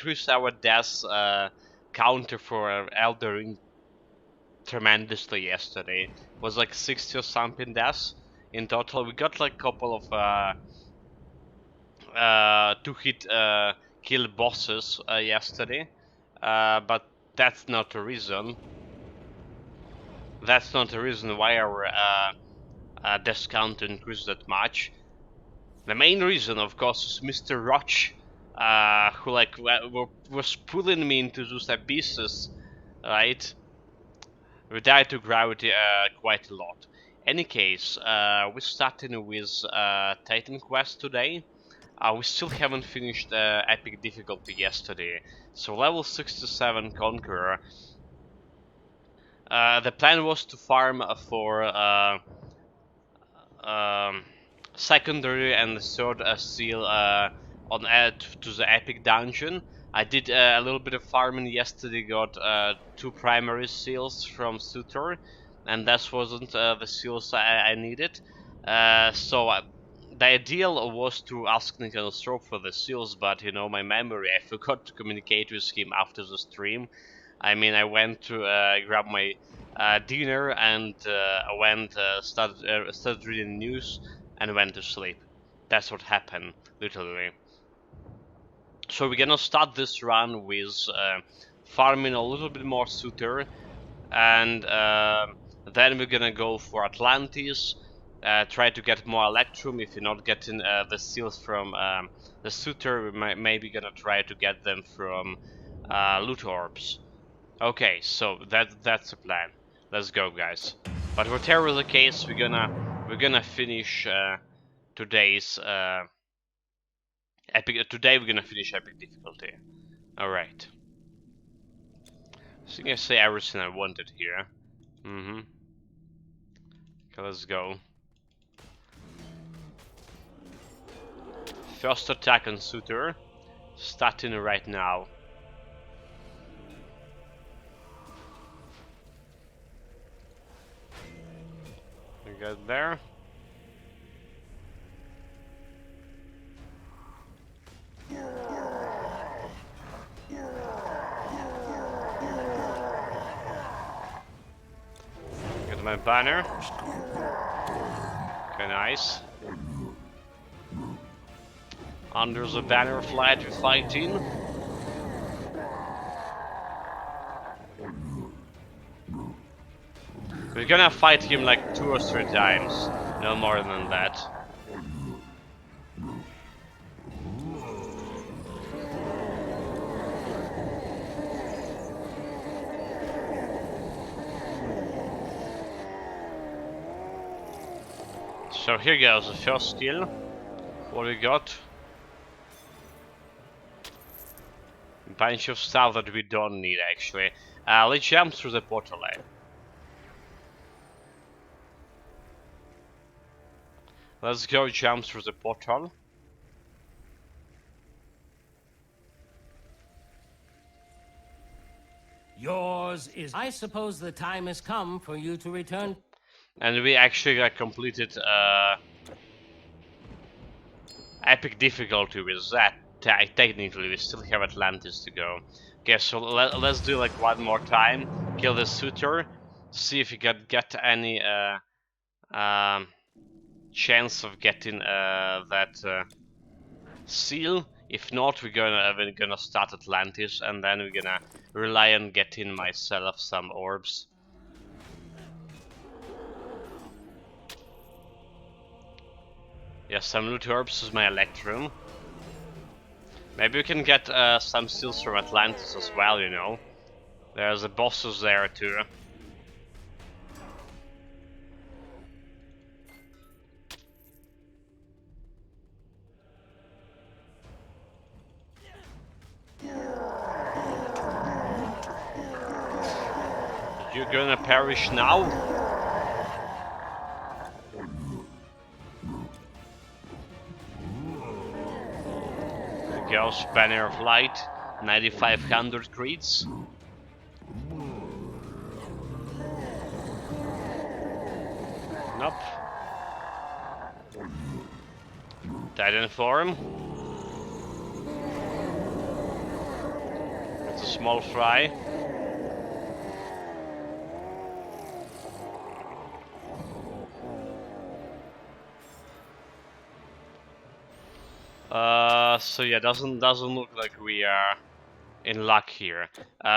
increased our deaths counter for Elden Ring tremendously yesterday. It was like 60 or something deaths in total. We got like a couple of two-hit kill bosses yesterday, but that's not a reason. That's not the reason why our death count increased that much. The main reason, of course, is Mr. Roch, who like was pulling me into those abysses, right? We died to gravity quite a lot. Any case, we're starting with Titan Quest today. We still haven't finished epic difficulty yesterday, so level 67 Conqueror. The plan was to farm for secondary and third seal on add to the epic dungeon. I did a little bit of farming yesterday, got 2 primary seals from Sutor, and that wasn't the seals I needed. So the ideal was to ask Nicholas Stroke for the seals, but you know, my memory, I forgot to communicate with him after the stream. I mean, I went to grab my dinner and started reading news and went to sleep. That's what happened, literally. So we're gonna start this run with farming a little bit more Sutor, and then we're gonna go for Atlantis, try to get more Electrum. If you're not getting the seals from the Sutor, we maybe gonna try to get them from Loot Orbs. Okay, so that's the plan. Let's go, guys. But whatever the case, we're gonna finish today's epic. Today we're gonna finish epic difficulty. All right. I think I say everything I wanted here. Okay, let's go. First attack on Sutor, starting right now. We got there. Got my banner. Okay, nice. Under the banner flag we're fighting. We're gonna fight him like 2 or 3 times, no more than that. So here goes the first skill. What we got? A bunch of stuff that we don't need actually. Let's jump through the portal line. Let's go jump through the portal. Yours is... I suppose the time has come for you to return. And we actually completed epic difficulty with that. Technically, we still have Atlantis to go. Okay, so let's do like one more time. Kill the Sutor. See if we can get any chance of getting that seal. If not, we're gonna start Atlantis, and then we're gonna rely on getting myself some orbs. Yeah, some loot orbs is my Electrum. Maybe we can get some seals from Atlantis as well, you know. There's the bosses there too. You're gonna perish now? There goes Banner of Light, 9500 creeds. Nope. Titan form. It's a small fry. So yeah, doesn't look like we are in luck here.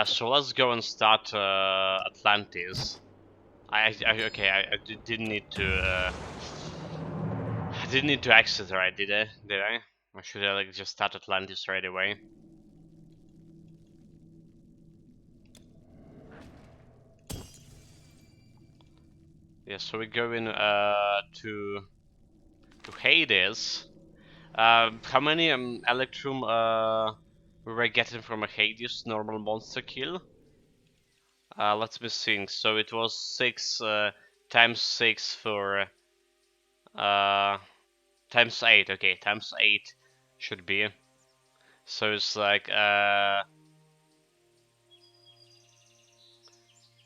So let's go and start Atlantis. Didn't need to. I didn't need to exit, right? Did I? Did I? Or should I like just start Atlantis right away? Yeah. So we go in to Hades. How many Electrum we were getting from a Hades normal monster kill? Let me think. So it was 6 times 6 for times 8. Okay, times 8 should be. So it's like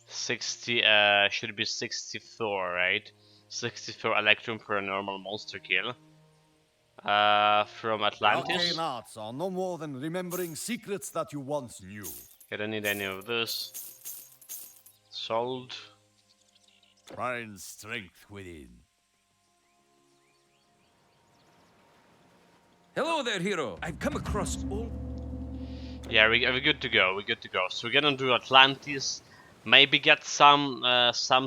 60 should be 64, right? 64 Electrum for a normal monster kill. From The Atlantis. arcane arts are no more than remembering secrets that you once knew. I don't need any of this. Sold. Find strength within. Hello there, hero. I've come across all... Yeah, we're good to go. We're good to go. So we're gonna do Atlantis. Maybe get some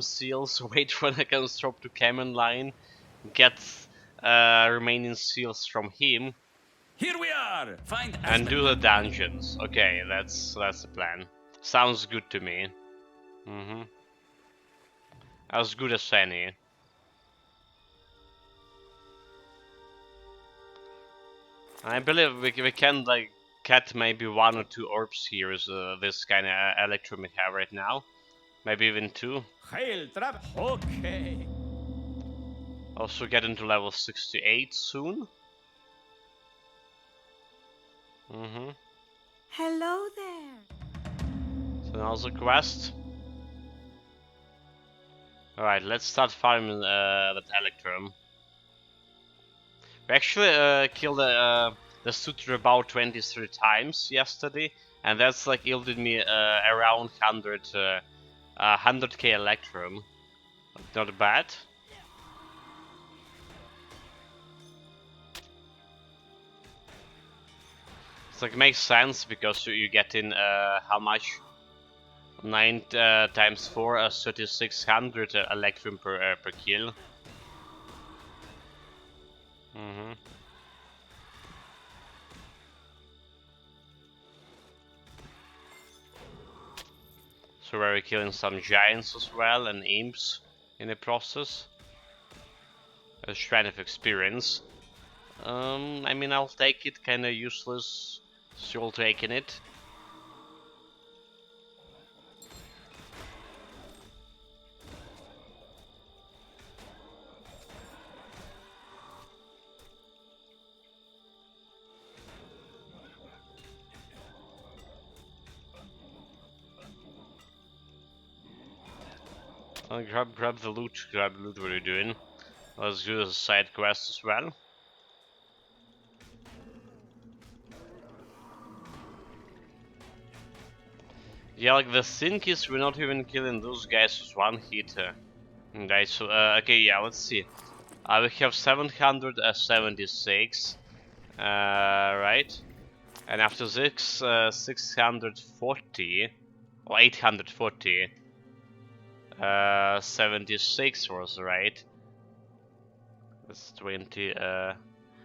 seals. Wait for the construct to Kamen line. Get remaining seals from him. Here we are! Find And do the dungeons. Okay, that's the plan. Sounds good to me. As good as any. I believe we can like get maybe 1 or 2 orbs here is this kind of Electrum we have right now. Maybe even 2. Hail, trap. Okay. Also get into level 68 soon. Hello there. So now's the quest. Alright, let's start farming that Electrum. We actually killed the Suture about 23 times yesterday, and that's like yielded me around 100k Electrum. Not bad. It's like makes sense because you get in how much? 9 times 4, 3600 Electrum per kill. So we're killing some giants as well and imps in the process. A shrine of experience. I mean, I'll take it. Kinda useless. Still taking it. Grab the loot. Grab the loot. What are you doing? Let's do the side quest as well. Yeah, like the thing is, we're not even killing those guys with 1 hit. Guys, so okay, yeah, let's see. We have 776, right? And after this, 640 or 840. 76 was right. That's 20.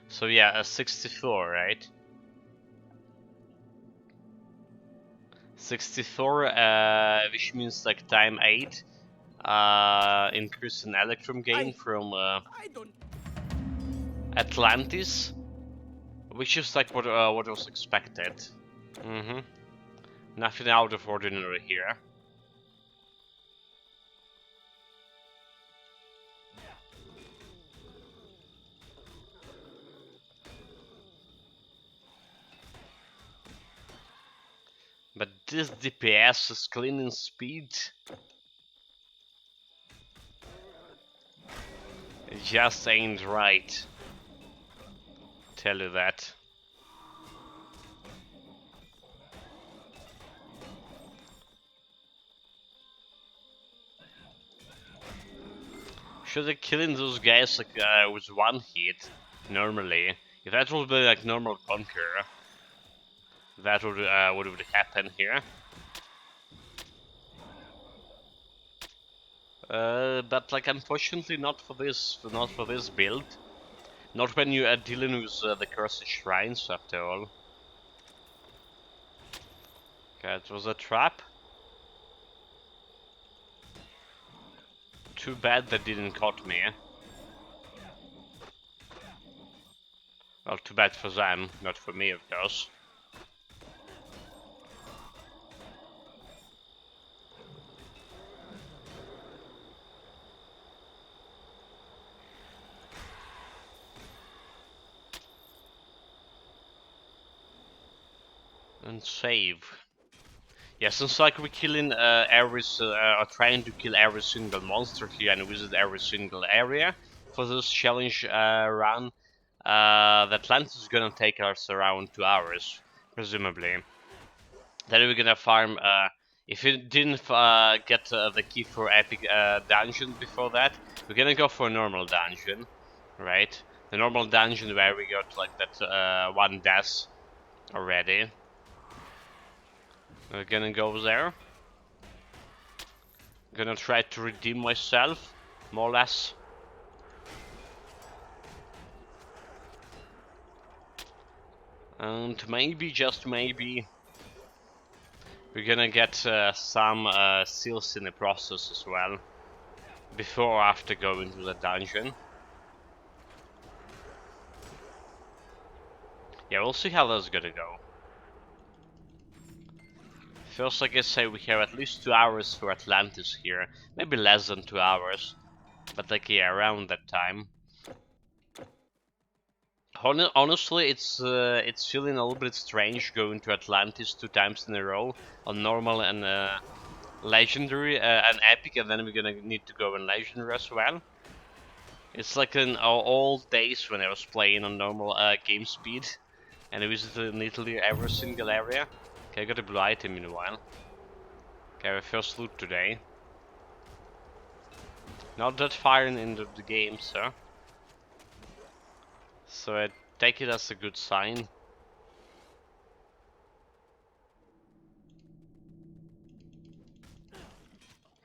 So yeah, 64, right? 64, which means like time 8. Increase in Electrum gain from Atlantis, which is like what was expected. Nothing out of ordinary here. But this DPS is cleaning speed. It just ain't right. Tell you that. Should have killing those guys like with one hit normally. If that would be like normal Conqueror, that would happen here. But like unfortunately not for this build. Not when you are dealing with the cursed shrines after all. Okay, it was a trap. Too bad that didn't caught me. Well, too bad for them, not for me, of course. And save. Yeah, since like we're killing or trying to kill every single monster here and visit every single area for this challenge run, the Atlantis is gonna take us around 2 hours, presumably. Then we're gonna farm. If we didn't get the key for epic dungeon before that, we're gonna go for a normal dungeon, right? The normal dungeon where we got like that one death already. We're gonna go there. Gonna try to redeem myself, more or less. And maybe, just maybe, we're gonna get some seals in the process as well. Before or after going to the dungeon. Yeah, we'll see how that's gonna go. First, like I say, we have at least 2 hours for Atlantis here. Maybe less than 2 hours. But like, yeah, around that time. Honestly, it's feeling a little bit strange going to Atlantis 2 times in a row. On normal and legendary and epic, and then we're gonna need to go in legendary as well. It's like in our old days when I was playing on normal game speed. And I visited literally every single area. Okay, I got a blue item meanwhile. Okay, our first loot today. Not that far into the game, sir. So I take it as a good sign.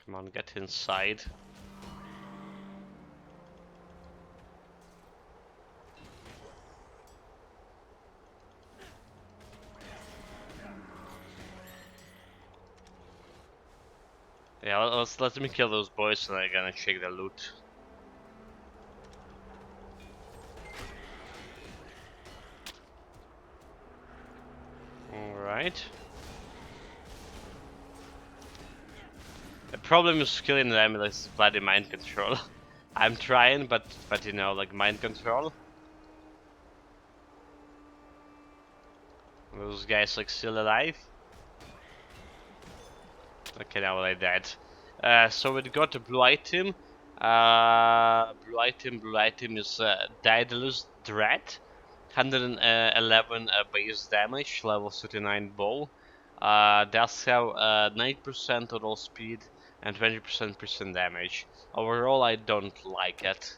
Come on, get inside. Yeah, let me kill those boys and I'm gonna check the loot. Alright. The problem is killing them is bloody mind control. I'm trying, but you know, like mind control. Those guys like still alive. Okay, now they're dead. So we got a blue item. Blue item is Daedalus Dread. 111 base damage, level 39 bow. Does have 9% total speed and 20% piercing damage. Overall, I don't like it.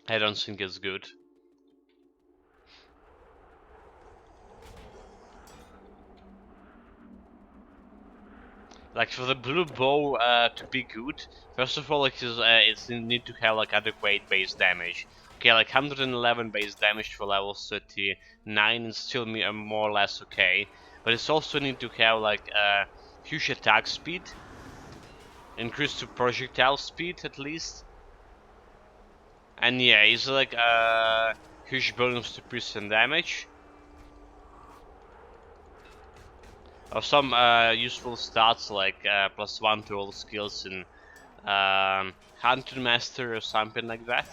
I don't think it's good. Like for the blue bow to be good, first of all, it's need to have like adequate base damage. Okay, like 111 base damage for level 39 is still more or less okay, but it's also need to have like huge attack speed, increase to projectile speed at least, and yeah, it's like huge bonus to piercing damage. Or some useful stats like +1 to all skills in Hunter Master or something like that.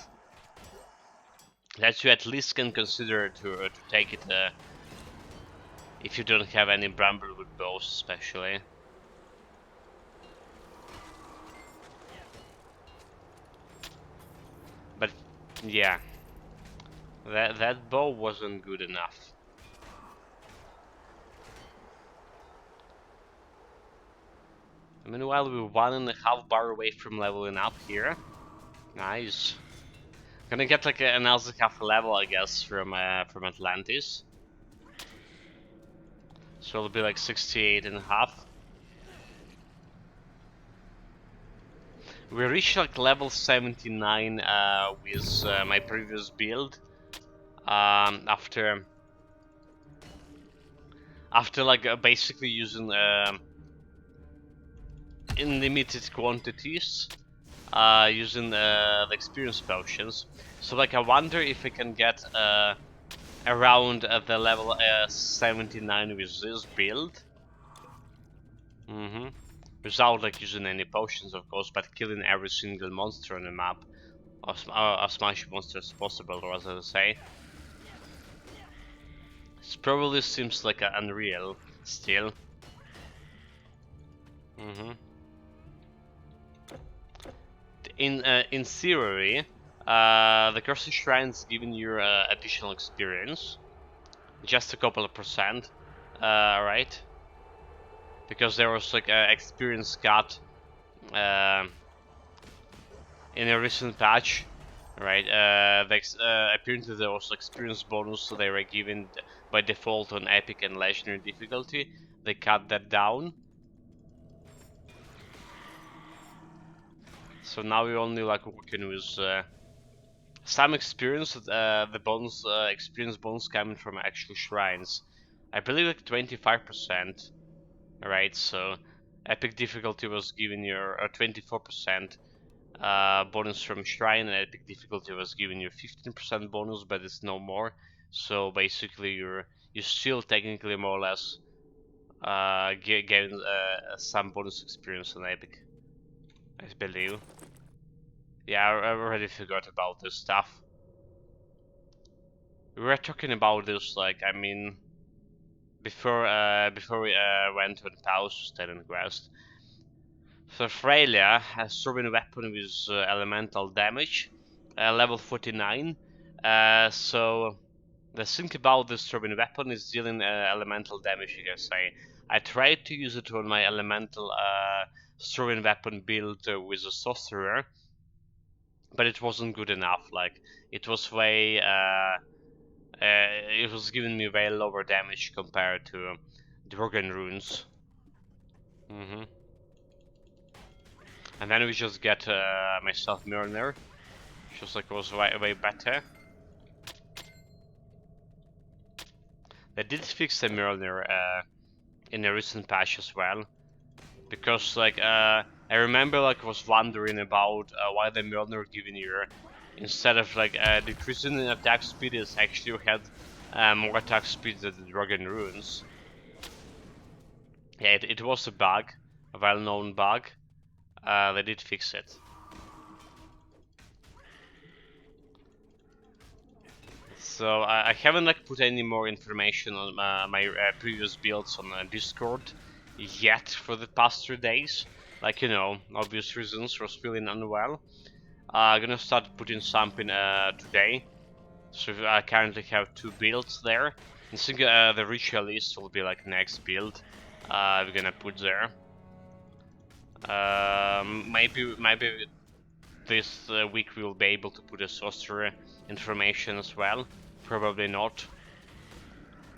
That you at least can consider to take it if you don't have any Bramblewood bows, especially. But yeah, that bow wasn't good enough. Meanwhile, we're 1.5 bar away from leveling up here. Nice. Gonna get like another half a level, I guess, from Atlantis. So it'll be like 68.5. We reached like level 79 with my previous build. After like basically using in limited quantities, using the experience potions. So like I wonder if I can get around the level 79 with this build. Without like using any potions, of course, but killing every single monster on the map, or as much monsters as possible, rather to say. It probably seems like unreal still. In theory, the Cursed Shrine's giving you additional experience, just a couple of percent, right? Because there was like an experience cut in a recent patch, right? Apparently there was experience bonus, so they were given by default on epic and legendary difficulty. They cut that down. So now we're only like working with some experience, the bonus experience bonus coming from actual shrines. I believe like 25%, right? So epic difficulty was giving you 24% bonus from shrine, and epic difficulty was giving you 15% bonus, but it's no more. So basically, you're still technically more or less getting some bonus experience on epic, I believe. Yeah, I already forgot about this stuff. We were talking about this, like, I mean, before we went on pause to Stalingrad quest. So Freya has Sorbin weapon with elemental damage, level 49. So the thing about this Sorbin weapon is dealing elemental damage, you can say. I tried to use it on my elemental Sorbin weapon build with a sorcerer, but it wasn't good enough. Like, it was way it was giving me way lower damage compared to Drogon runes. And then we just get myself Mjolnir, just like was way better. They did fix the Mjolnir in a recent patch as well, because like I remember like was wondering about why the Mjolnir giving you, instead of like decreasing in attack speed, is actually had more attack speed than the Drogon runes. Yeah, it was a bug, a well-known bug. They did fix it. So I haven't like put any more information on my previous builds on Discord yet for the past 3 days. Like, you know, obvious reasons, was feeling unwell. I'm gonna start putting something today. So I currently have 2 builds there. I think the ritualist will be like next build we're gonna put there. Maybe this week we'll be able to put a sorcerer information as well. Probably not,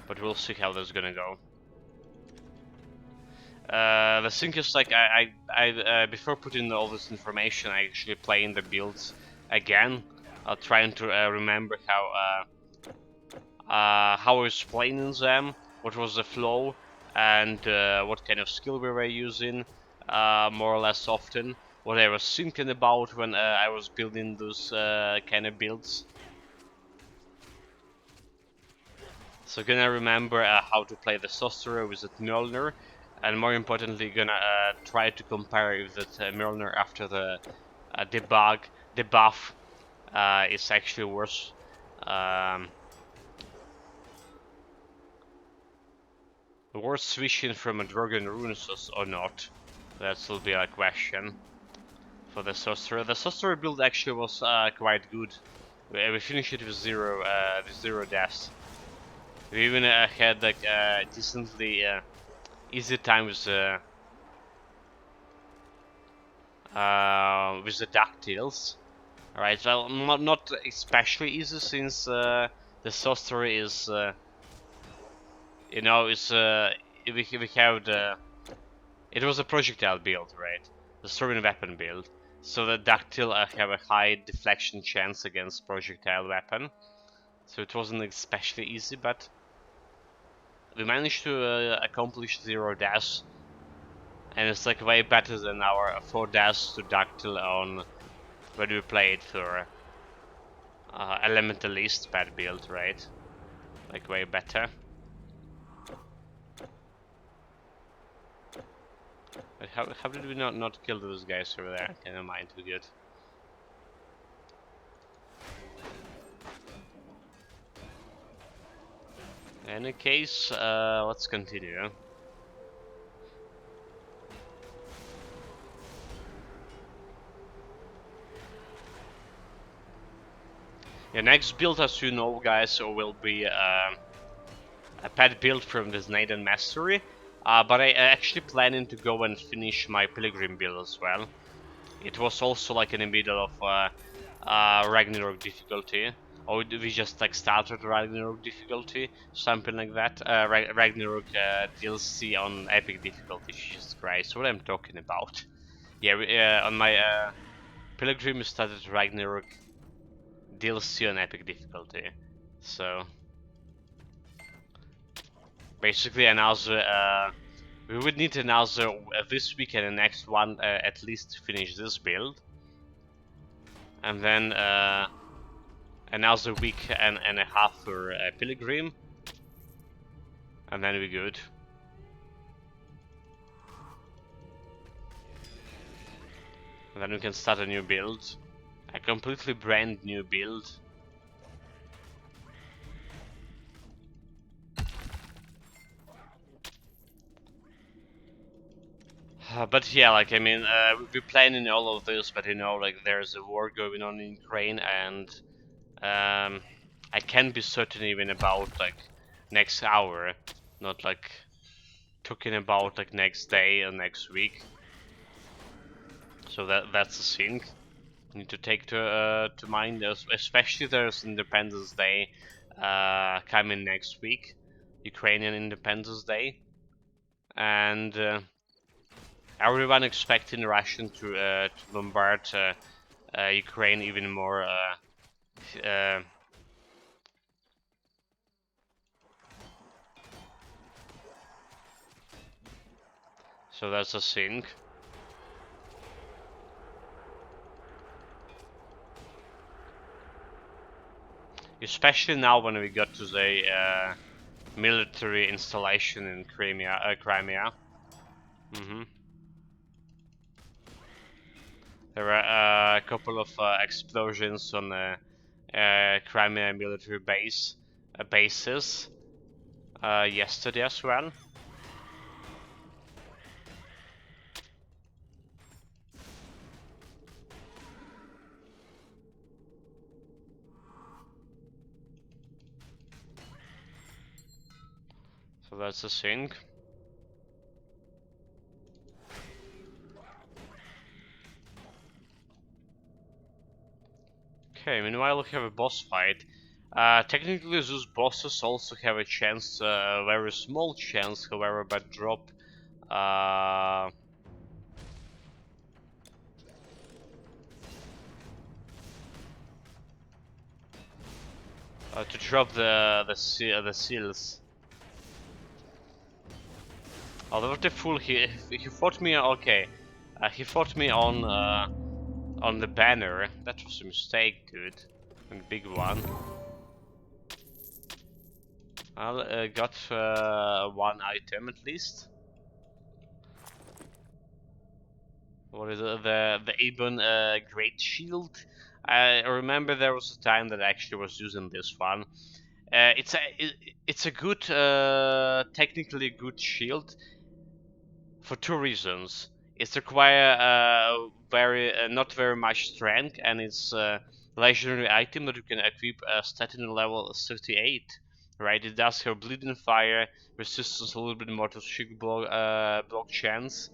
but we'll see how that's gonna go. The thing is, like, I before putting all this information, I actually playing the builds again, trying to remember how I was playing them, what was the flow, and what kind of skill we were using, more or less often. What I was thinking about when I was building those kind of builds. So gonna remember how to play the sorcerer with that Mjolnir, and more importantly gonna try to compare if that Mjolnir after the debuff is actually worse. Worth switching from a Drogon runes or not? That will be a question for the sorcerer. The sorcerer build actually was quite good. We finished it with zero deaths. We even had like decently easy time with with the ducktails. Alright, well, not especially easy since the sorcery is, you know, we have the. It was a projectile build, right? The throwing weapon build. So the ductile have a high deflection chance against projectile weapon. So it wasn't especially easy, but we managed to accomplish 0 dash. And it's like way better than our 4 dash to ductile on when we played for elementalist pad build, right? Like way better. But how did we not kill those guys over there? Okay, never mind, too good. In any case, let's continue. The next build, as you know, guys, will be a pet build from this Naden Mastery. But I actually planning to go and finish my Pilgrim build as well. It was also like in the middle of Ragnarok difficulty. Or we just like started Ragnarok difficulty, something like that. Ragnarok DLC on epic difficulty. Jesus Christ, what I'm talking about? Yeah, on my Pilgrim started Ragnarok DLC on epic difficulty. So basically another we would need another this week and the next one at least to finish this build, and then another week and a half for Pilgrim, and then we're good. And then we can start a new build, a completely brand new build. But yeah, like I mean, we're planning all of this, but you know, like there's a war going on in Ukraine, and I can't be certain even about like next hour, not like talking about like next day or next week. So that's the thing. Need to take to mind, especially there's Independence Day coming next week, Ukrainian Independence Day, and everyone expecting Russian to bombard Ukraine even more. So that's a thing. Especially now when we got to the military installation in Crimea. There were a couple of explosions on the Crimea military bases yesterday as well. So that's the thing. Okay, meanwhile we have a boss fight. Technically those bosses also have a chance, a very small chance, however, but drop to drop the seals. Although the fool, he fought me. Okay, he fought me on the banner. That was a mistake, dude. A big one. I got one item at least. What is it? The Aben Great Shield. I remember there was a time that I actually was using this one. It's a good, technically good shield for two reasons. It requires not very much strength, and it's a legendary item that you can equip starting level 38. Right, it does have bleeding fire, resistance a little bit more to shock block chance,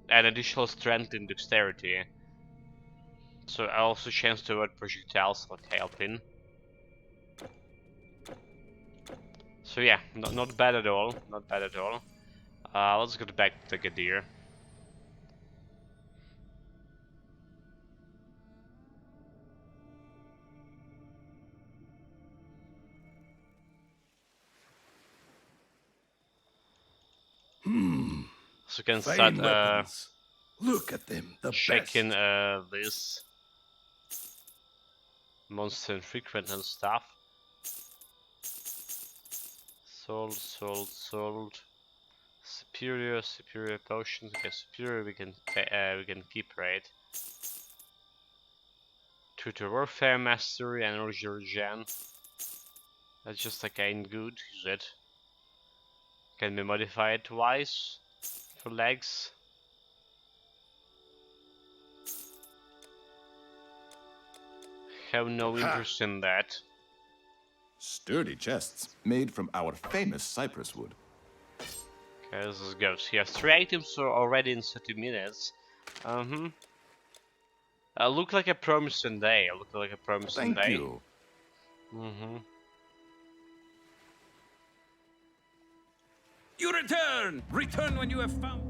and additional strength and dexterity. So I also chance to avoid projectiles like hailpin. So yeah, not bad at all. Not bad at all. Let's get back to the Gadir. So we can start Fine weapons. Look at them, the checking best. this monster infrequent and stuff. Sold. Superior potions. Okay, superior we can keep, right? Tutor warfare mastery and energy regen. That's just like ain't good, is it? Can be modified twice for legs. Have no interest in that. Sturdy chests made from our famous cypress wood. Okay, this goes. He has 3 items already in 30 minutes. Look like a promising day. Look like a promising day. Thank you. You return! Return when you have found...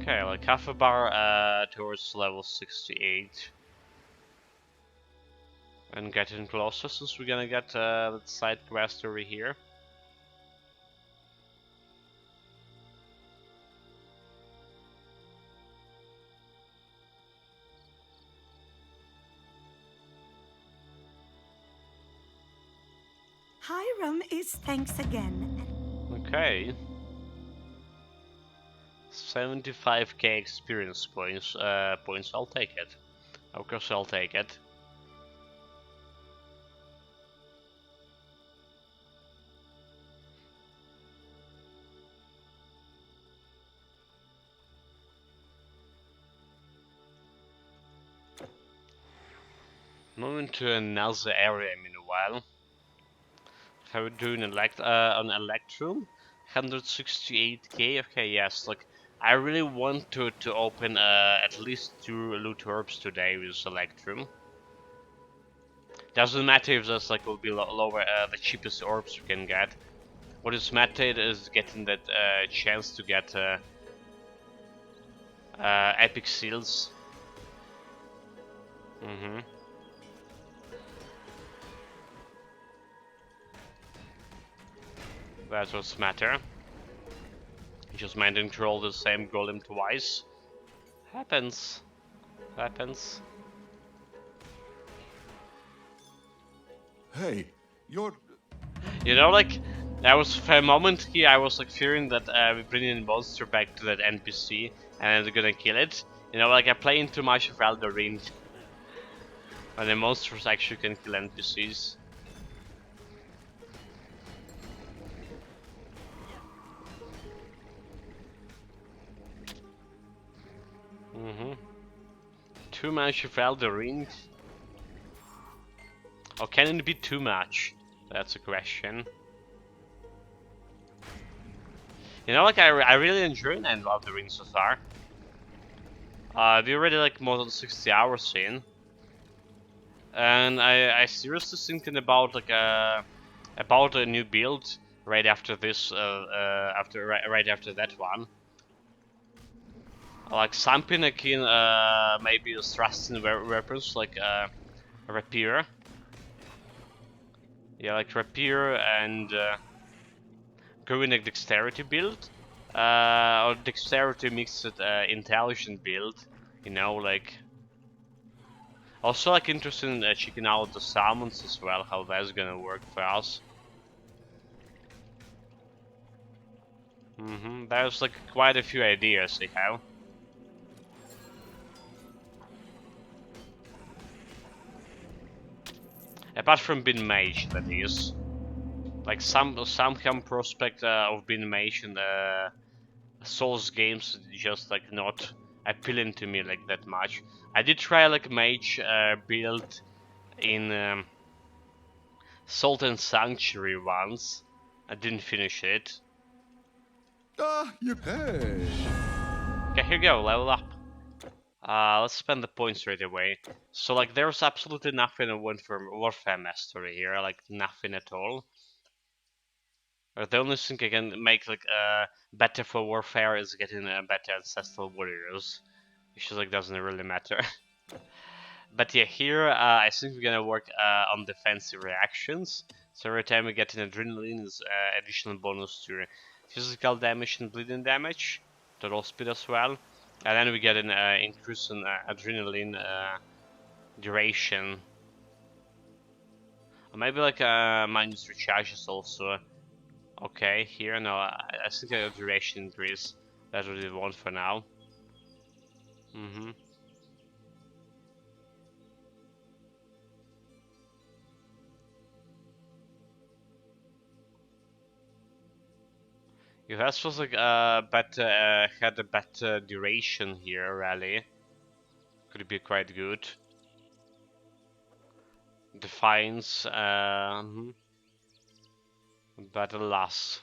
Okay, like half a bar towards level 68. And getting closer since we're gonna get the side quest over here. Hiram is thanks again. Okay. 75k experience points. I'll take it. Of course, I'll take it. Moving to another area meanwhile. How we doing on Electrum? 168k. Okay, yes. Like I really want to open at least 2 loot orbs today with Electrum. Doesn't matter if that's like will be lower the cheapest orbs we can get. What is mattered is getting that chance to get epic seals. That's what's matter. Just managing to roll the same golem twice. Happens. Hey, you're... You know, like, I was for a moment here, I was like fearing that we bring in a monster back to that NPC and they're gonna kill it. You know, like I play in too much of Elden Ring. When the monsters actually can kill NPCs. Too much of Elden Ring. Or can it be too much? That's a question. You know, like I really enjoy Elden Ring so far. We're already like more than 60 hours in, and I seriously thinking about like about a new build right after this, right after that one. Like something akin maybe a thrusting weapons like rapier. Yeah, like rapier and going a dexterity build, or dexterity mixed with intelligent build. You know, like also like interested in checking out the summons as well, how that's gonna work for us. There's like quite a few ideas I have. Apart from being mage, that is. Like some prospect of being mage in the Souls games just like not appealing to me like that much. I did try like mage build in Salt and Sanctuary once. I didn't finish it. Ah, you pay. Okay, here we go, level up. Let's spend the points right away. So like there's absolutely nothing in Warfare Mastery here, like nothing at all. The only thing I can make like better for Warfare is getting better Ancestral Warriors. Which just like doesn't really matter. But yeah, here I think we're gonna work on defensive reactions. So every time we get an adrenaline is additional bonus to physical damage and bleeding damage, total speed as well. And then we get an increase in adrenaline duration. Or maybe like minus recharges also. Okay, here no, I think a duration increase. That's what we want for now. Yeah, that was like better had a better duration here, rally. Could be quite good. Defiance, better loss.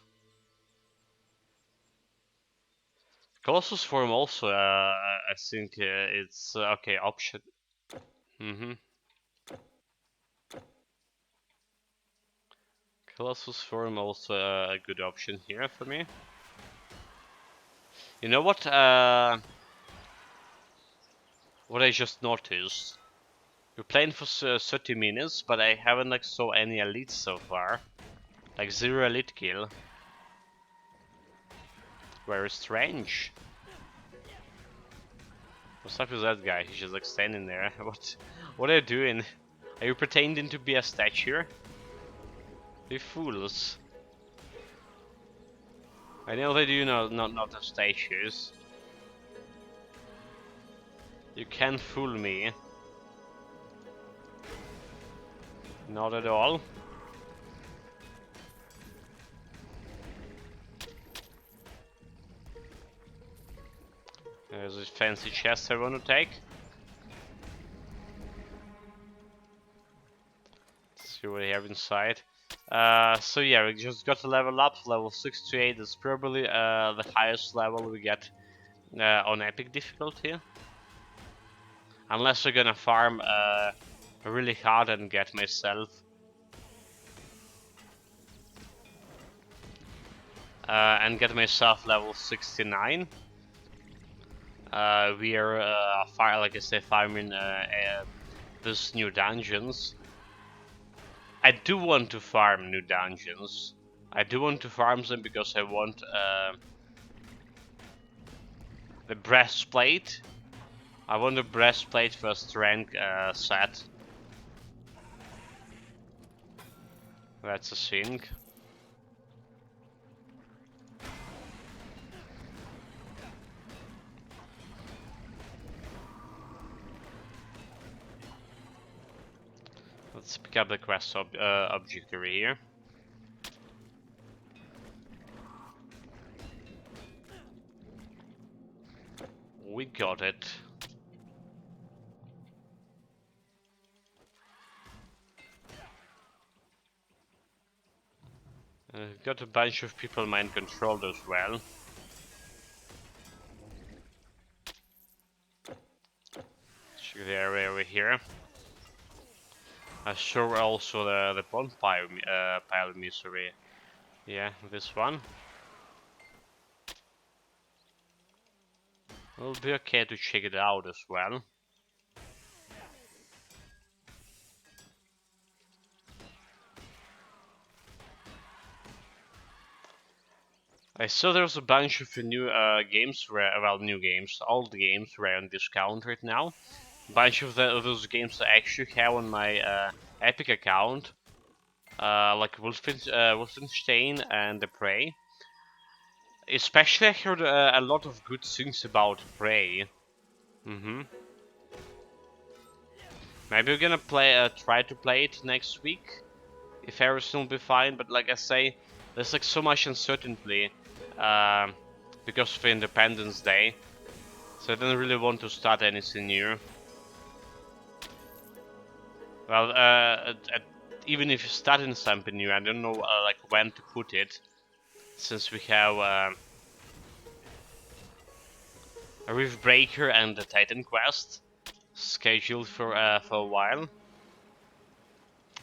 Colossus form also, I think it's okay option. Colossus form also a good option here for me. You know what? What I just noticed. We're playing for 30 minutes, but I haven't like saw any elites so far. Like 0 elite kill. Very strange. What's up with that guy? He's just like standing there. What are you doing? Are you pretending to be a statue? You fools. I know that you know not have statues. You can't fool me. Not at all. There's a fancy chest I want to take. Let's see what we have inside. So yeah, we just got to level up. Level 6 to 8 is probably the highest level we get on epic difficulty. Unless we're gonna farm really hard and get myself level 69. We are like I say, farming these new dungeons. I do want to farm new dungeons. I do want to farm them because I want the breastplate. I want the breastplate first rank set. That's a thing. Let's pick up the quest objective here. We got it. Got a bunch of people mind controlled as well. Check the area over here. I saw also the bonfire pile misery. Yeah, this one. It'll be okay to check it out as well. I saw there's a bunch of new games, old games were on discount right now. Bunch of those games I actually have on my Epic account, like Wolfenstein and The Prey. Especially, I heard a lot of good things about Prey. Maybe we're gonna try to play it next week, if everything will be fine. But like I say, there's like so much uncertainty because of Independence Day, so I don't really want to start anything new. Well, even if you're starting something new, I don't know like when to put it, since we have a Rift Breaker and the Titan Quest scheduled for a while.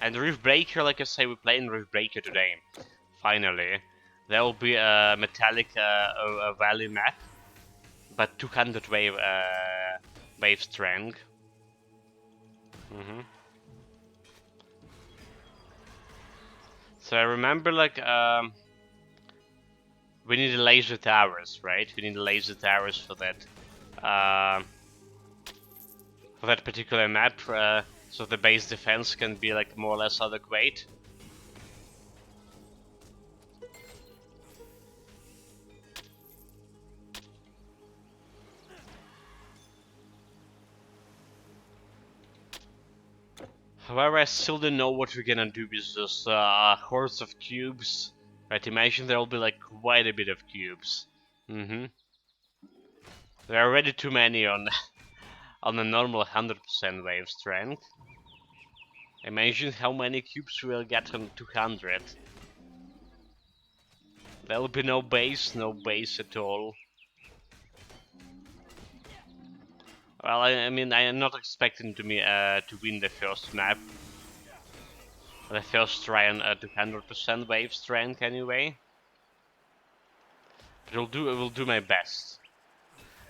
And the Rift Breaker, like I say, we're playing Rift Breaker today. Finally, there will be a metallic a valley map, but 200 wave strength. So I remember like we need laser towers, right? We need laser towers for that particular map, so the base defense can be like more or less adequate. However, I still don't know what we're gonna do with those hordes of cubes. Right, imagine there'll be like quite a bit of cubes. There are already too many on on a normal 100% wave strength. Imagine how many cubes we'll get on 200. There'll be no base at all. Well, I mean, I am not expecting to win the first map. The first try on 200% wave strength anyway. But I will do my best.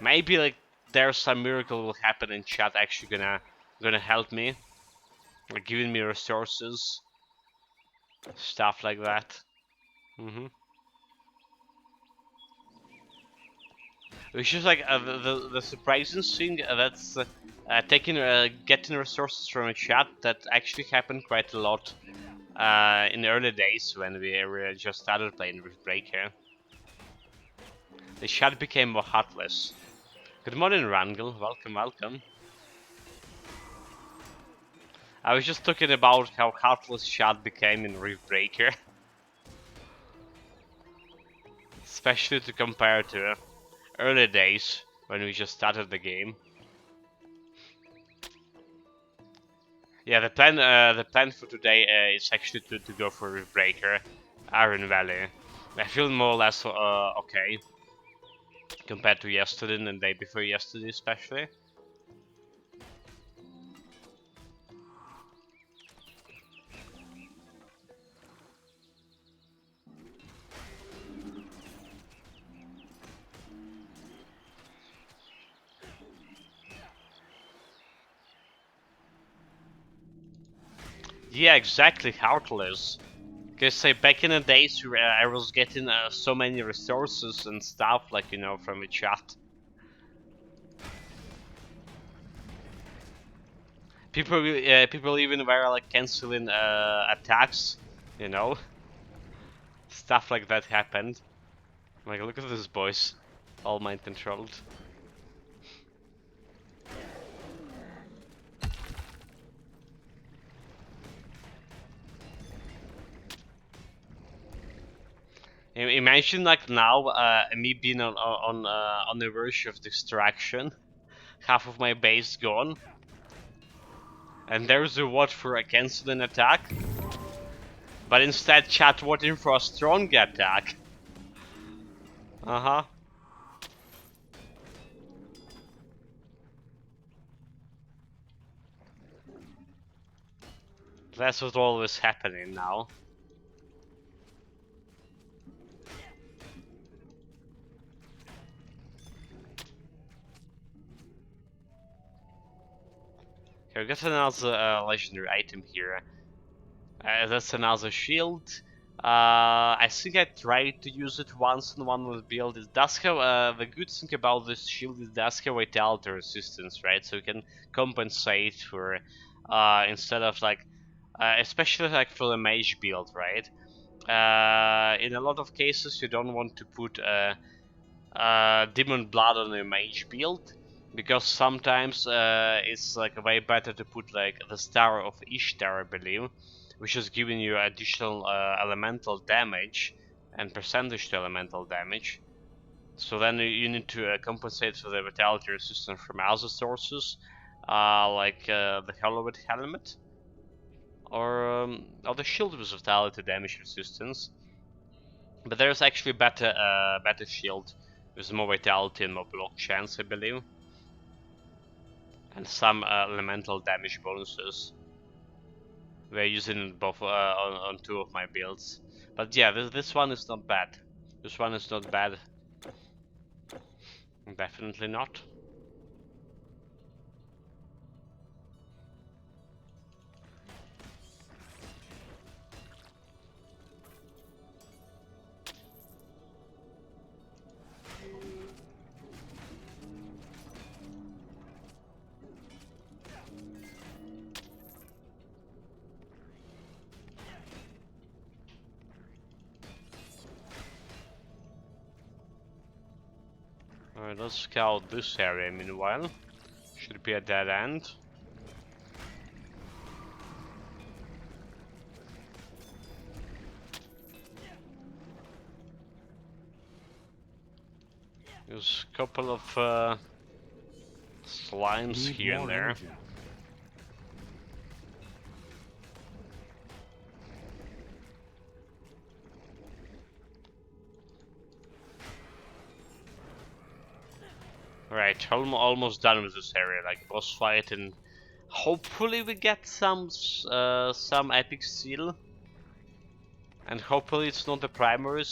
Maybe like there's some miracle will happen and chat actually gonna help me. Like giving me resources. Stuff like that. Which is like the surprising thing that's getting resources from a chat that actually happened quite a lot in the early days when we just started playing with Breaker. The chat became more heartless. Good morning, Rangel. Welcome, welcome. I was just talking about how heartless chat became in Rift Breaker. Especially to compare to early days when we just started the game. Yeah, the plan for today is actually to go for Rift Breaker, Iron Valley. I feel more or less okay compared to yesterday and the day before yesterday, especially. Yeah, exactly, heartless. Cause say back in the days where I was getting so many resources and stuff, like you know, from the chat. People even were like canceling attacks, you know. Stuff like that happened. Like, look at this, boys, all mind controlled. Imagine like now me being on the verge of distraction, half of my base gone, and there's a watch for a canceling attack, but instead chat waiting for a strong attack. That's what's always happening now. Okay, we got another legendary item here. That's another shield. I think I tried to use it once in one of the build. It does have the good thing about this shield. It does have vitality resistance, right? So you can compensate for instead of like, especially like for the mage build, right? In a lot of cases, you don't want to put demon blood on a mage build because sometimes it's like way better to put like the Star of Ishtar, I believe, which is giving you additional elemental damage and percentage to elemental damage. So then you need to compensate for the vitality resistance from other sources, like the Hallowed Helmet or the shield with vitality damage resistance. But there's actually better shield There's more vitality and more block chance, I believe. And some elemental damage bonuses. We're using both on 2 of my builds. But yeah, this one is not bad. This one is not bad. Definitely not. Alright, let's scout this area meanwhile. Should be a dead end. There's a couple of slimes Need here and more there. energy. Right, almost done with this area, like boss fight, and hopefully we get some epic seal, and hopefully it's not the primary.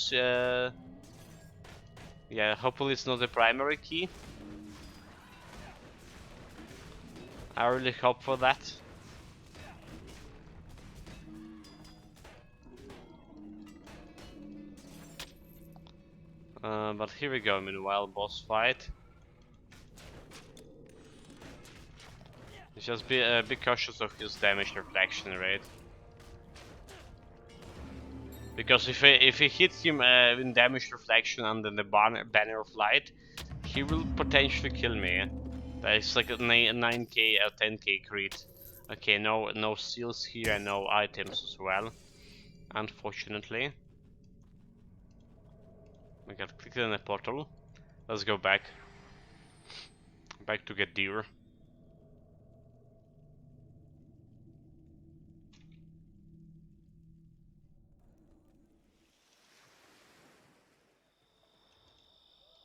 Yeah, hopefully it's not the primary key. I really hope for that. But here we go. Meanwhile, boss fight. Just be cautious of his damage reflection rate, because if I hit him in damage reflection under the banner of light, he will potentially kill me. That is like a 9k or 10k crit. Okay, no seals here and no items as well, unfortunately. We got clicked in the portal. Let's go back to get deer.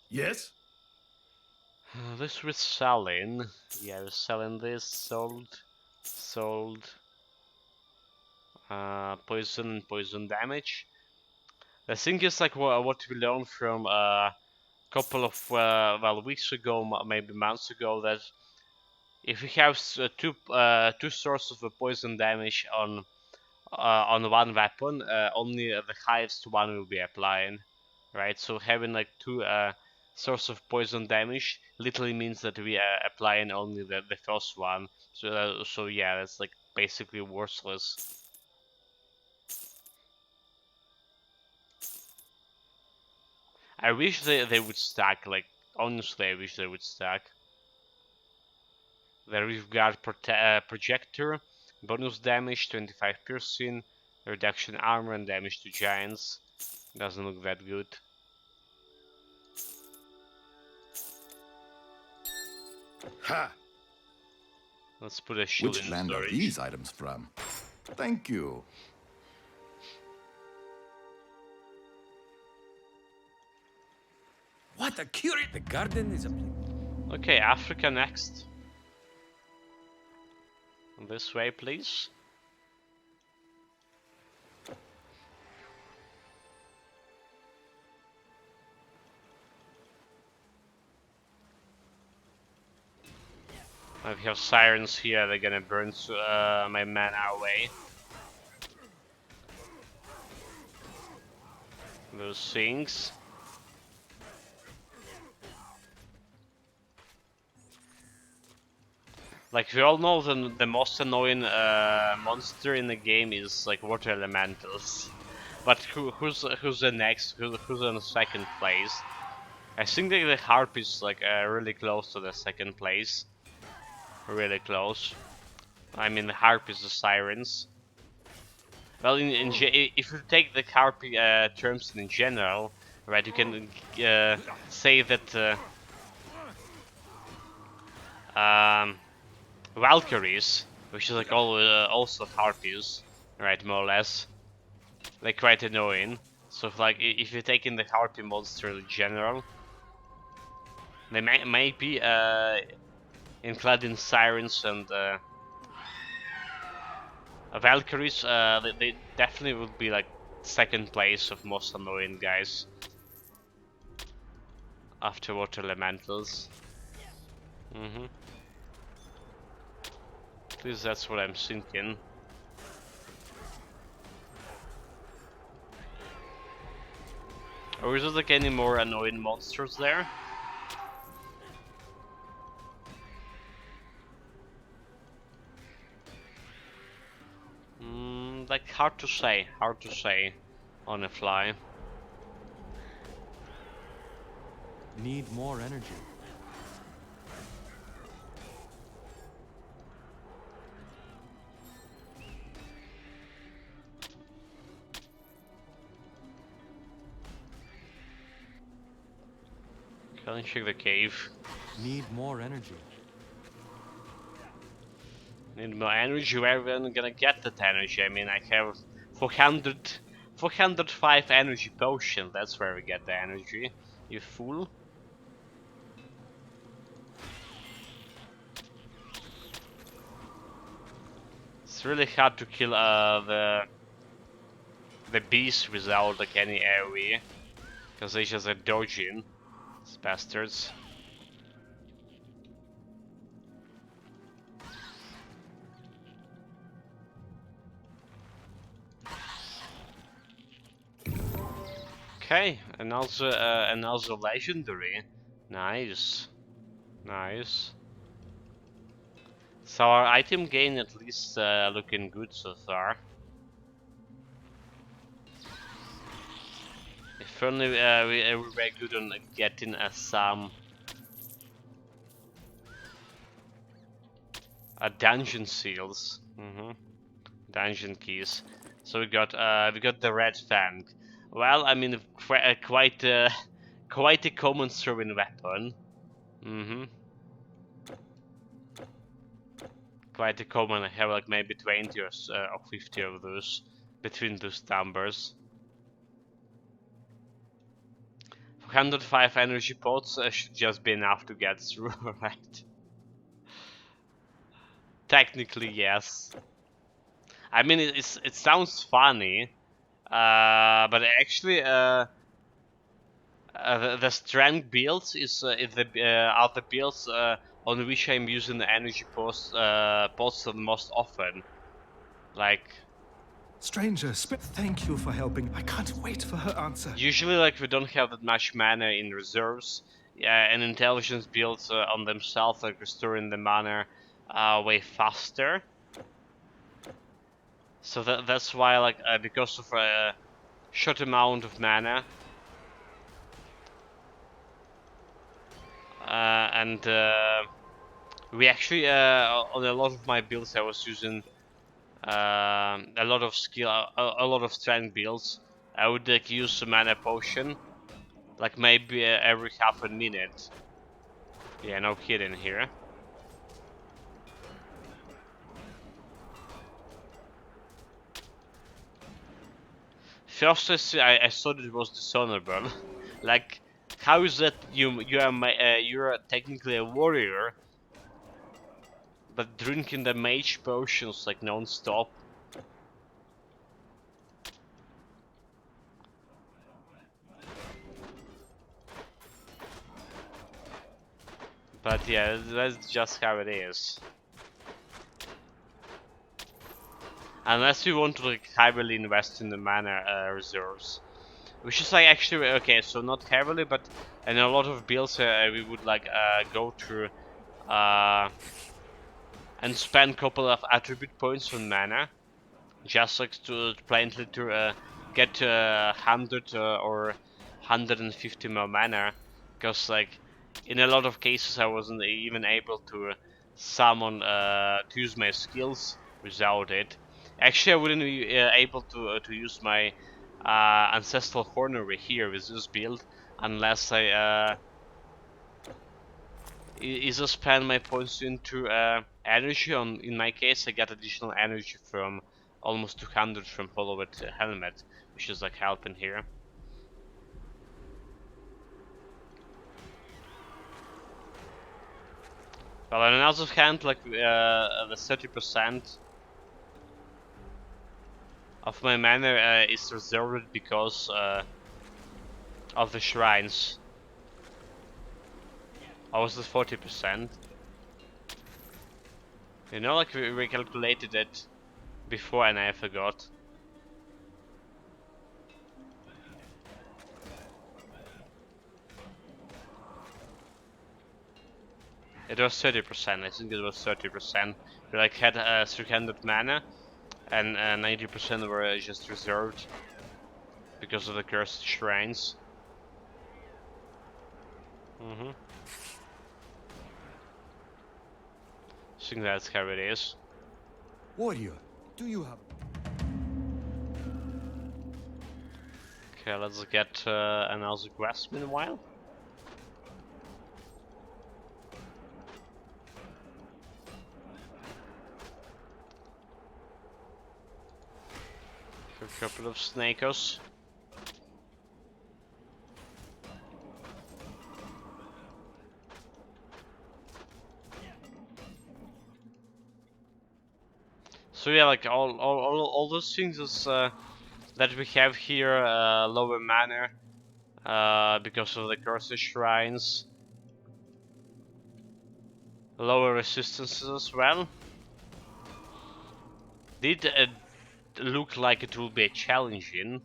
Yes? This we're selling. Yeah, we're selling this. Sold. Poison damage. The thing is, like what we learned from a couple of weeks ago, maybe months ago, that if we have two sources of poison damage on one weapon, only the highest one will be applying, right? So having like two source of poison damage literally means that we are applying only the first one. So yeah, that's like basically worthless. I wish they would stack, like honestly I wish they would stack. The Reef Guard projector, bonus damage 25 piercing, reduction armor and damage to giants. Doesn't look that good. Ha! Let's put a shield Which in land are storage. these items from? Thank you. What a curious... The garden is a place. Okay, Africa next. This way, please. We have sirens here, they're gonna burn my mana away. Those things. Like we all know, the most annoying monster in the game is like water elementals. But who's the next? Who's in second place? I think that the harp is like really close to the second place. Really close. I mean, the harp is the sirens. Well, if you take the harp terms in general, right, you can say that Valkyries, which is like also harpies, right, more or less, they're quite annoying. So if, like if you're taking the harpy monster in general, They may be included in Sirens and Valkyries. They definitely would be like second place of most annoying guys after Water Elementals. At least that's what I'm thinking. Or is there like any more annoying monsters there? Like hard to say on the fly. Need more energy. Can I check the cave? Need more energy. Need more energy. Where are we gonna get that energy? I mean, I have 405 energy potion. That's where we get the energy. You fool. It's really hard to kill the beast without like any AoE, because they just are dodging. These bastards. Okay, another legendary. Nice. Nice. So our item gain at least looking good so far. If only we were very good on getting some dungeon seals, dungeon keys. So we got the red fang. Well, I mean, quite quite a common throwing weapon. Quite a common. I have like maybe 20 or 50 of those between those numbers. 105 energy pots should just be enough to get through, right? Technically, yes. I mean, it sounds funny, but actually, the strength builds are the builds on which I'm using the energy pots the most often. Like, Stranger, thank you for helping. I can't wait for her answer. usually, like, we don't have that much mana in reserves. Yeah, and intelligence builds on themselves, like restoring the mana way faster. So that's why, like, because of a short amount of mana, and we actually on a lot of my builds I was using a lot of skill, a lot of strength builds. I would like use a mana potion, like maybe every half a minute. Yeah, no kidding here. First, I thought it was dishonorable. Like, how is that you're technically a warrior, but drinking the mage potions like non-stop? But yeah, that's just how it is. Unless you want to like heavily invest in the mana reserves, which is like actually okay. So not heavily, but in a lot of builds we would like go through and spend a couple of attribute points on mana, just like to plainly to get 100 or 150 more mana, because like in a lot of cases I wasn't even able to summon to use my skills without it. Actually, I wouldn't be able to use my ancestral hornery here with this build unless I either spend my points into energy. In my case, I get additional energy from almost 200 from Hollowed Helmet, which is like helping here. Well, on another hand, like the 30% of my mana is reserved because of the shrines. Or was it 40%? You know, like we recalculated it before and I forgot. It was 30%, I think it was 30%. We like had 300 mana and 90% were just reserved because of the cursed shrines. I think that's how it is. Warrior, do you have... Okay, let's get another quest meanwhile. A couple of snakers. So yeah, like all those things is that we have here, lower mana because of the cursor shrines, lower resistances as well. Did look like it will be challenging.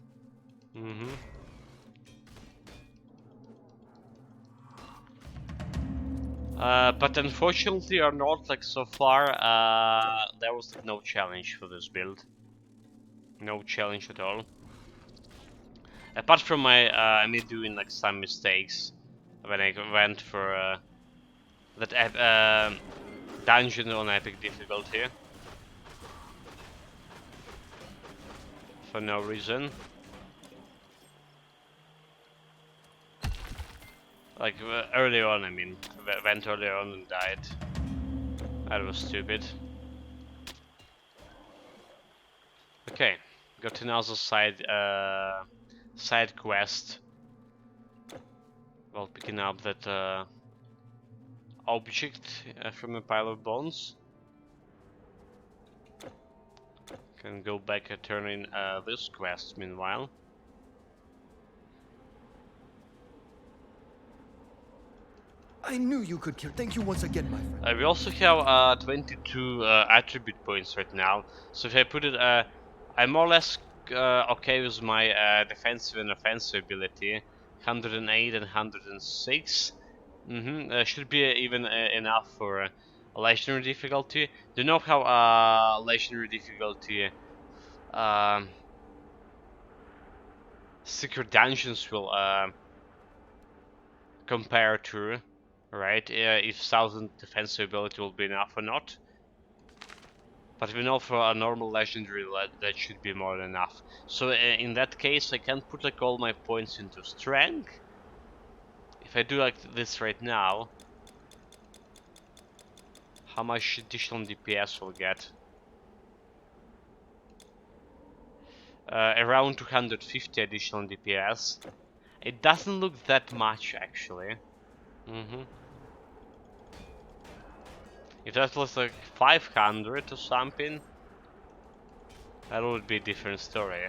But unfortunately or not, like so far, there was no challenge for this build. No challenge at all. Apart from me doing like some mistakes when I went for that dungeon on epic difficulty for no reason. Like early on, I mean, went early on and died. That was stupid. Okay, got another side quest. Well, picking up that object from a pile of bones. Can go back and turn in this quest meanwhile. I knew you could kill. Thank you once again, my friend. We also have 22 attribute points right now. So if I put it, I'm more or less okay with my defensive and offensive ability. 108 and 106. Should be even enough for a legendary difficulty. Do you know how legendary difficulty secret dungeons will compare to? Right, if 1000 defensive ability will be enough or not. But we know for a normal legendary that should be more than enough. So in that case, I can put like all my points into strength. If I do like this right now, how much additional DPS will get? Around 250 additional DPS. It doesn't look that much actually. If that was like 500 or something, that would be a different story.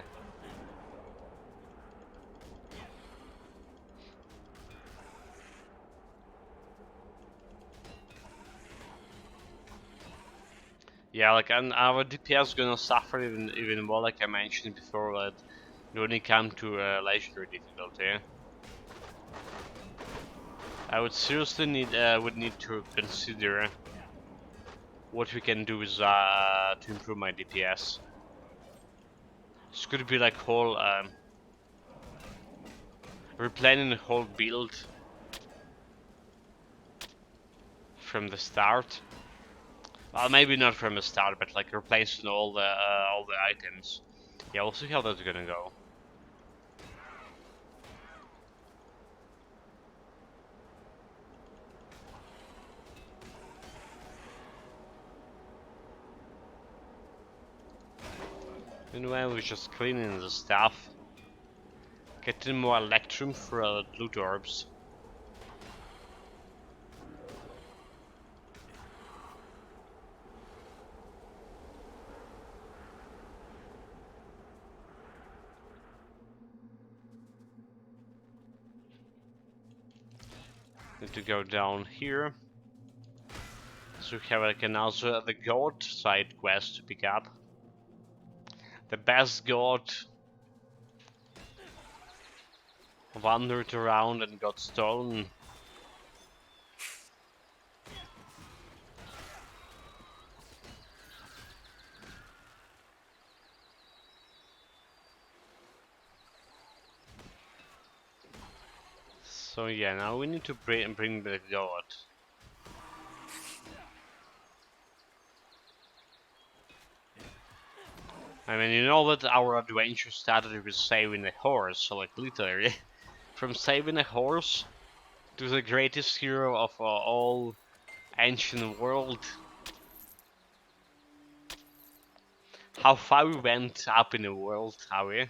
Yeah, like and our DPS gonna suffer even more, like I mentioned before, that when it comes to legendary difficulty. I would seriously need to consider what we can do with to improve my DPS. This could be like whole replanning the whole build from the start. Well, maybe not from the start, but like replacing all the items. Yeah, we'll see how that's gonna go. Meanwhile, we're just cleaning the stuff, getting more electrum for loot orbs. Need to go down here. So we have like another the god side quest to pick up. The best god wandered around and got stolen. So yeah, now we need to bring the god. I mean, you know that our adventure started with saving a horse, so like literally, from saving a horse to the greatest hero of all ancient world. How far we went up in the world, are we?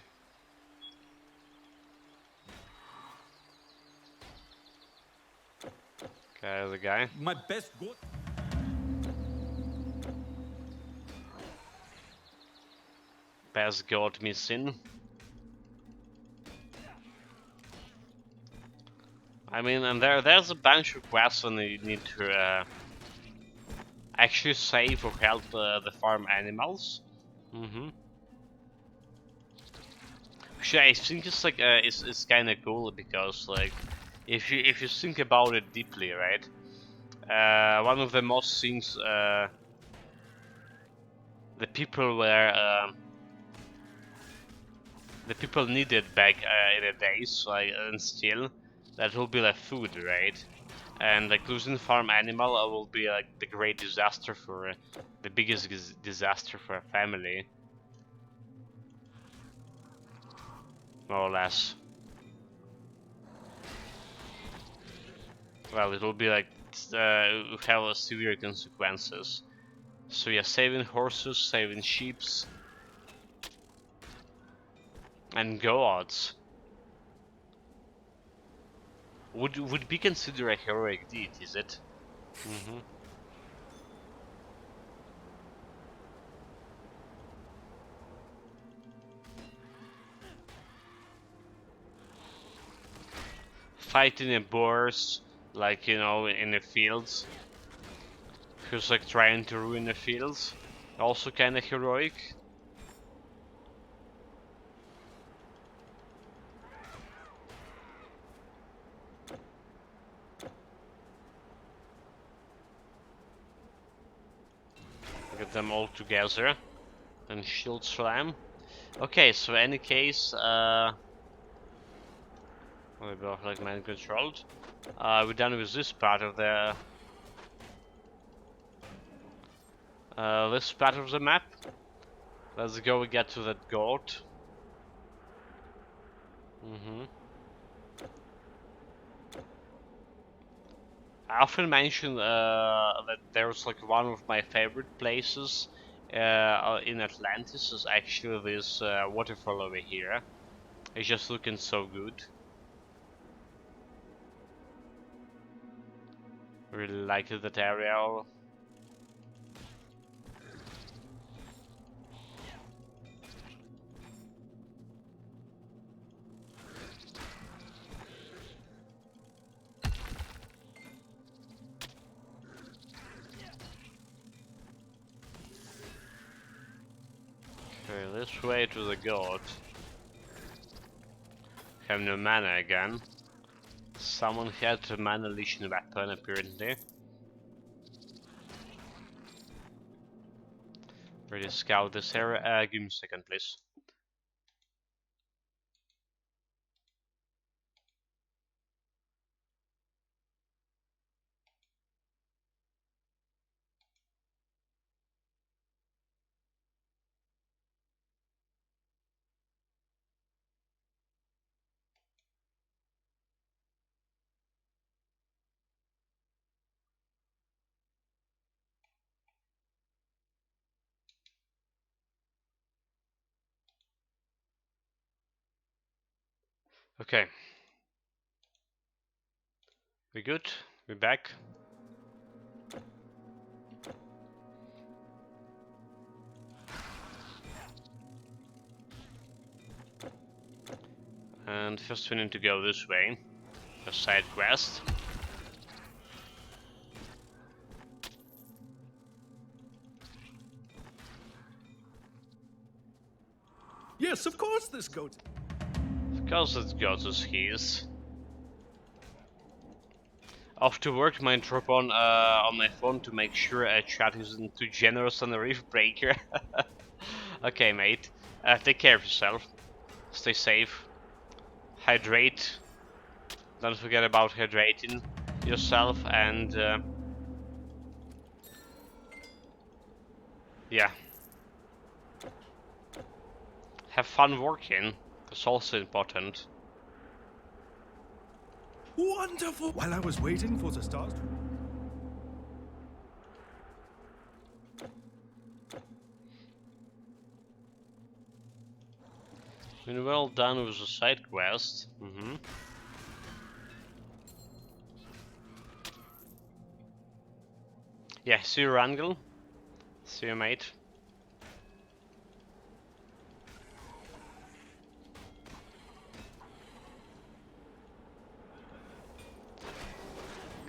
Okay, the guy. My best god. Best god missing. I mean, and there's a bunch of quests when you need to actually save or help the farm animals. Actually, I think it's like it's kind of cool because like if you think about it deeply, right? One of the most things the people were the people needed back in the days, like, and still, that will be like food, right? And like losing farm animal will be like the great disaster for the biggest disaster for a family, more or less. Well, it will be like have severe consequences. So yeah, saving horses, saving sheeps, and goats would be considered a heroic deed, is it? Fighting the boars, like, you know, in the fields, who's like trying to ruin the fields, also kind of heroic. Get them all together, and shield slam. Okay, so any case, we both like mind controlled. We're done with this part of the map. Let's go get to that goat. I often mention that there's like one of my favorite places in Atlantis is actually this waterfall over here. It's just looking so good. Really like that area. Okay, this way to the goat. Have no mana again. Someone had a mana lesion weapon apparently. Ready to scout this area. Give me a second, please. Okay. We good? We back? And first we need to go this way. A side quest. Yes, of course this goat. Of course it goes as his. After work, might drop on my phone to make sure chat isn't too generous on the reef breaker. Okay, mate. Take care of yourself. Stay safe. Hydrate. Don't forget about hydrating yourself, and yeah. Have fun working. That's also important. Wonderful. While I was waiting for the stars. Been well done with the side quest. Yeah, see you, Rangel. See you, mate.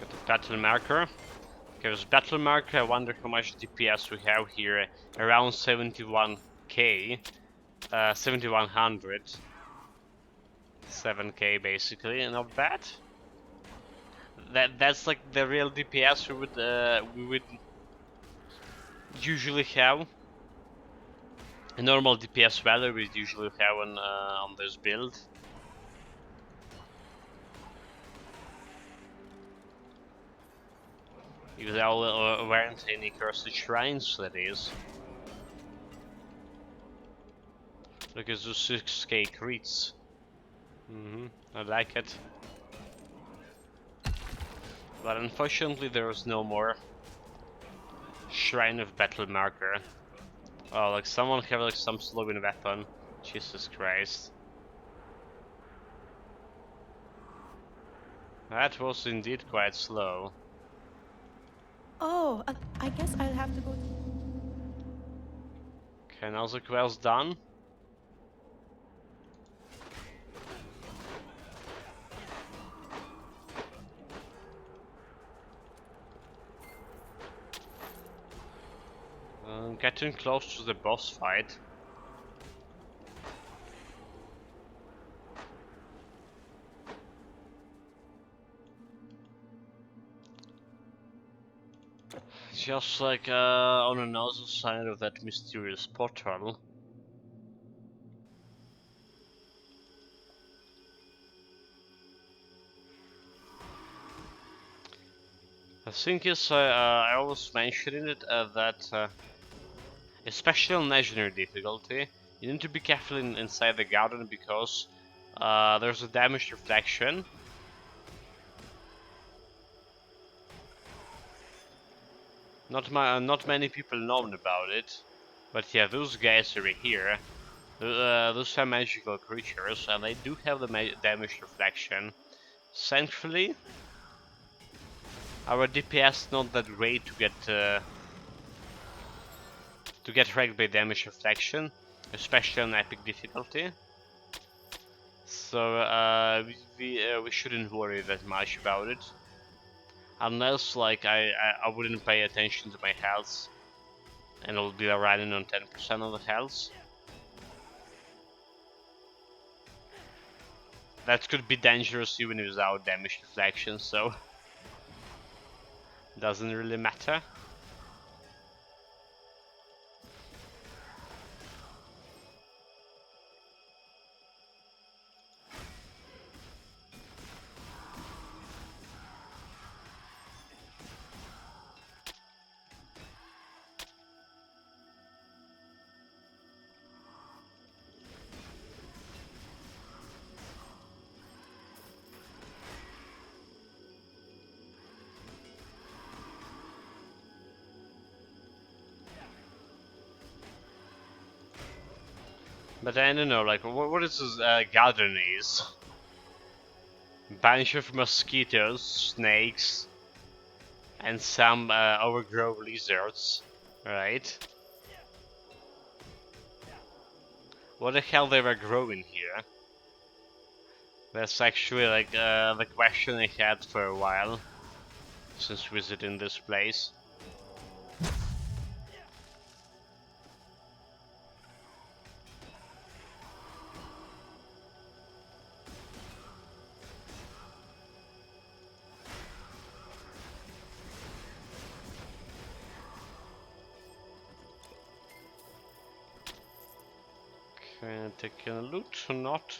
Got the battle marker. Okay, with battle marker, I wonder how much DPS we have here. Around 71k. 7100. 7k basically, not bad. That's like the real DPS we would usually have. A normal DPS value we usually have on this build. If there weren't any cursed shrines, that is. Look at those 6k crits. I like it. But unfortunately there is no more Shrine of Battle marker. Oh, like someone have like some slowing weapon. Jesus Christ. That was indeed quite slow. Oh, I guess I'll have to go. Okay, now the quest done. Getting close to the boss fight. Just like on another side of that mysterious portal. I think I always mentioned it that especially on legendary difficulty, you need to be careful inside the garden because there's a damage reflection. Not many people know about it, but yeah, those guys over here, those are magical creatures, and they do have the damage reflection. Thankfully, our DPS not that great to get wrecked by damage reflection, especially on epic difficulty. So we shouldn't worry that much about it. Unless like I wouldn't pay attention to my health and I'll be running on 10% of the health. That could be dangerous even without damage deflection, so doesn't really matter. But I don't know, like, what is this garden is? Bunch of mosquitoes, snakes, and some overgrown lizards, right? What the hell they were growing here? That's actually like the question I had for a while since visiting this place. taking a loot or not?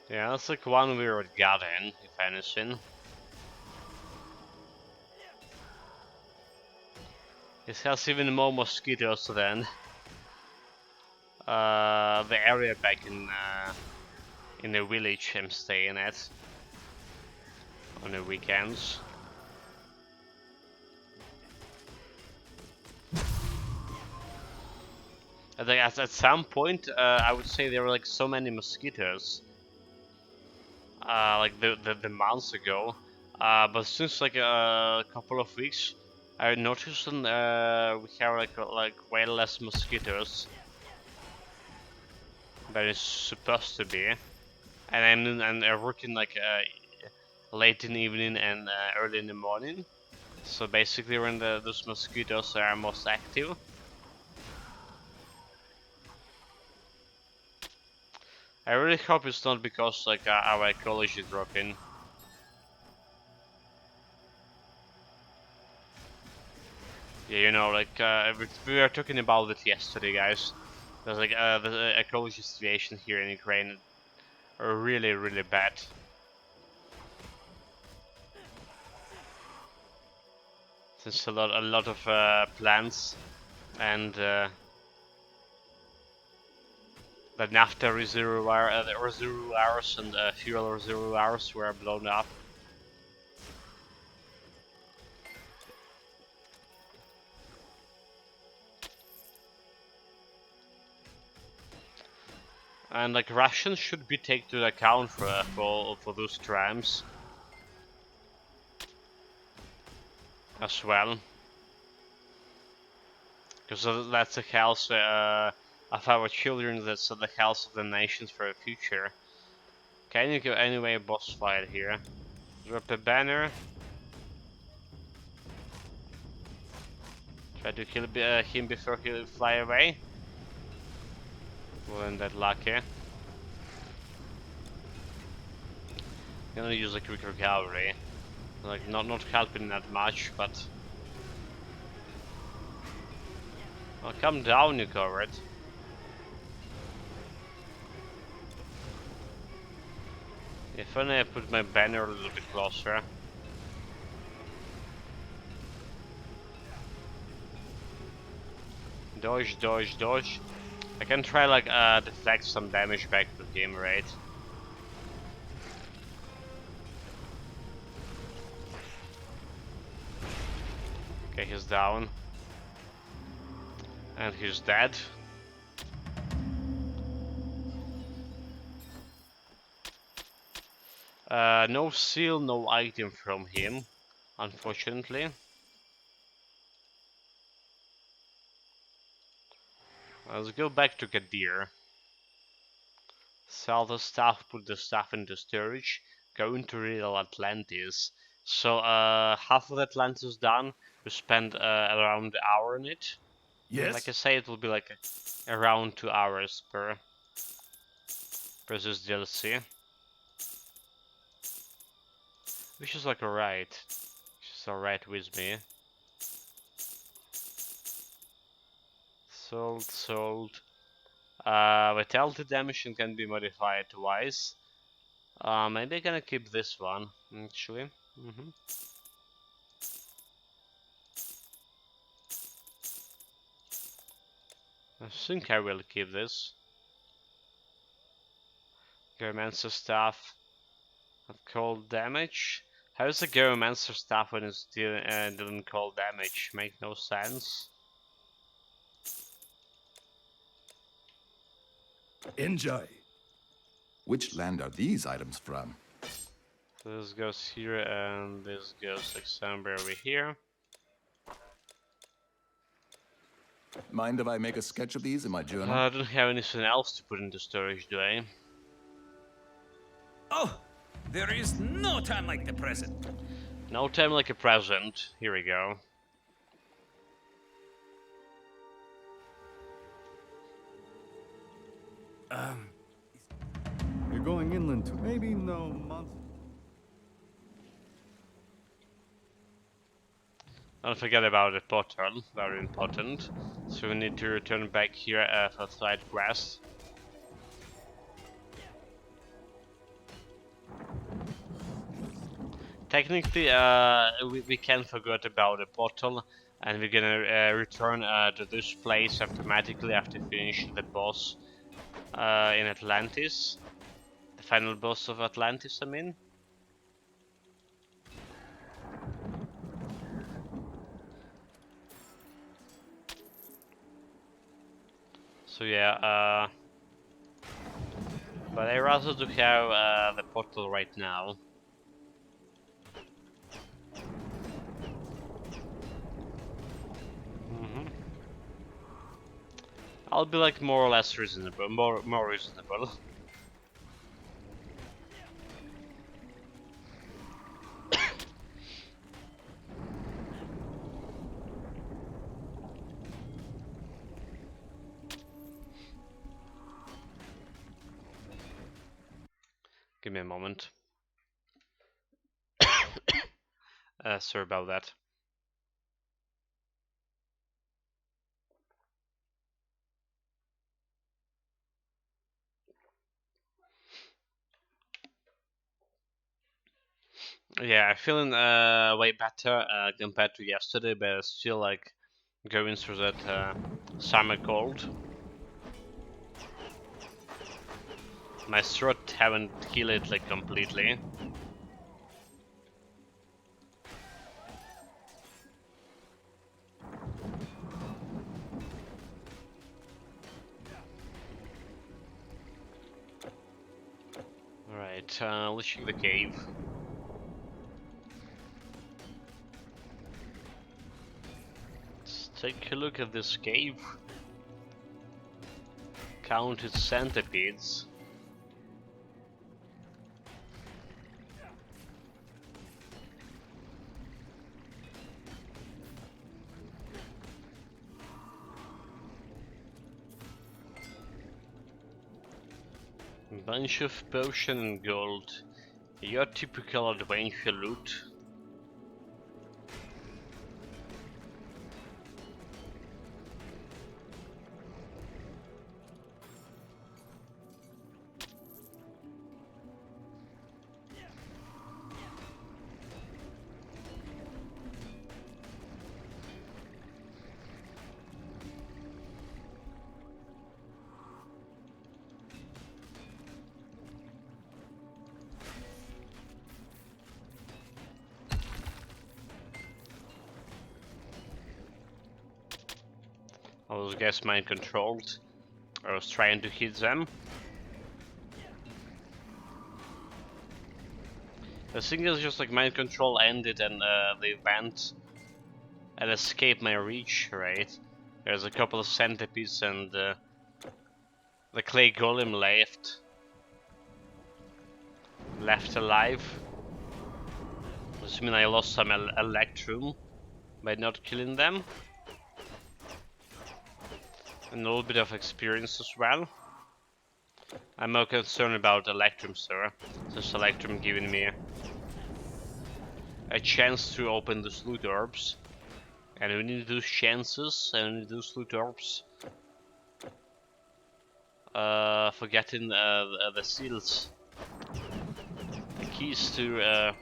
Yeah, that's like one weird garden, if anything. It has even more mosquitoes than the area back in the village I'm staying at on the weekends. I think at some point, I would say there were like so many mosquitoes, like the months ago. But since like a couple of weeks, I noticed we have like way less mosquitoes than it's supposed to be. And I'm working like late in the evening and early in the morning. So basically, when those mosquitoes are most active. I really hope it's not because like our ecology is dropping. Yeah, you know, like we were talking about it yesterday, guys. There's like the ecology situation here in Ukraine are really, really bad. Since a lot of plants and the naphtha reservoir, the reservoirs and fuel reservoirs were blown up. And like Russians should be taken to account for those crimes as well, because that's the health of our children. That's the health of the nations for the future. Can you go anyway? Boss fight here. Drop a banner. Try to kill him before he fly away. Wasn't that lucky. Gonna use a quick recovery. Like not helping that much, but oh, come down, you coward. If only I put my banner a little bit closer. Dodge, dodge, dodge. I can try like deflect some damage back to him, right? Okay, he's down. And he's dead. No seal, no item from him, unfortunately. Let's go back to Gadir. Sell the stuff, put the stuff into storage, go into real Atlantis. So half of Atlantis done. We spend around an hour on it. Yes? Like I say, it will be like around 2 hours per this DLC. Which is like alright. Which is alright with me. Sold. Vitality damage can be modified twice. Maybe I'm gonna keep this one, actually. I think I will keep this. Geomancer staff at cold damage. How is the Geomancer staff when it's doing cold damage? Make no sense. Enjoy. Which land are these items from? So this goes here and this goes like somewhere over here. Mind if I make a sketch of these in my journal? I don't have anything else to put into storage, do I? Oh, there is no time like the present. No time like a present. Here we go. You're going inland to maybe no month. Don't forget about the portal, very important. So we need to return back here for side quest. Technically, we can forget about the portal, and we're gonna return to this place automatically after finishing the boss in Atlantis. The final boss of Atlantis, I mean. So yeah, but I rather to have the portal right now. I'll be like more or less reasonable, more reasonable. Give me a moment. Sorry about that. Yeah, I'm feeling way better compared to yesterday, but still like going through that summer cold. My throat haven't healed like completely. Alright, let's check the cave. Let's take a look at this cave. Count its centipedes. Bunch of potion and gold. Your typical adventure loot. I was guess mind controlled. I was trying to hit them. The thing is just like mind control ended and the event and escaped my reach, right? There's a couple of centipedes and the clay golem left alive. Does mean I lost some electrum by not killing them. And a little bit of experience as well. I'm more concerned about Electrum, sir. Since Electrum giving me a chance to open the loot orbs. And we need those chances, and we need those loot orbs. For getting the seals. The keys to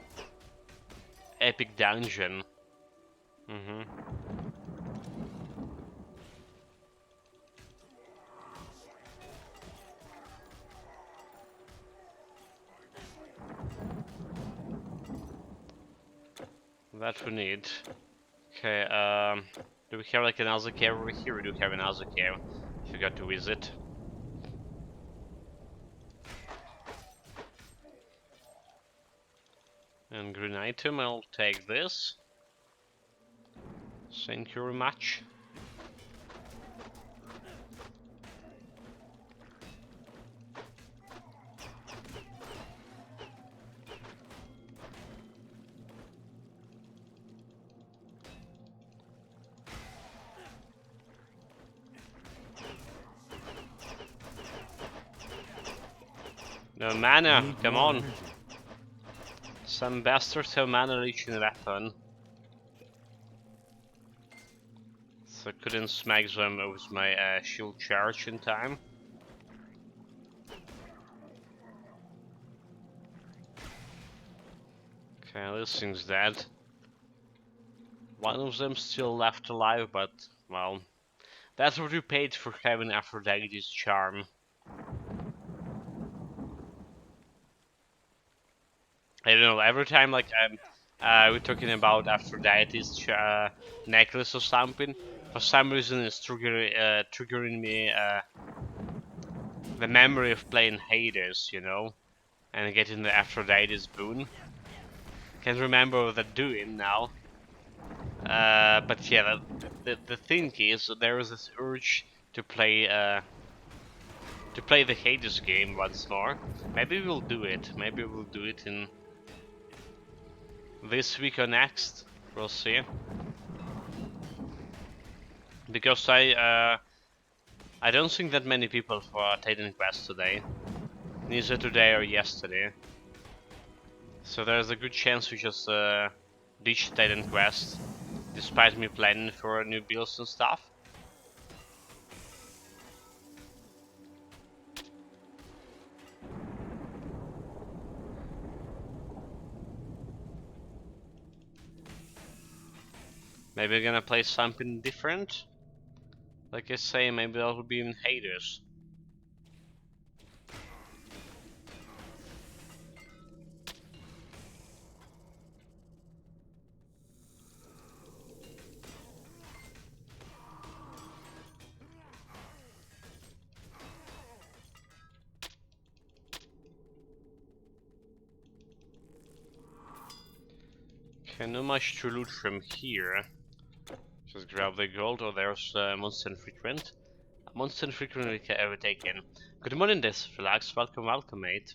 Epic Dungeon. That we need. Okay, do we have like another cave over here? We do have another cave. Forgot to visit. And green item, I'll take this. Thank you very much. No mana, come on. Energy. Some bastards have mana leeching weapon. So I couldn't smack them with my shield charge in time. Okay, this thing's dead. One of them still left alive, but, well, that's what you paid for having Aphrodite's charm. I don't know, every time like we're talking about Aphrodite's necklace or something, for some reason it's triggering me the memory of playing Hades, you know, and getting the Aphrodite's boon. Can't remember what they're doing now. But yeah, the thing is, there is this urge to play the Hades game once more. Maybe we'll do it. Maybe we'll do it in this week or next. We'll see. Because I don't think that many people for Titan Quest today. Neither today or yesterday. So there's a good chance we just ditch Titan Quest, despite me planning for new builds and stuff. Maybe we're gonna play something different. Like I say, maybe that will be in Hades. Okay, not much to loot from here. Just grab the gold. Oh, there's monster infrequent. Monster infrequent we can ever take in. Good morning, this relax. Welcome, welcome, mate.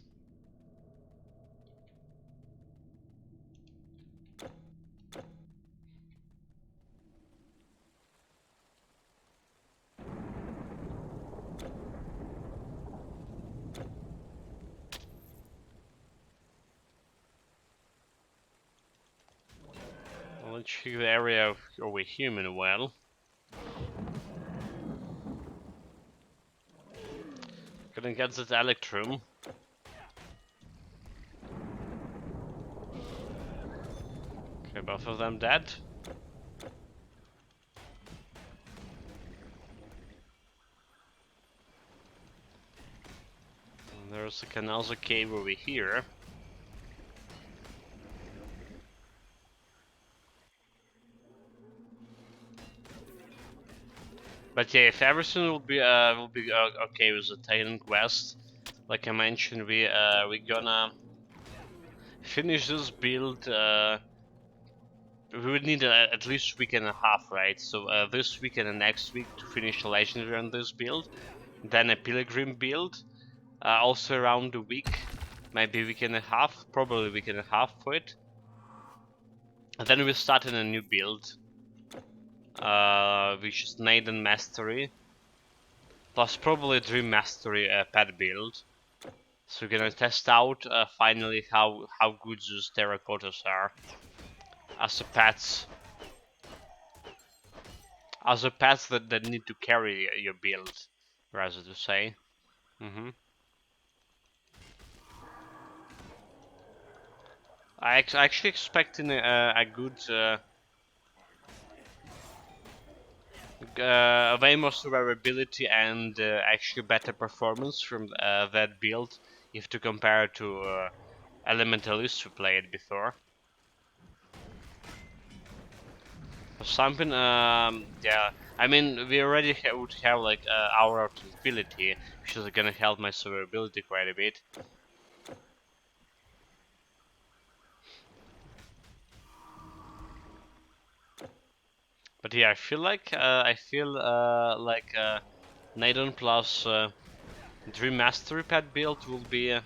Well, let's check the area over here meanwhile. Gonna get that electrum. Okay, both of them dead. And there's another cave over here. But yeah, if everything will be okay with the Titan Quest, like I mentioned, we're gonna finish this build. We would need at least a week and a half, right? So this week and the next week to finish the legendary on this build, then a pilgrim build, also around a week, maybe a week and a half, probably a week and a half for it. And then we're starting a new build, which is Naden Mastery, plus probably Dream Mastery pet build. So we're gonna test out finally how good those terracottas are as a pets. As a pets that need to carry your build, rather to say. I actually expecting a good, way more survivability and actually better performance from that build if to compare to Elementalists who played before. Something, yeah. I mean, we already would have like Aura of Tranquility, which is gonna help my survivability quite a bit. But yeah, I feel like Nadon plus Dream Mastery pet build will be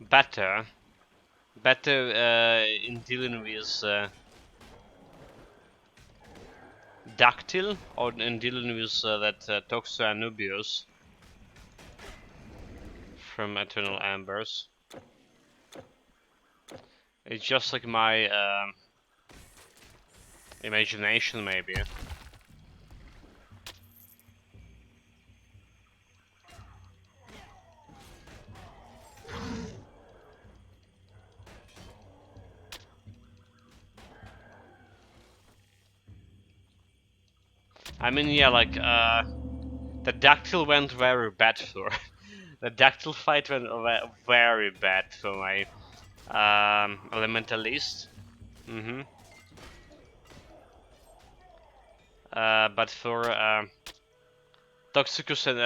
better in dealing with Dactyl, or in dealing with that Toxo Anubius from Eternal Embers. It's just like my Imagination, maybe. I mean, yeah, like, the Dactyl went very bad for... the Dactyl fight went very bad for my Elementalist. But for Toxicus and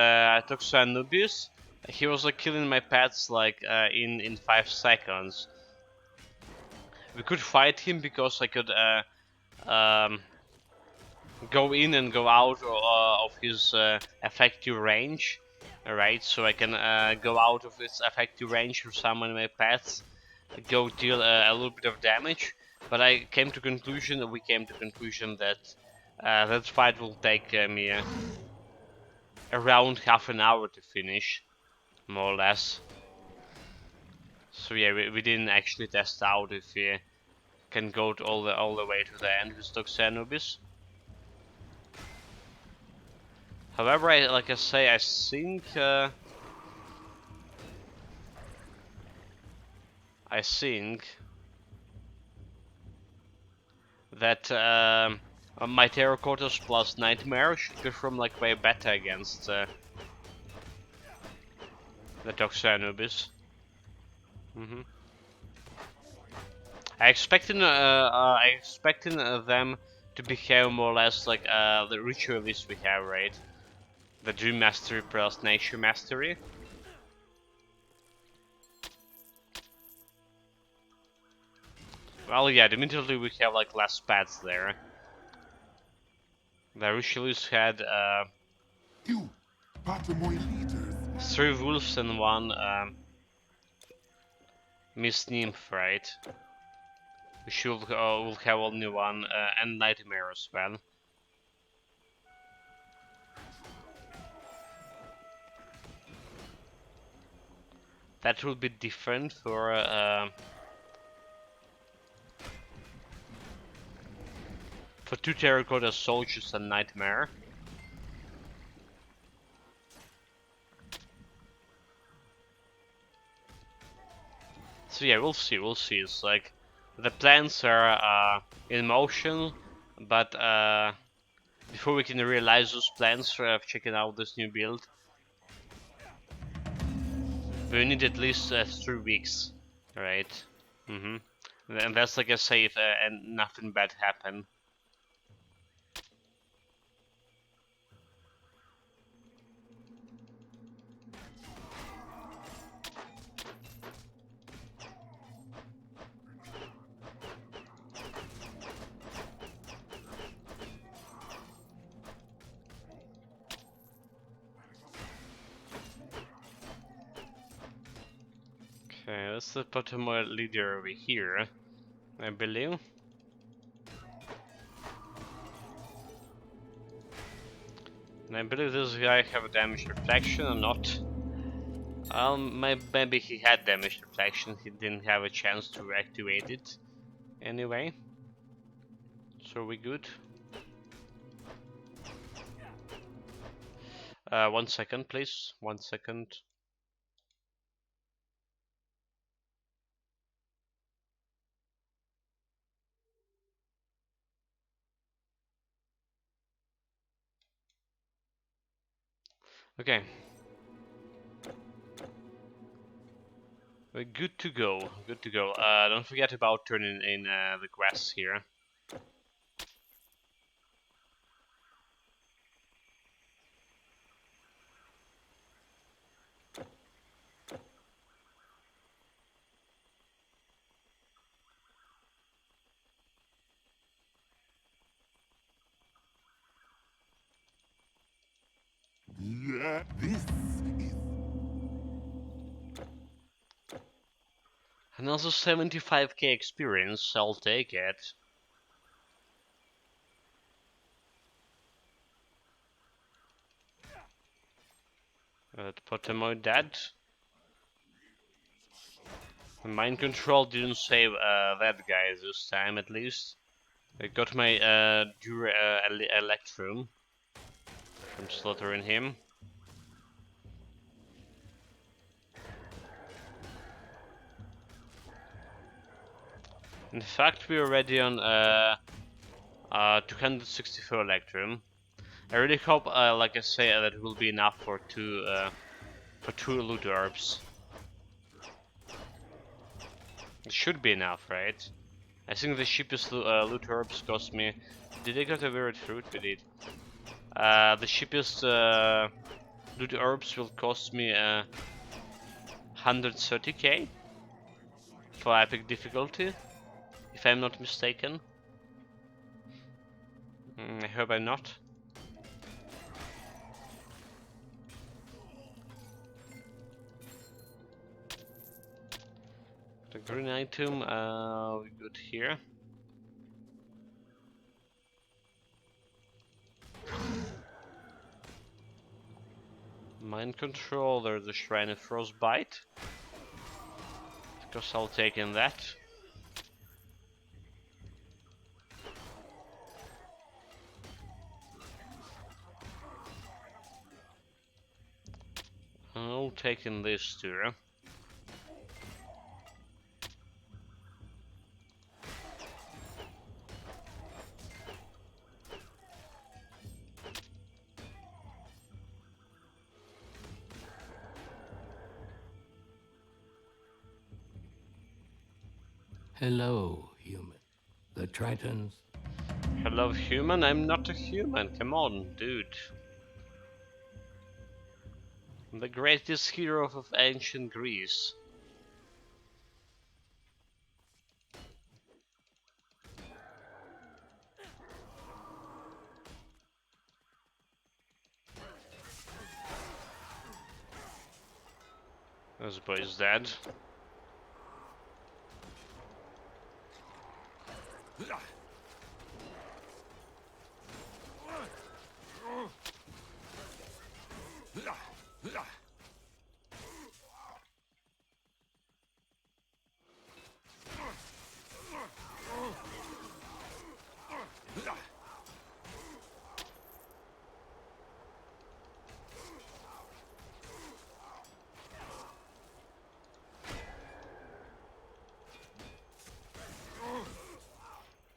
Toxo he was like killing my pets like in 5 seconds. We could fight him because I could go in and go out of his effective range. Alright, so I can go out of its effective range for summon my pets, go deal a little bit of damage. But we came to conclusion that that fight will take me around half an hour to finish, more or less. So yeah, we didn't actually test out if we can go to all the way to the end with Toxanubis. However, like I say, I think that my Terracoters plus Nightmare should perform like way better against the Toxanubis. I expected them to behave more or less like the ritualists we have, right? The Dream Mastery plus Nature Mastery. Well, yeah, admittedly we have like less pets there. The ritualists had You, Patimoy leaders. 3 wolves and 1 Miss Nymph, right? We should will have only 1 and Nightmare as well. That will be different for 2 Terracotta Soldiers and Nightmare. So yeah, we'll see. It's like the plans are in motion, but before we can realize those plans for checking out this new build, we need at least 3 weeks, right? And that's like I say, if and nothing bad happen. Okay, let's put my leader over here, I believe. And I believe this guy have a damage reflection or not. Maybe he had damage reflection, he didn't have a chance to activate it. Anyway, so we good. 1 second, please. 1 second. Okay. We're good to go. Good to go. Don't forget about turning in the grass here. Yeah, this is. And also 75k experience, I'll take it. Potemo dead. Mind control didn't save that guy this time, at least. I got my Electrum from slaughtering him. In fact, we're already on 264 Electrum. I really hope, like I say, that will be enough for two loot orbs. It should be enough, right? I think the cheapest loot orbs cost me. Did I get a weird fruit? We did. The cheapest loot orbs will cost me 130k for epic difficulty, if I'm not mistaken. I hope I'm not. The green item, we got here. Mind control, there's a shrine of frostbite. Of course I'll take in that. I'll take in this too. Hello, human. The Tritons. Hello human, I'm not a human, come on dude. I'm the greatest hero of ancient Greece. This boy is dead.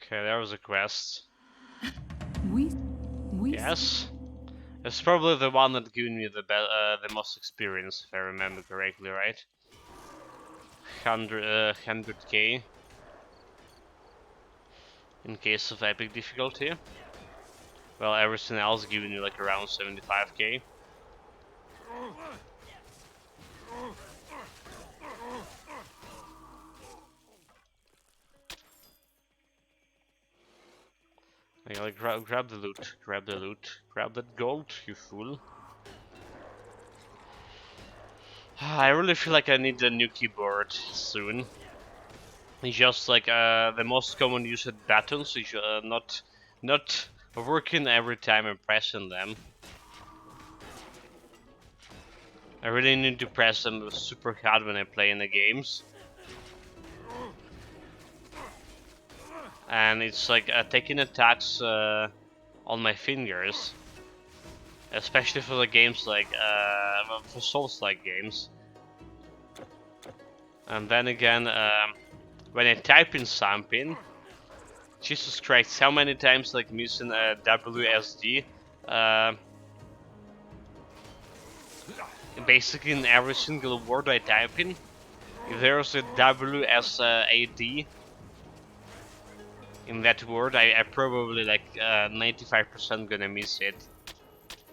Okay, there was a quest. We Yes. It's probably the one that gave me the most experience, if I remember correctly, right? 100k in case of epic difficulty. Well, everything else giving you like around 75k. Yeah, like, grab the loot, grab the loot, grab that gold, you fool. I really feel like I need a new keyboard soon. It's just like the most common used buttons is not working every time I'm pressing them. I really need to press them super hard when I play in the games. And it's like taking attacks on my fingers, especially for the games like for Souls-like games. And then again, when I type in something, Jesus Christ, how many times like missing a WSD? Basically, in every single word I type in, if there's a WSAD in that word, I probably like 95% gonna miss it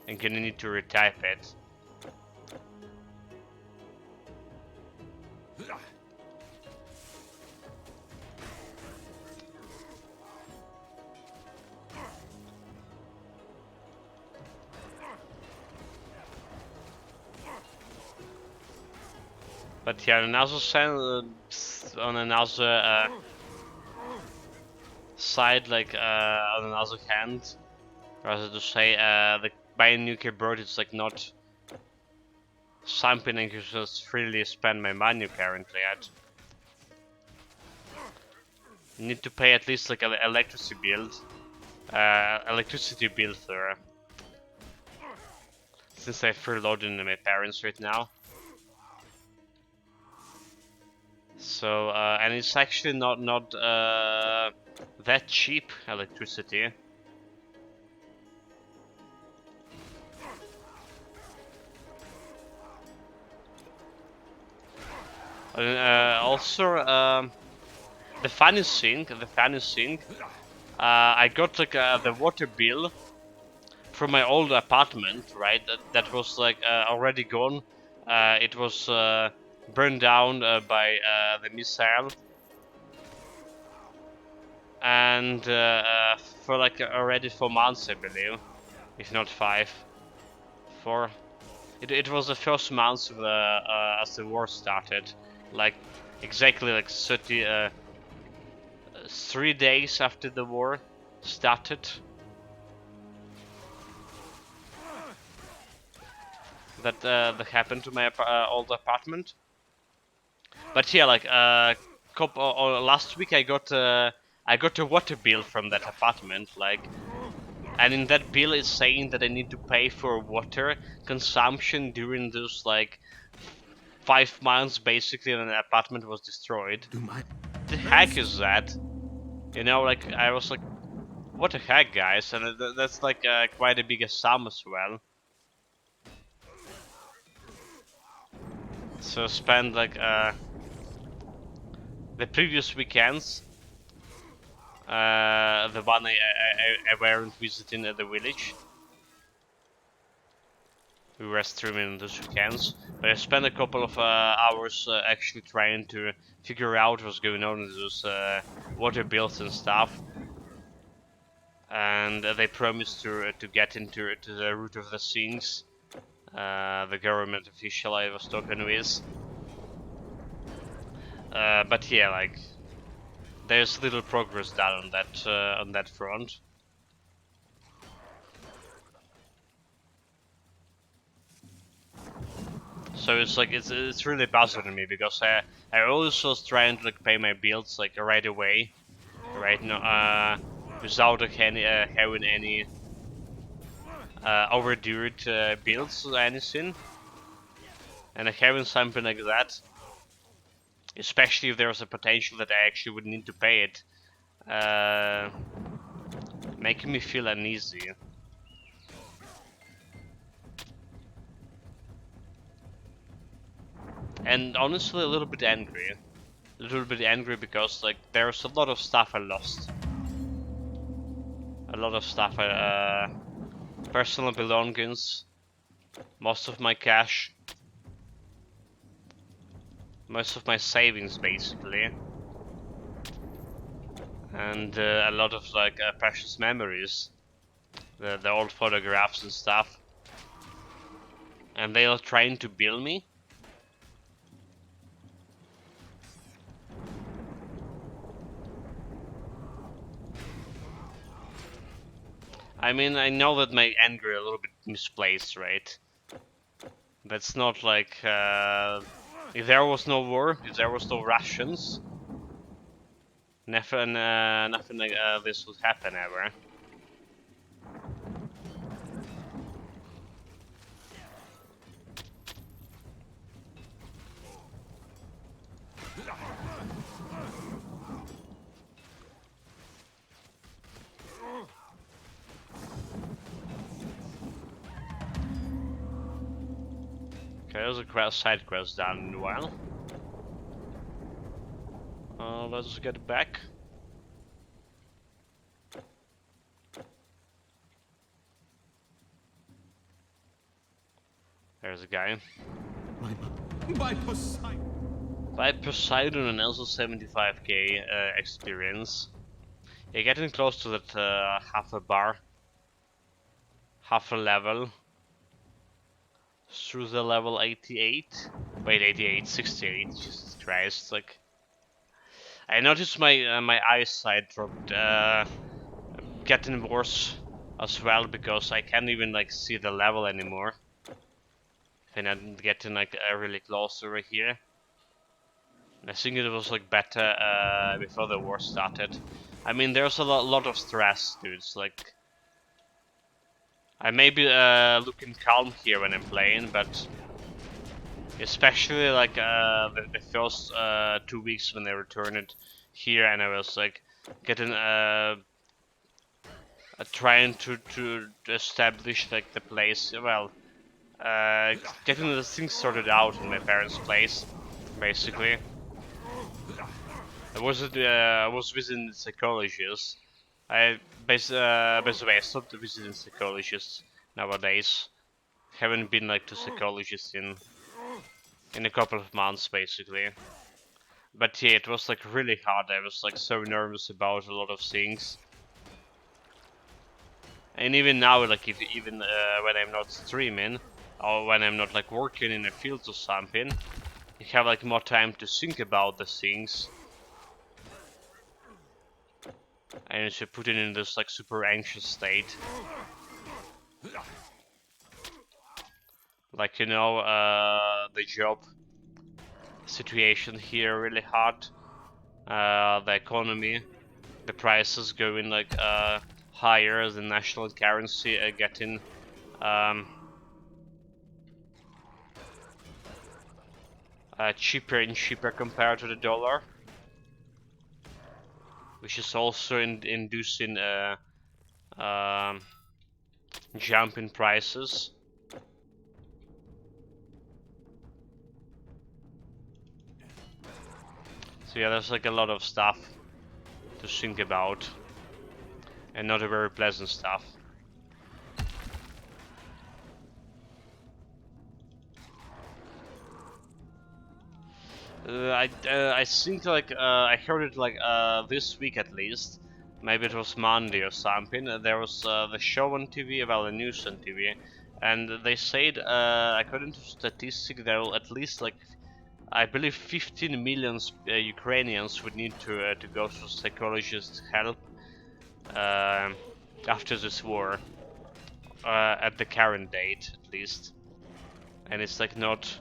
and gonna need to retype it. But yeah, on another side, like on another hand, rather to say, buying a new keyboard, it's like not something I can just freely spend my money currently at. You need to pay at least like an electricity bill. Electricity bill there. Since I furloughed my parents right now. So and it's actually not that cheap electricity. Also, the funny thing, I got like the water bill from my old apartment, right? That was like already gone. It was burned down by the missile, and for like already 4 months, I believe, if not 5, 4. It was the first month of as the war started, like exactly like 3 days after the war started. That happened to my old apartment. But yeah, like or last week I got a water bill from that apartment, like, and in that bill it's saying that I need to pay for water consumption during those like 5 months basically when the apartment was destroyed. The heck is that? You know, like I was like, what the heck, guys? And that's like quite a big sum as well. So spend like the previous weekends, the one I weren't visiting at the village. We were streaming those weekends, but I spent a couple of hours actually trying to figure out what's going on with those water bills and stuff. And they promised to get into the root of the things. The government official I was talking with. But yeah, like there's little progress done on that front. So it's like it's really bothering me because I always was trying to like pay my bills like right away, right now, without like having any overdue bills or anything, and having something like that, especially if there's a potential that I actually would need to pay it, making me feel uneasy. And honestly a little bit angry. A little bit angry because like there's a lot of stuff I lost. A lot of stuff personal belongings, most of my cash, most of my savings basically, and a lot of like precious memories, the old photographs and stuff. And they are trying to bill me. I mean, I know that my anger is a little bit misplaced, right? That's not like if there was no war, if there was no Russians, nothing like this would happen ever. Okay, there's a side quest down in a while. Let's get back. There's a guy. By Poseidon. By Poseidon and also 75k experience. You're getting close to that half a bar. Half a level. Through the level 88. Wait, 88, 68. Jesus Christ! Like, I noticed my my eyesight dropped, getting worse as well because I can't even like see the level anymore. And I'm getting like really close over here. I think it was like better before the war started. I mean, there's a lot of stress, dudes. Like, I may be looking calm here when I'm playing, but especially like the first 2 weeks when I returned here, and I was like getting trying to establish like the place. Well, getting the things sorted out in my parents' place, basically. I was visiting psychologists. By the way, I stopped visiting psychologists nowadays. Haven't been like to psychologists in a couple of months, basically. But yeah, it was like really hard. I was like so nervous about a lot of things. And even now, like even when I'm not streaming or when I'm not like working in a field or something, you have like more time to think about the things. And you put it in this like super anxious state. Like, you know, the job situation here really hard. The economy, the prices going like higher, the national currency getting cheaper and cheaper compared to the dollar, which is also inducing jump in prices. So yeah, there's like a lot of stuff to think about, and not a very pleasant stuff. I think like I heard it like this week at least. Maybe it was Monday or something. There was the show on TV, well, the news on TV, and they said according to statistics there will at least like I believe 15 million Ukrainians would need to go to psychologist help after this war, at the current date at least, and it's like not.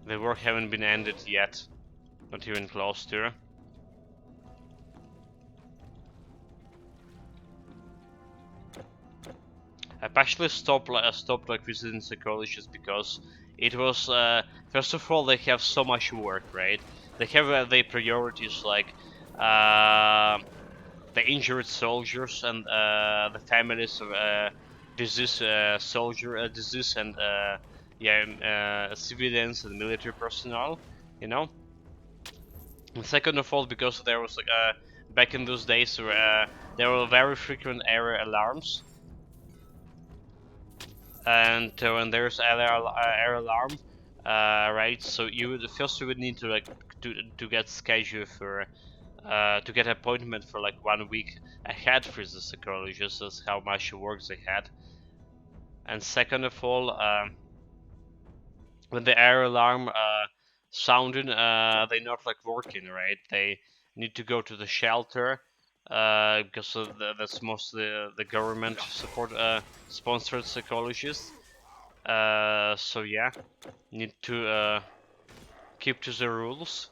The war haven't been ended yet, not even close to. I've actually stopped like visiting psychologists because it was first of all they have so much work, right? They have their priorities like the injured soldiers and the families of disease disease and civilians and military personnel, you know. And second of all, because there was like back in those days there were very frequent error alarms, and when there's error alarm, right? So you would need to like to get scheduled for to get appointment for like 1 week ahead for the psychologist. That's how much work they had. And second of all, when the error alarm sounded, they not like working, right? They need to go to the shelter because that's mostly the government support sponsored psychologists. So yeah, need to keep to the rules.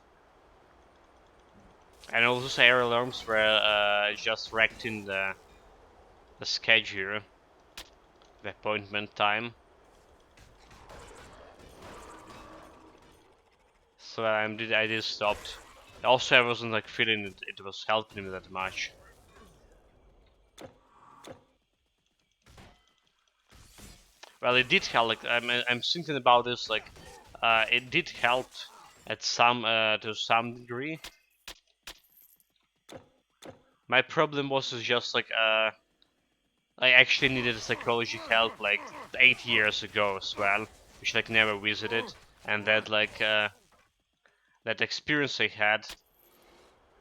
And all those error alarms were just wrecking the schedule, the appointment time. So I did stopped. Also, I wasn't like feeling it was helping me that much. Well, it did help. Like I'm thinking about this. Like, it did help at some to some degree. My problem was just like I actually needed psychology help like 8 years ago as well, which like never visited, and that like that experience I had,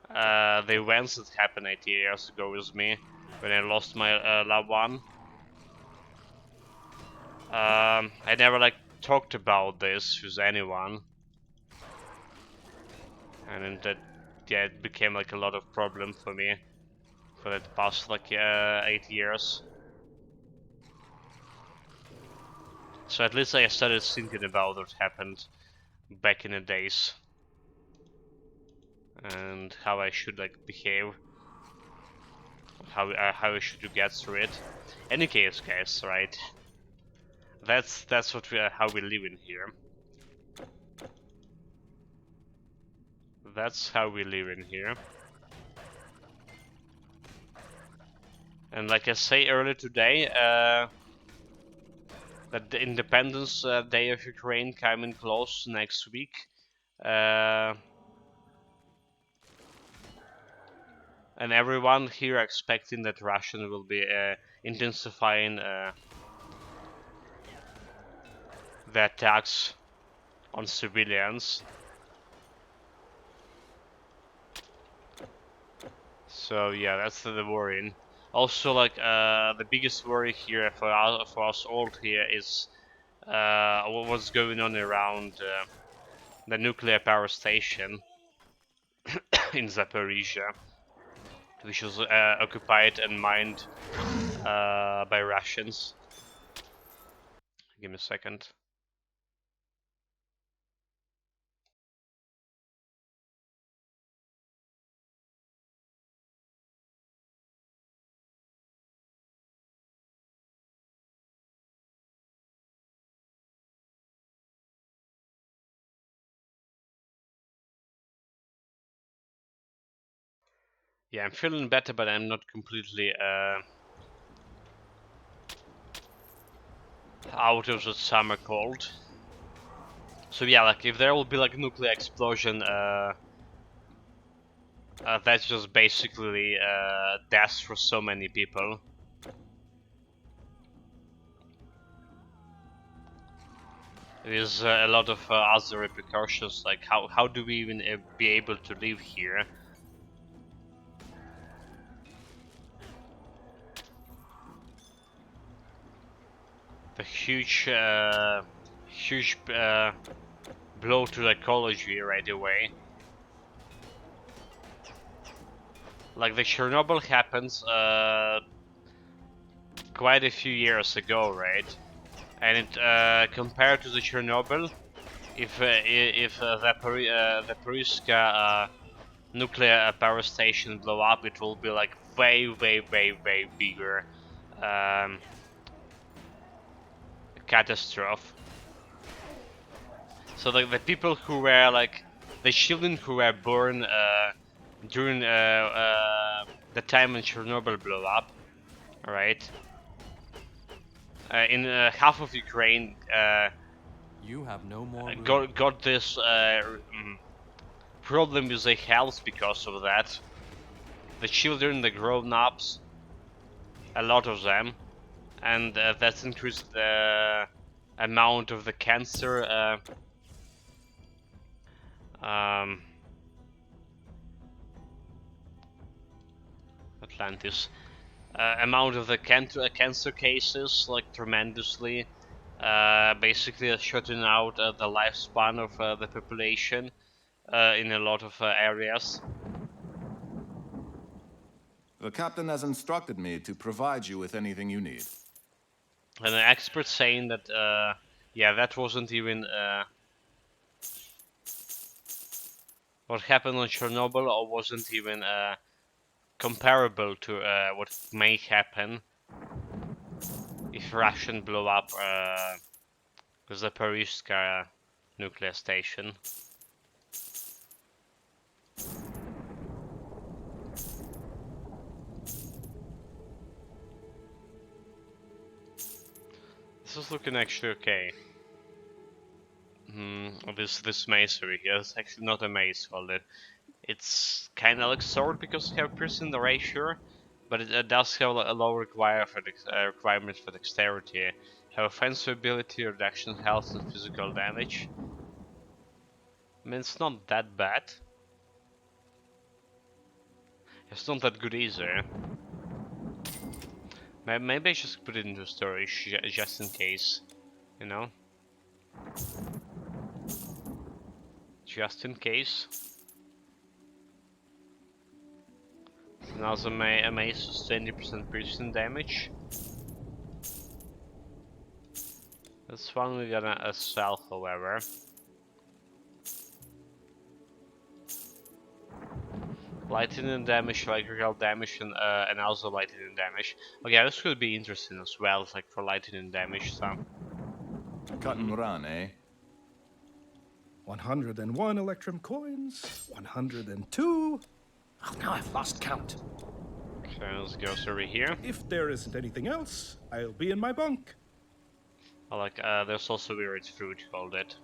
the events that happened 8 years ago with me when I lost my loved one. I never like talked about this with anyone, and then that yeah, it became like a lot of problem for me for the past like 8 years. So at least I started thinking about what happened back in the days, and how I should like behave, how I should get through it. Any case, guys, right? That's what how we live in here. That's how we live in here. And like I say earlier today, that the Independence Day of Ukraine coming close next week. And everyone here expecting that Russia will be intensifying the attacks on civilians. So yeah, that's the worrying. Also, like the biggest worry here for us all here is what's going on around the nuclear power station in Zaporizhia, which was occupied and mined by Russians. Give me a second. Yeah, I'm feeling better, but I'm not completely out of the summer cold. So yeah, like if there will be like a nuclear explosion, that's just basically death for so many people. There's a lot of other repercussions, like how do we even be able to live here? The huge blow to the ecology right away. Like the Chernobyl happened quite a few years ago, right? And it compared to the Chernobyl, if the Zaporizhzhia nuclear power station blow up, it will be like way bigger catastrophe. So like the people who were like the children who were born during the time when Chernobyl blew up, right? In half of Ukraine, You have no more room. got this problem with their health because of that. The children, the grown-ups, a lot of them, and that's increased the amount of the cancer Atlantis. Amount of the cancer cases like tremendously, basically shutting out the lifespan of the population in a lot of areas. The captain has instructed me to provide you with anything you need. And the experts saying that yeah, that wasn't even what happened on Chernobyl, or wasn't even comparable to what may happen if Russian blow up the Zaporizhzhia nuclear station. This is looking actually okay. This masonry here is actually not a maze, well, it's kind of like sword because you have piercing the ratio, but it does have a low requirement for dexterity. Have offensive ability, reduction in health and physical damage. I mean, it's not that bad. It's not that good either. Maybe I just put it into storage just in case, you know? Just in case. Now the mace is 20% piercing damage. That's one we're gonna sell, however. Lightning damage, electrical damage, and also lightning damage. Okay, this could be interesting as well, like for lightning damage. So Cut and run, eh? 101 Electrum coins. 102. Oh, now I've lost count. okay, let's go over here. If there isn't anything else, I'll be in my bunk. I like there's also weird fruit called it.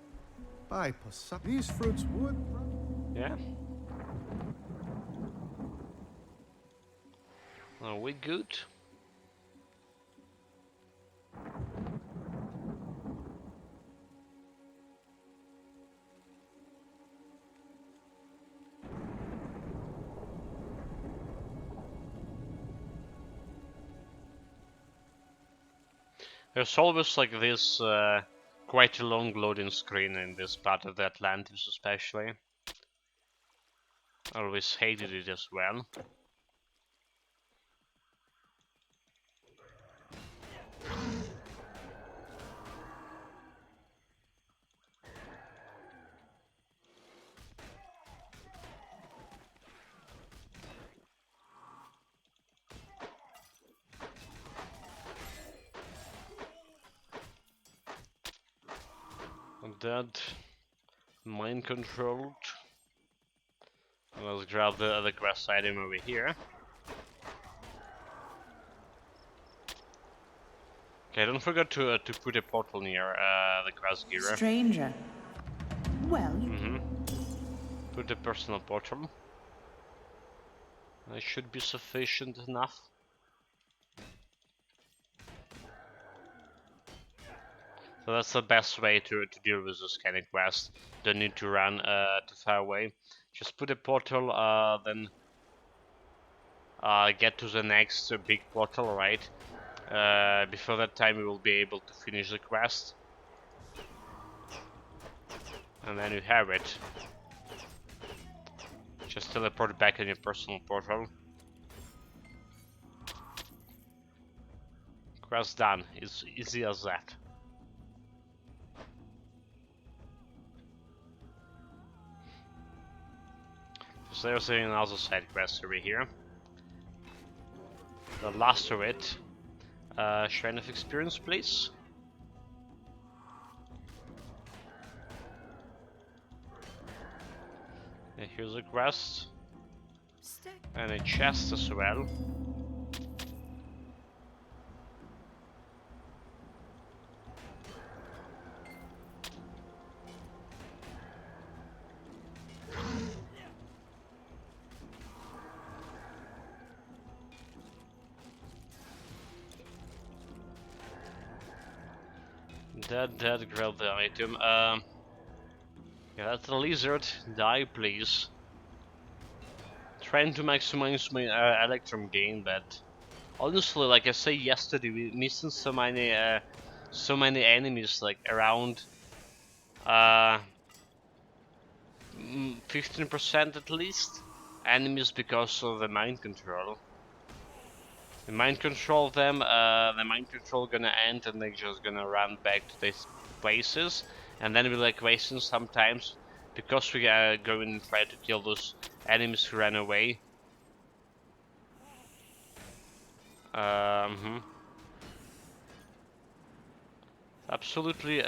By these fruits would. Yeah. Are we good? There's always like this quite a long loading screen in this part of the Atlantis especially. I always hated it as well. Dead. Mind controlled. Let's grab the other quest item over here. Okay, don't forget to put a portal near the quest gear. Stranger. Well, Put a personal portal. That should be sufficient enough. So that's the best way to deal with this kind of quest. Don't need to run too far away. Just put a portal, then get to the next big portal, right? Before that time, you will be able to finish the quest. And then you have it. Just teleport back in your personal portal. Quest done. It's easy as that. So there's another side quest over here. The last of it. Shrine of Experience, please. And here's a quest. And a chest as well. That grab the item. Yeah, that's the lizard. Die, please. Trying to maximize my electrum gain, but honestly, like I said yesterday, we're missing so many enemies, like around 15% at least enemies because of the mind control. The mind control them, the mind control gonna end and they're just gonna run back to these places, and then we're like wasting sometimes because we are going and try to kill those enemies who ran away. Absolutely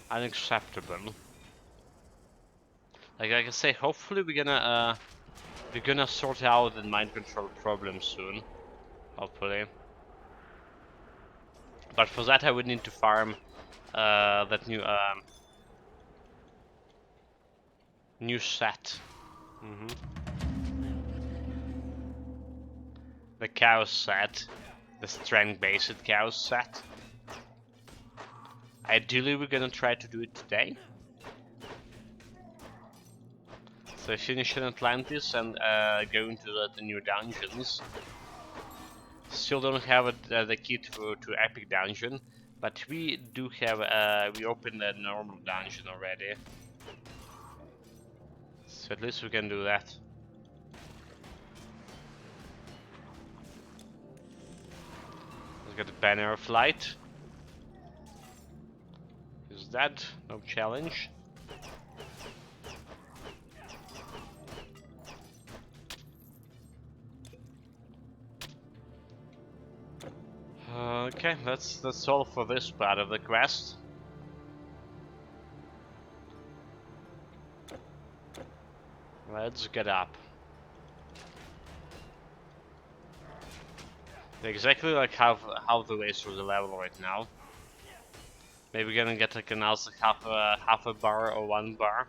unacceptable. Like I say, hopefully we're gonna sort out the mind control problem soon. Hopefully. But for that I would need to farm that new set. The cow set. The strength based cow set. Ideally we're gonna try to do it today. So finish in Atlantis and go into the new dungeons. Still don't have the key to epic dungeon, but we do have we opened the normal dungeon already. So at least we can do that. Let's get the banner of light. Is that no challenge? Okay, that's all for this part of the quest. Let's get up. Exactly like how the way through the level right now. Maybe we're gonna get like another half a bar or 1 bar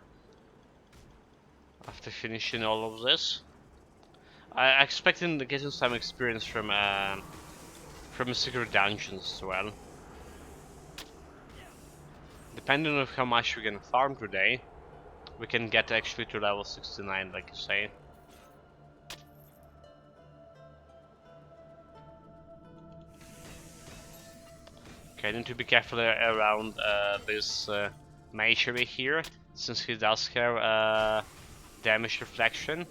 after finishing all of this. I expecting getting some experience from secret dungeons as well. Depending on how much we can farm today, we can get actually to level 69, like you say. Okay, I need to be careful around this mage over here, since he does have damage reflection.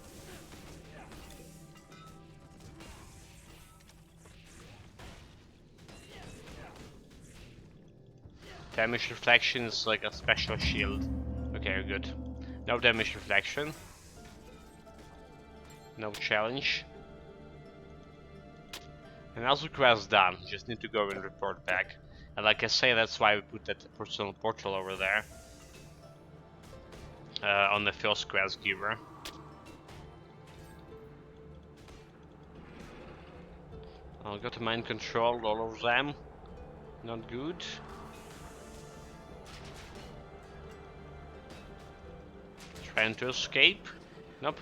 Damage reflection is like a special shield. Okay, good. No damage reflection. No challenge. And also quest done. Just need to go and report back. And like I say, that's why we put that personal portal over there. On the first quest giver. I'll go to mind control, all of them. Not good. Trying to escape. Nope.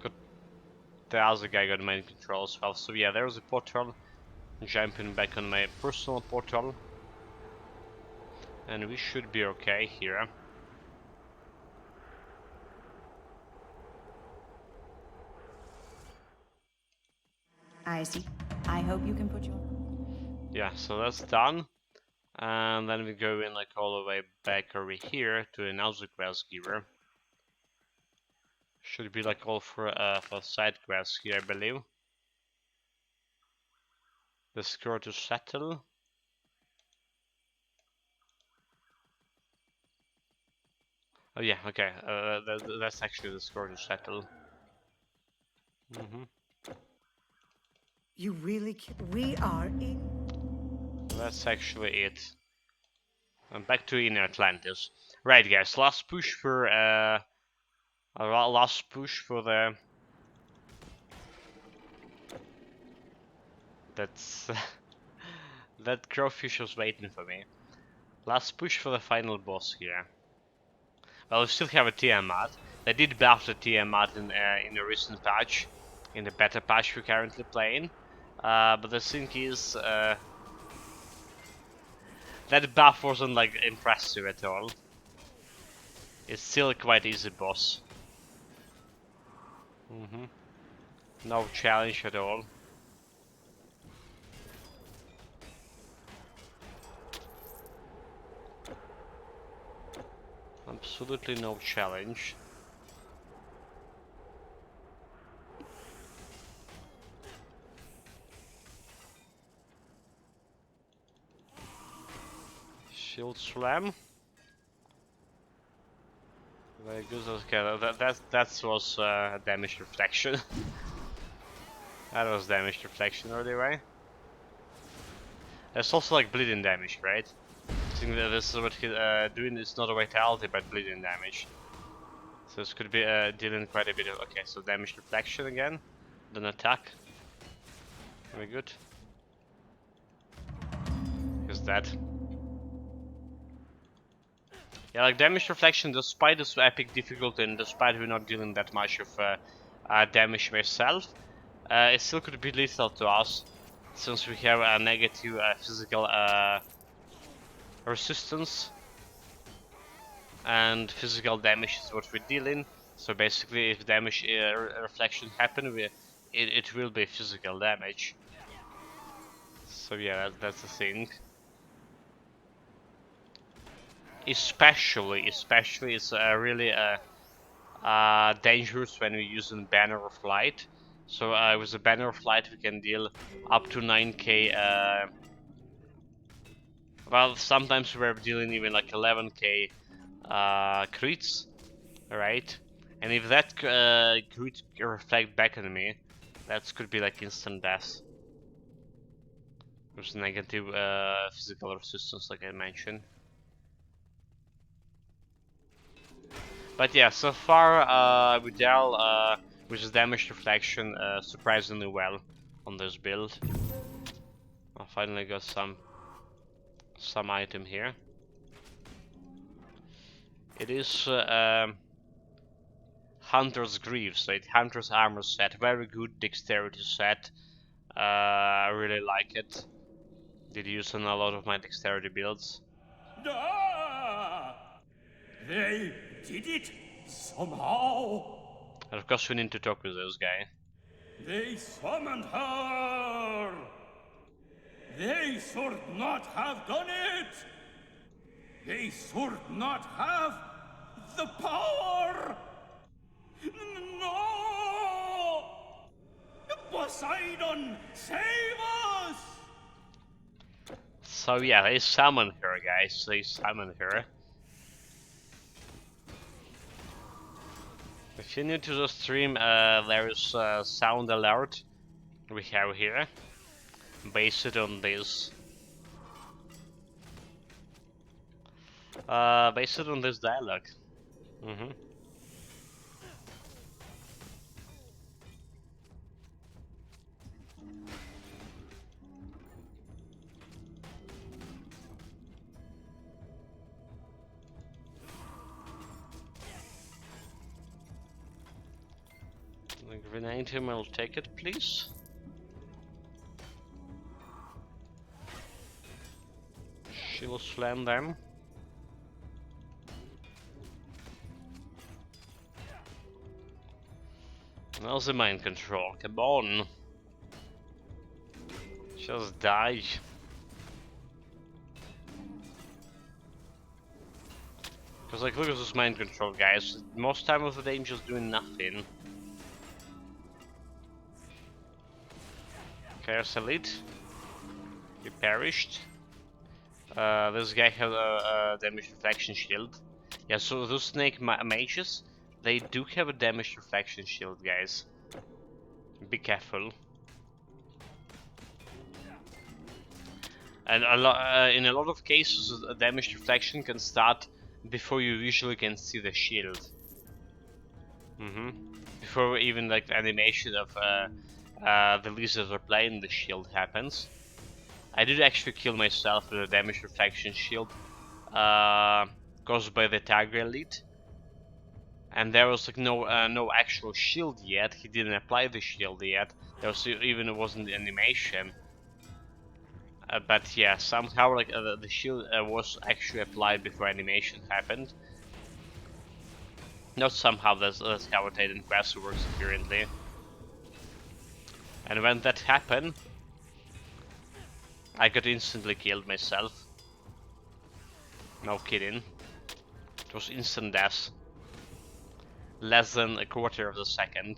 Got the other guy got mind control as well. So yeah, there's a portal. Jumping back on my personal portal. And we should be okay here. I see. I hope you can put your... Yeah, so that's done. And then we go in like all the way back over here to another quest giver. Should be like all for side quests here, I believe. The score to settle. Oh yeah, okay. That's actually the score to settle. You really we are in... That's actually it. I'm back to Inner Atlantis. Right, guys. Last push for the. That's that crowfish was waiting for me. Last push for the final boss here. Well, we still have a Tiamat. They did buff the Tiamat in a recent patch, in the beta patch we're currently playing. But the thing is, that buff wasn't like impressive at all. It's still a quite easy boss. No challenge at all. Absolutely no challenge. Shield slam. Very good. Okay, that was damage reflection. That was damage reflection anyway. There's also like bleeding damage, right? I think that this is what he's doing. It's not a vitality, but bleeding damage. So this could be dealing quite a bit of. Okay, so damage reflection again, then attack. Very good. Here's that. Yeah, like damage reflection, despite this epic difficulty and despite we're not dealing that much of damage myself, it still could be lethal to us, since we have a negative physical resistance, and physical damage is what we're dealing. So basically, if damage reflection happen, it will be physical damage. So yeah, that's the thing. Especially it's really dangerous when we're using Banner of Light. So with the Banner of Light we can deal up to 9k. Well, sometimes we're dealing even like 11k crits, right? And if that crit reflect back on me, that could be like instant death. There's negative physical resistance, like I mentioned. But yeah, so far we dealt with the damage reflection surprisingly well on this build. I finally got some item here. It is Hunter's Greaves, right? Hunter's Armor set, very good dexterity set. I really like it. Did use on a lot of my dexterity builds. Ah! They did it somehow. And of course we need to talk with this guy. They summoned her. They should not have done it. They should not have the power. No! Poseidon, save us! So yeah, they summoned her, guys. They summoned her. If you're new to the stream, there is a sound alert we have here, based on this. Based on this dialogue. The grenade him, I'll take it, please. She will slam them. How's the mind control? Come on. Just die. Because like, look at this mind control, guys. Most time of the day I'm just doing nothing. Chaos Elite. He perished. This guy has a damage reflection shield. Yeah, so those snake mages, they do have a damage reflection shield, guys. Be careful. And in a lot of cases, a damage reflection can start before you usually can see the shield. Before even like the animation of the lizards are playing, the shield happens. I did actually kill myself with a damage reflection shield caused by the Tiger Elite. And there was like no actual shield yet. He didn't apply the shield yet. There was even wasn't animation. But yeah, somehow like the shield was actually applied before animation happened. Not somehow, that's how it in Quest works apparently. And when that happened, I got instantly killed myself. No kidding. It was instant death. Less than a quarter of a second.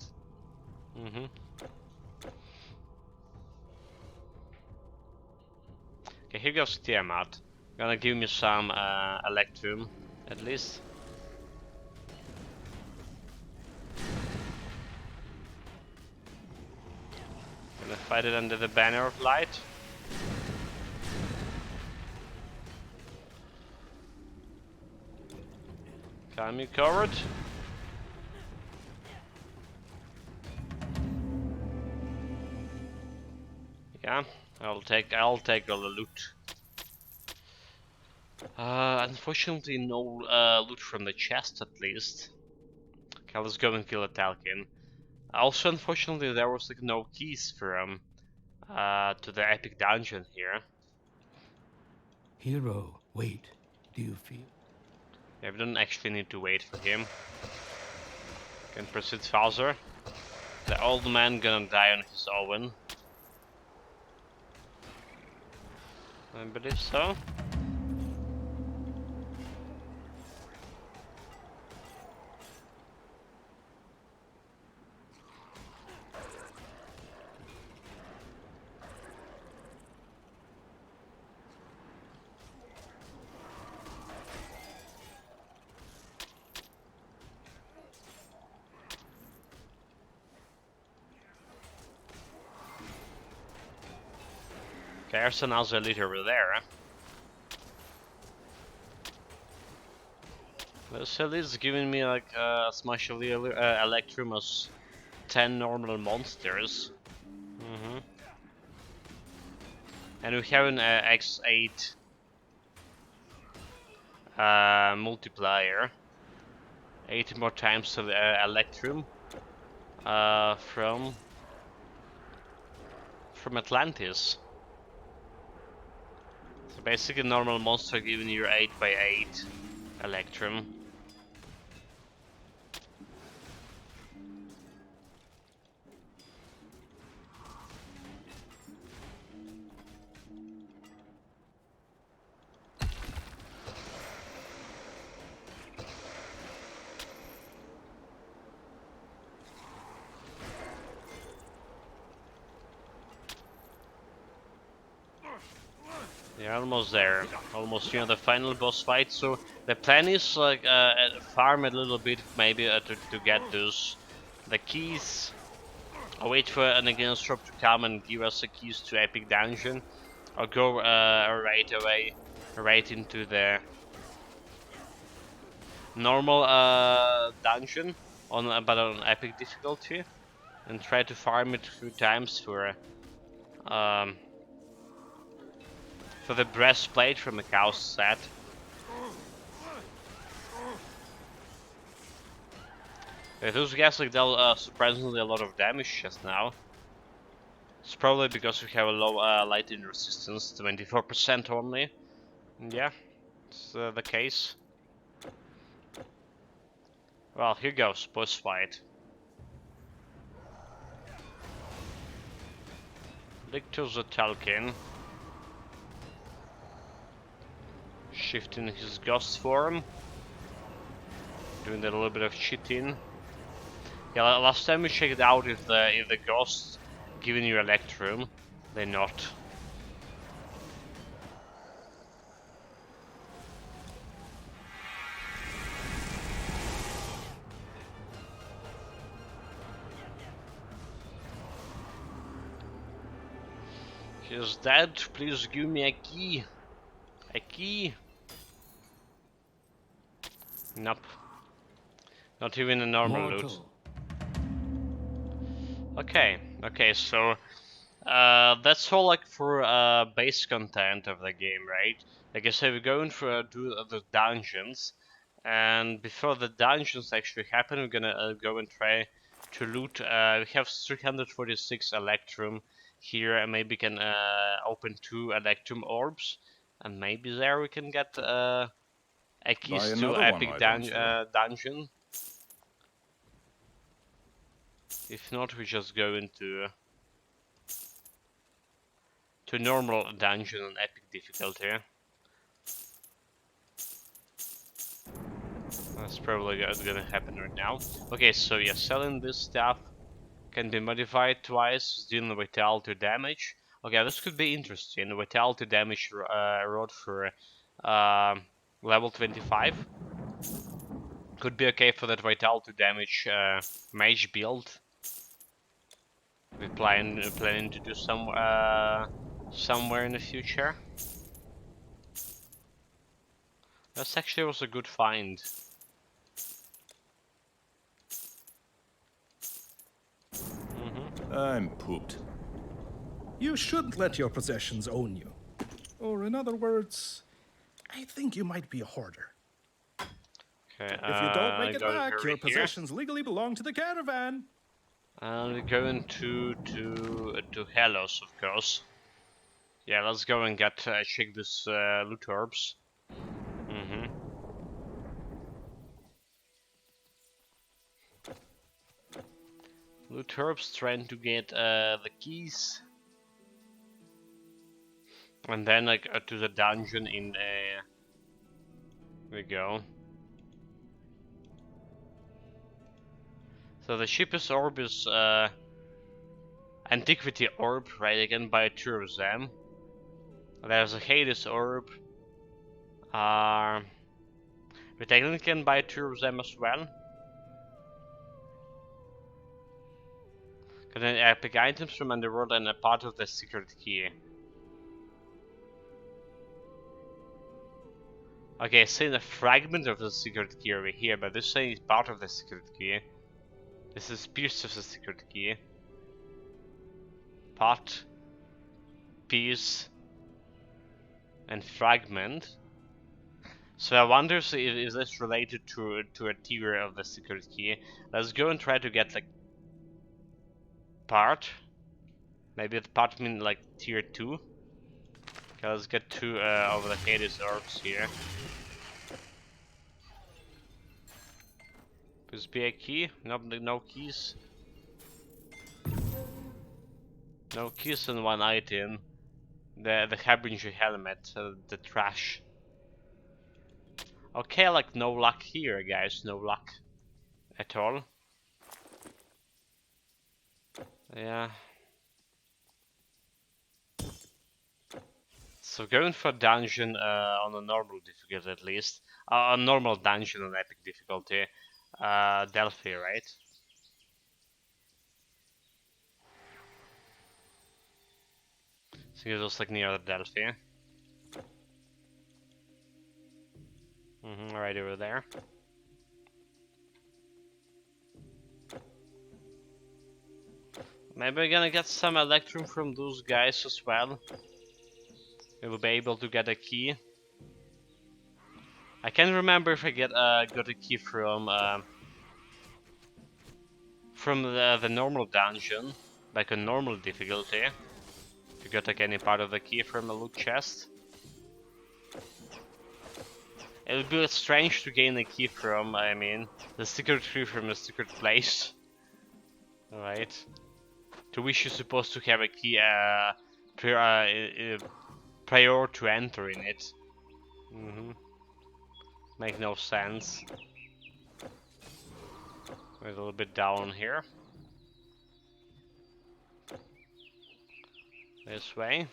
Okay, here goes Tiamat. Gonna give me some Electrum, at least. Gonna fight it under the banner of light. Come, you coward. Yeah, I'll take all the loot. Unfortunately, no loot from the chest, at least. Okay, let's go and kill a Talkin. Also, unfortunately, there was like no keys from to the epic dungeon here. Hero, wait. Do you feel? Yeah, we don't actually need to wait for him. Can proceed further. The old man gonna die on his own. I believe so. Okay, there's another elite over there. This elite's giving me like as much of the Electrum as 10 normal monsters. And we have an X8 multiplier. 80 more times of Electrum from Atlantis. So basically, normal monster giving you 8x8 Electrum. Yeah, almost there. Almost near the final boss fight. So the plan is like farm a little bit, maybe to get the keys. I'll wait for an against drop to come and give us the keys to Epic Dungeon. I'll go right away, right into the normal dungeon but on Epic difficulty, and try to farm it a few times for the breastplate from the Chaos set. Those guys like dealt surprisingly a lot of damage just now. It's probably because we have a low lightning resistance, 24% only. Yeah, it's the case. Well, here goes, boss fight. Lictor Zatalkin. Shifting his ghost form. Doing a little bit of cheating. Yeah, last time we checked out if the ghosts giving you Electrum, they're not. He's dead. Please give me a key. A key. Nope. Not even a normal loot. Okay, so that's all like for base content of the game, right? Like I said, we're going for do the dungeons, and before the dungeons actually happen, we're gonna go and try to loot. We have 346 Electrum here, and maybe can open 2 Electrum orbs, and maybe there we can get a keys to Epic Dungeon. If not, we just go into normal dungeon on epic difficulty. That's probably gonna happen right now. Okay, so yeah, selling this stuff can be modified twice, dealing vitality damage. Okay, this could be interesting. Vitality damage rod for level 25. Could be okay for that vitality damage mage build. We're planning to do somewhere in the future. That actually was a good find. I'm pooped. You shouldn't let your possessions own you. Or in other words, I think you might be a hoarder. Okay, If you don't make it back, your possessions legally belong to the caravan. And we're going to Hellos, of course. Yeah, let's go and check this loot orbs. Loot orbs, trying to get the keys, and then like to the dungeon in. There we go. So the cheapest orb is Antiquity orb, right? I can buy 2 of them. There's a Hades orb. We technically can buy 2 of them as well. Get an epic items from underworld and a part of the secret key. Okay, it's saying a fragment of the secret key over here, but this saying is part of the secret key. This is piece of the secret key. Part, piece, and fragment. So I wonder if is this related to a tier of the secret key. Let's go and try to get like part. Maybe the part mean like tier 2. Okay, let's get 2 of the Hades orbs here. Please be a key. No keys. No keys and 1 item. The Harbinger helmet, the trash. Okay, like no luck here, guys. No luck at all. Yeah. So going for dungeon on a normal difficulty at least. A normal dungeon on epic difficulty. Delphi, right? I think it was like near Delphi. Right over there. Maybe we're gonna get some Electrum from those guys as well. We will be able to get a key. I can't remember if I got a key from the normal dungeon, like a normal difficulty. If you got like any part of the key from a loot chest. It would be strange to gain a key from, I mean, the secret key from a secret place. Alright. To which you're supposed to have a key prior to entering it. Make no sense. We're a little bit down here. This way.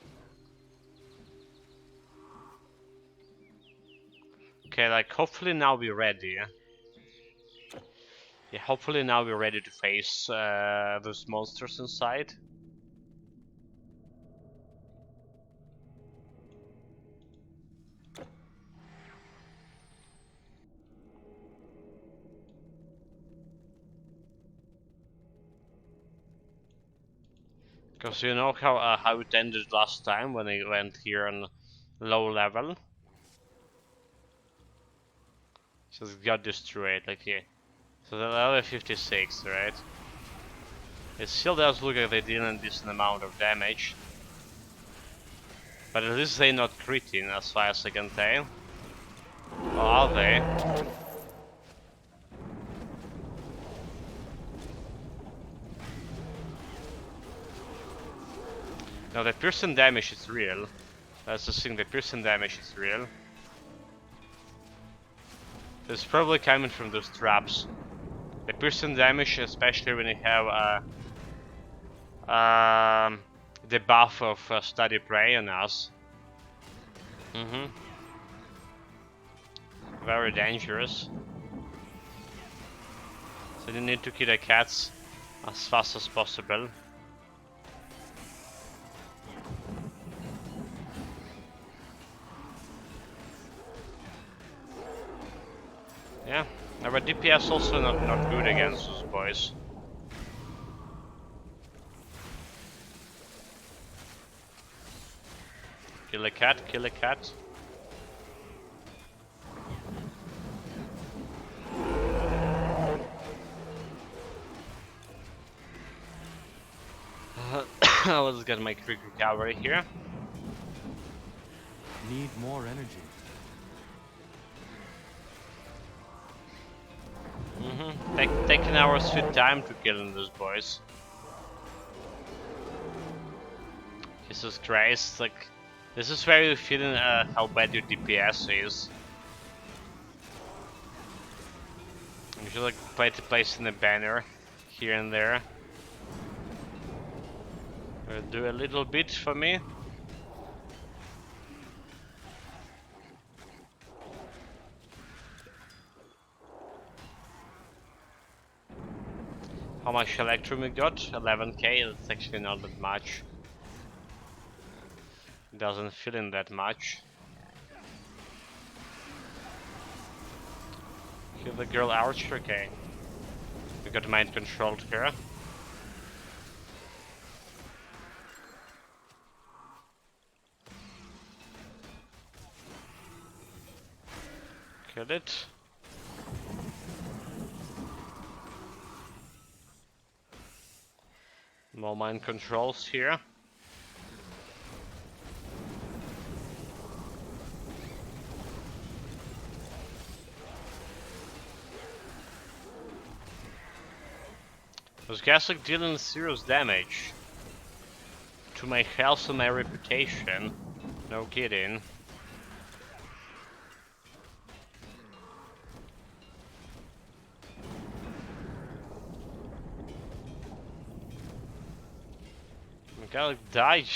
Okay, like hopefully now we're ready. Yeah, hopefully now we're ready to face those monsters inside. Because you know how it ended last time when I went here on low level. So it got destroyed, like here. So the level 56, right? It still does look like they did a decent amount of damage. But at least they're not critting as far as I can tell. Or are they? No, the piercing damage is real. That's the thing, the piercing damage is real. It's probably coming from those traps. The piercing damage, especially when you have the buff of Steady Prey on us. Very dangerous. So you need to kill the cats as fast as possible. Yeah, our DPS also not good against those boys. Kill a cat, kill a cat. Let's get my quick recovery here. Need more energy. Taking our sweet time to killing those boys. Jesus Christ, like, this is where you're feeling how bad your DPS is. You should like place in a banner here and there. Do a little bit for me. How much Electrum we got? 11k, that's actually not that much. Doesn't fill in that much. Kill the girl archer, okay. We got mind controlled here. Kill it. More mind controls here. Those guys like dealing serious damage to my health and my reputation. No kidding. My guy like died.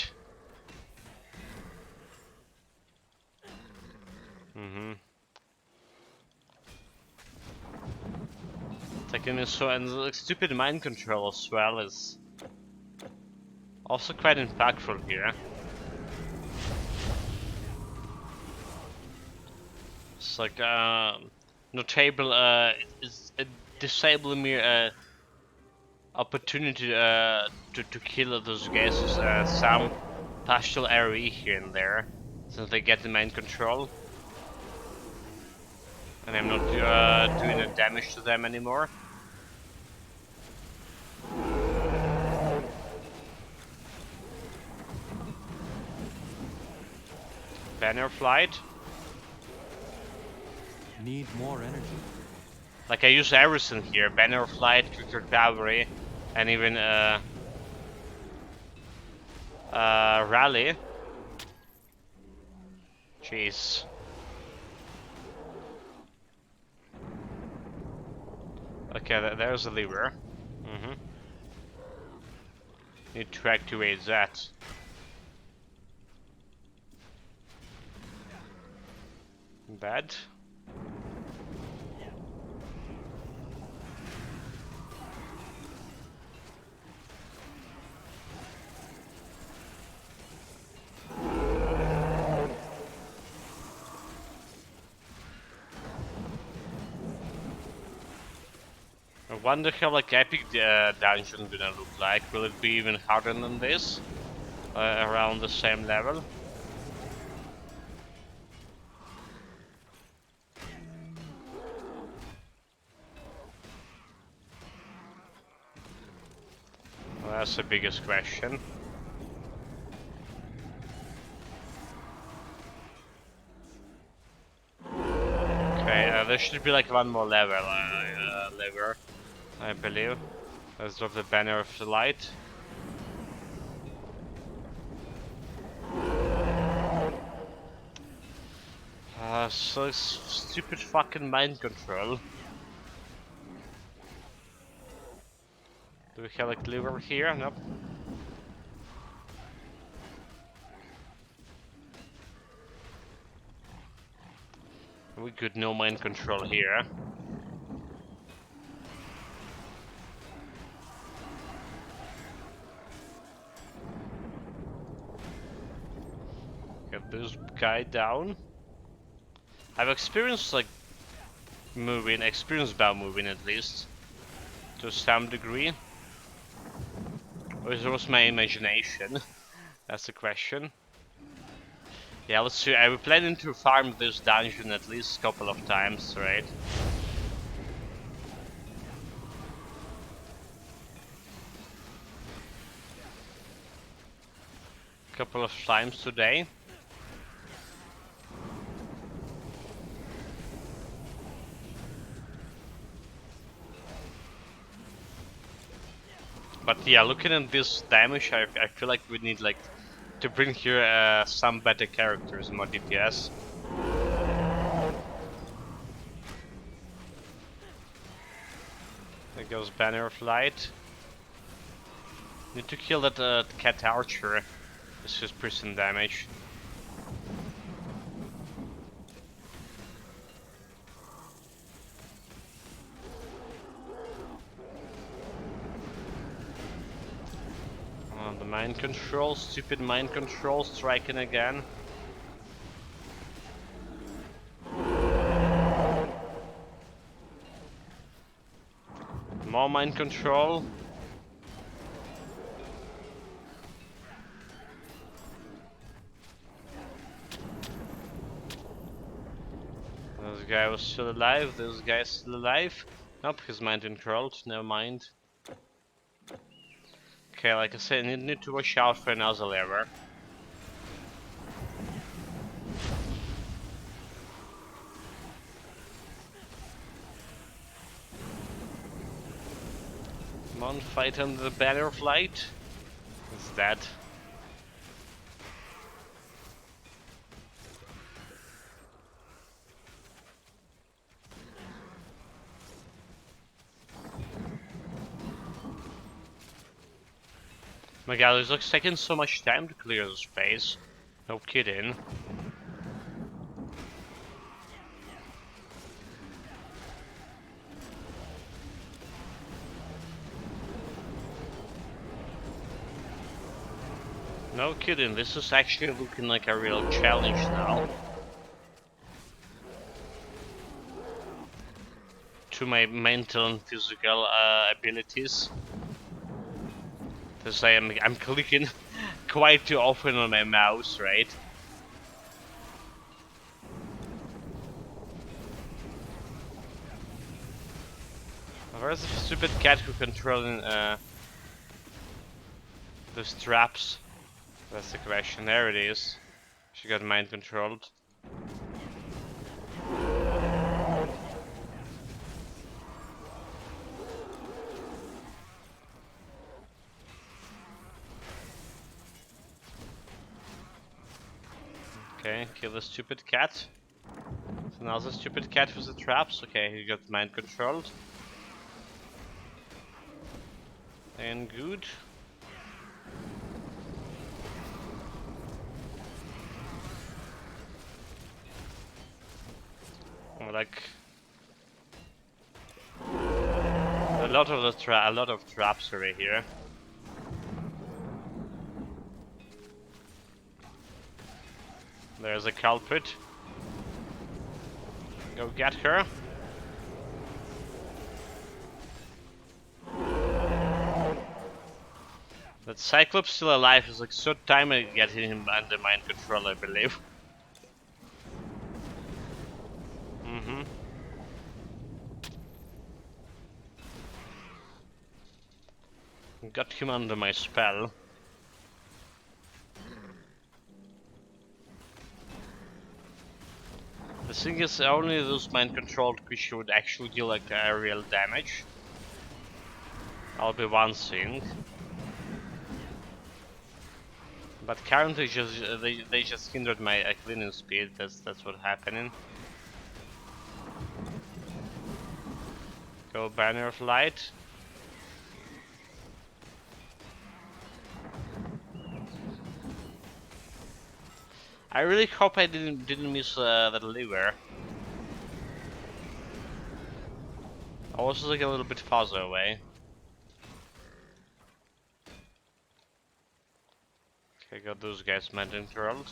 Taking so and the stupid mind control as well is also quite impactful here. It's like notable is disabling me opportunity to kill those guys with some partial AoE here and there, since they get the mind control. And I'm not doing the damage to them anymore. Banner flight. Need more energy. Like I use everything here: banner flight, quick recovery, and even rally. Jeez. Okay, there's a lever. Need to activate that. Bad. I wonder how like epic the dungeon gonna look like. Will it be even harder than this? Around the same level? Well, that's the biggest question. Okay, there should be like one more level, lever, I believe. Let's drop the banner of the light. So stupid fucking mind control. Do we have like lever here? Nope. We could no mind control here. Get this guy down. I've experienced like moving, experienced about moving at least, to some degree. Or is it was my imagination? That's the question. Yeah, let's see. I was planning to farm this dungeon at least a couple of times, right? Couple of times today. But yeah, looking at this damage, I feel like we need like to bring here some better characters, more DPS. There goes Banner of Light. Need to kill that cat archer. It's just prison damage. The mind control, stupid mind control, striking again. More mind control. This guy was still alive. This guy's still alive. Nope, he's mind controlled. Never mind. Okay, like I said, I need to watch out for another lever. Come on, fight under the banner of light. It's dead. My god, it's like taking so much time to clear the space. No kidding. No kidding, this is actually looking like a real challenge now. To my mental and physical abilities. Because I'm clicking quite too often on my mouse, right? Where's the stupid cat who controlling those traps? That's the question. There it is. She got mind controlled. Okay, kill the stupid cat. Another stupid cat with the traps. Okay, he got mind controlled. And good. Like a lot of traps over here. There's a culprit. Go get her. That Cyclops still alive is like so timely getting him under mind control, I believe. Got him under my spell. The thing is, only those mind-controlled creatures would actually deal like real damage. That'll be one thing. But currently, they just hindered my cleaning speed. That's what's happening. Go banner of light. I really hope I didn't miss that lever. I was like a little bit farther away. Okay, got those guys mind controlled.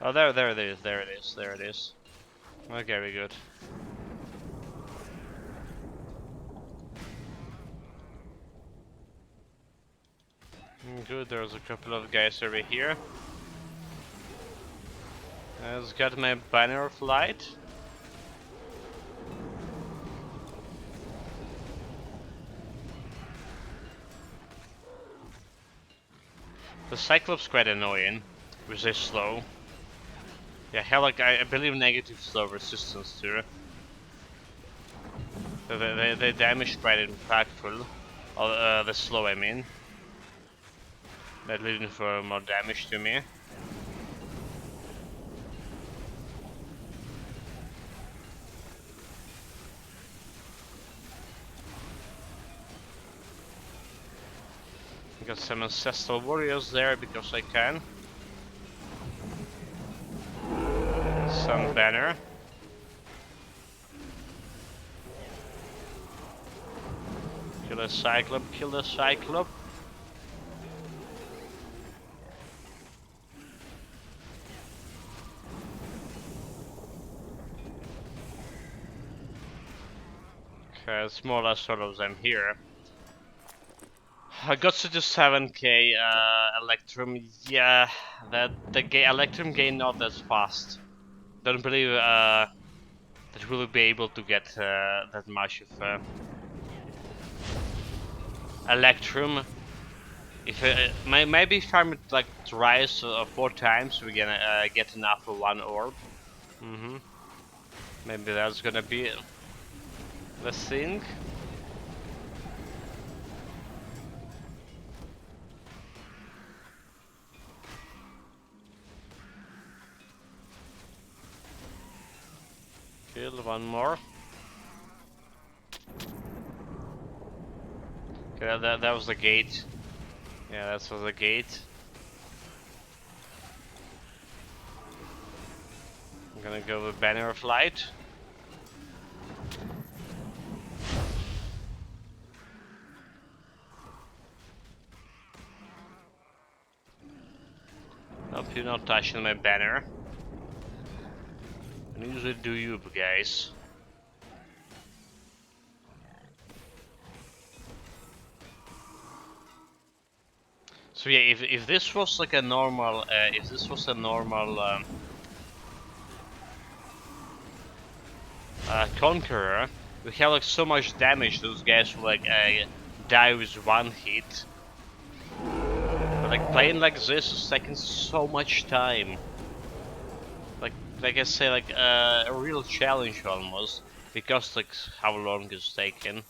Oh, there it is, there it is. Okay, we good. Good, there's a couple of guys over here. I've got my banner of light. The Cyclops quite annoying, because they're slow. Yeah, hell, like I believe negative slow resistance too. They damage quite impactful. The slow, I mean. That leading for more damage to me. Got some ancestral warriors there because I can. Some banner. Kill the Cyclop, kill the Cyclop. Okay, it's more or less sort of them here. I got to the 7k Electrum. Yeah, the Electrum gain not that fast. Don't believe that we'll be able to get that much of Electrum. If maybe farm it like twice or 4 times, we're gonna get enough for 1 orb. Maybe that's gonna be the thing. Kill one more. Okay, that was the gate. Yeah, that was the gate. I'm gonna go with Banner of Light. Nope, you're not touching my banner. I usually do you guys. So yeah, if this was like a normal, Conqueror, we have like so much damage. Those guys will like die with 1 hit. But like playing like this is taking so much time. Like I say, like a real challenge almost, because like how long it's taken.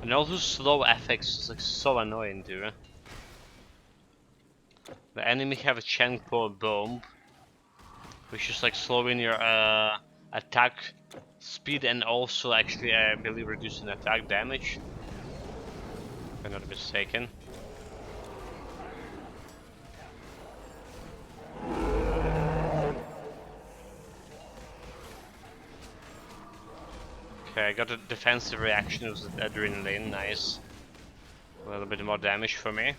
And all those slow effects is like so annoying, dude. The enemy have a Changpo bomb, which is like slowing your attack speed and also actually I believe reducing attack damage. If I'm not mistaken. Okay, I got a defensive reaction with adrenaline, nice. A little bit more damage for me.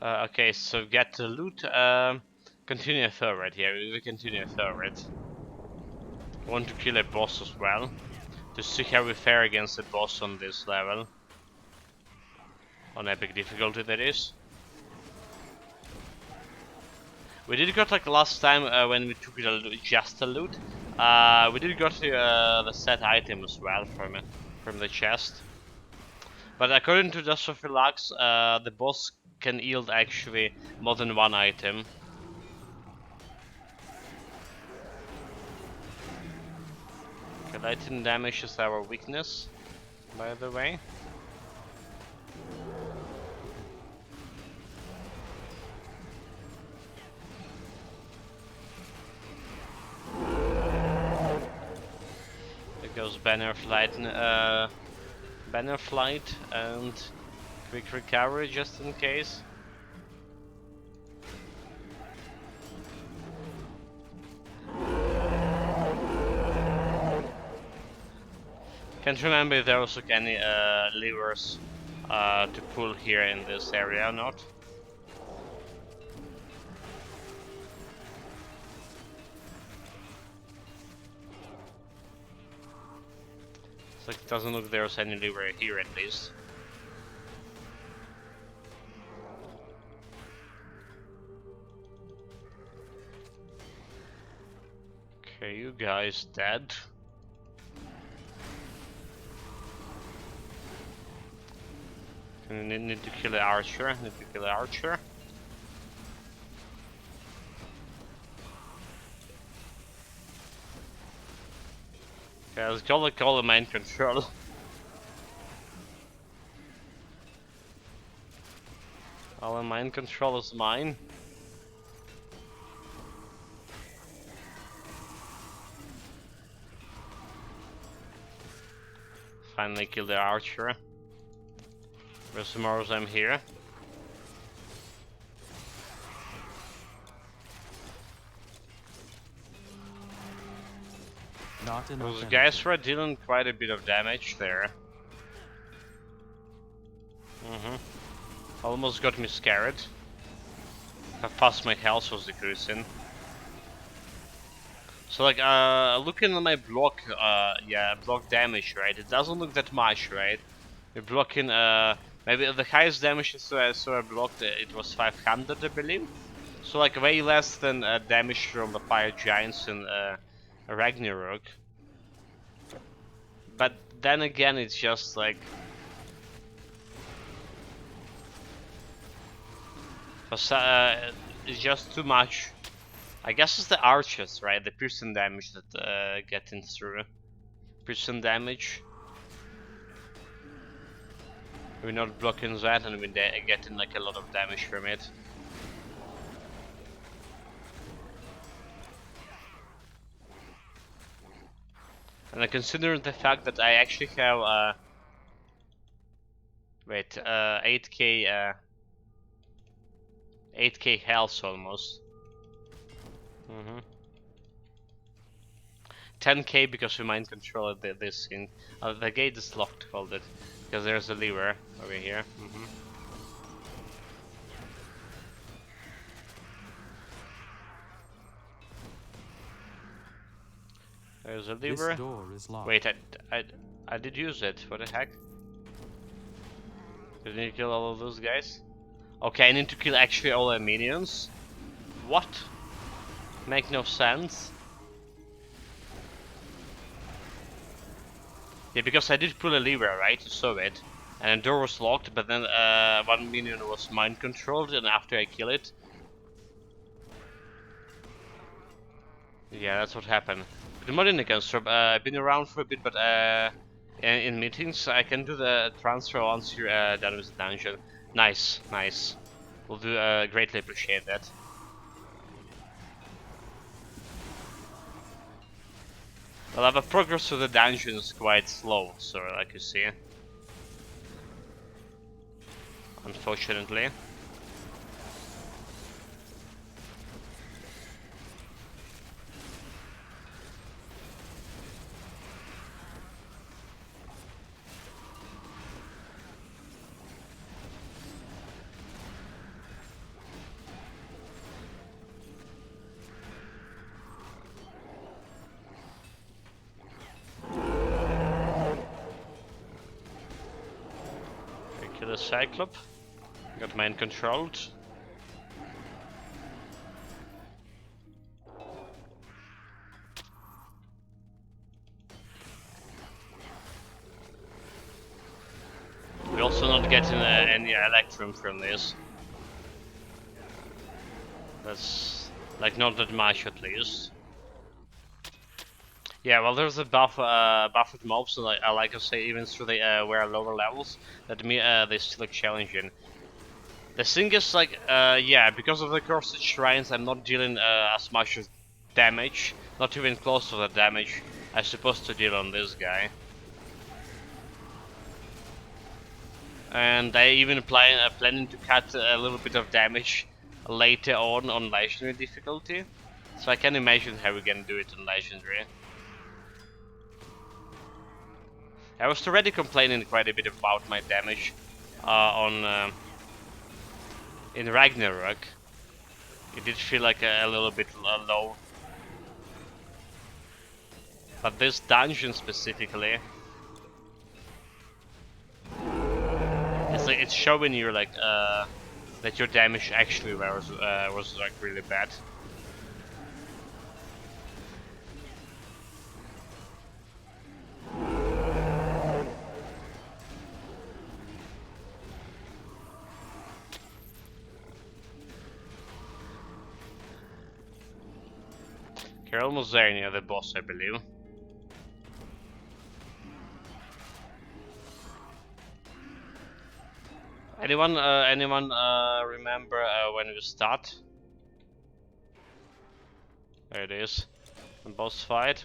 Okay, so get the loot. Continue forward here. We continue forward. Want to kill a boss as well, to see how we fare against the boss on this level. On epic difficulty, that is. We did got like last time when we took just the loot. We did got the set item as well from the chest. But according to Dasophylax, the boss can yield actually more than 1 item. Okay, lightning damage is our weakness, by the way. There goes Banner Flight and quick recovery just in case. Can't remember if there was like any levers to pull here in this area or not. It's like it doesn't look there's any lever here at least. Okay, you guys dead. Need to kill the archer. Okay, let's call the main control. All the mind control is mine. Finally kill the archer. Where's tomorrow's I'm here. Not enough. Those guys were dealing quite a bit of damage there. Almost got me scared. How fast my health was decreasing. So like, looking at my block, yeah, block damage, right? It doesn't look that much, right? We're blocking, maybe the highest damage I saw I blocked, it was 500, I believe. So like way less than damage from the fire giants in Ragnarok. But then again, it's just like it's just too much. I guess it's the archers, right? The piercing damage that getting through. Piercing damage. We're not blocking that, and we're getting like a lot of damage from it. And considering the fact that I actually have 8k health almost. 10k because we mind control this thing. The gate is locked, hold it. Because there's a lever over here. There's a lever. This door is locked. Wait, I did use it. What the heck? Didn't you kill all of those guys? Okay, I need to kill actually all the minions. What? Make no sense. Yeah, because I did pull a lever, right? You saw it. And the door was locked, but then one minion was mind controlled, and after I kill it. Yeah, that's what happened. The modding against I've been around for a bit, but in meetings I can do the transfer once you're done with the dungeon. Nice, nice. We'll do greatly appreciate that. Well, the progress of the dungeon is quite slow, so like you see. Unfortunately. Kill the Cyclop. Got mine controlled. We're also not getting any Electrum from this. That's like not that much at least. Yeah, well, there's a buffered mobs, so like, I like to say, even through the where lower levels, that they still look challenging. The thing is, like, yeah, because of the cursed shrines, I'm not dealing as much as damage, not even close to the damage I'm supposed to deal on this guy. And I even planning to cut a little bit of damage later on legendary difficulty, so I can imagine how we're gonna do it on legendary. I was already complaining quite a bit about my damage in Ragnarok. It did feel like a little bit low. But this dungeon specifically, it's showing you like that your damage actually was like really bad. You're almost there near the boss, I believe. Anyone remember when we start? There it is. The boss fight.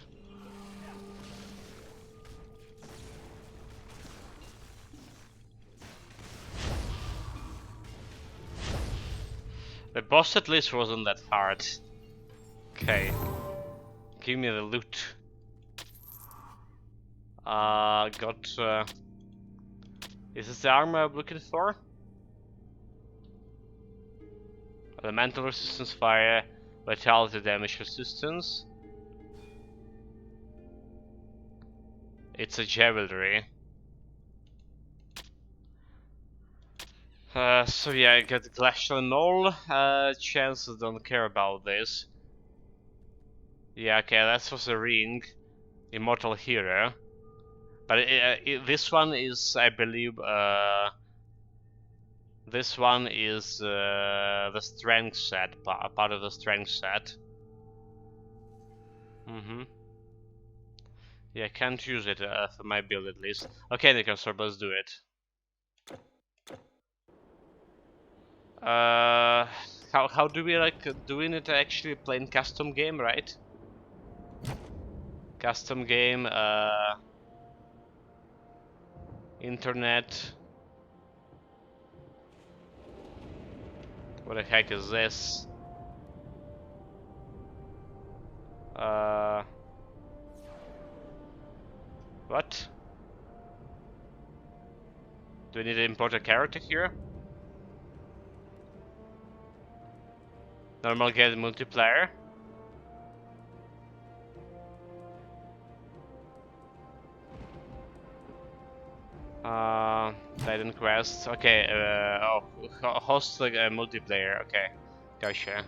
The boss at least wasn't that hard. Okay. Give me the loot. Got... Is this the armor I'm looking for? Elemental resistance, fire, vitality, damage resistance. It's a jewelry. So yeah, I got glacial null. Chances don't care about this. Yeah, okay, that was a ring. Immortal hero. But this one is, I believe, this one is the strength set, part of the strength set. Yeah, I can't use it for my build at least. Okay, Nikonsorb, let's do it. How do we like doing it? Actually, playing custom game, right? Custom game, internet. What the heck is this? What? Do we need to import a character here? Normal game multiplayer. Titan quest. Okay. Host like a multiplayer. Okay, gotcha.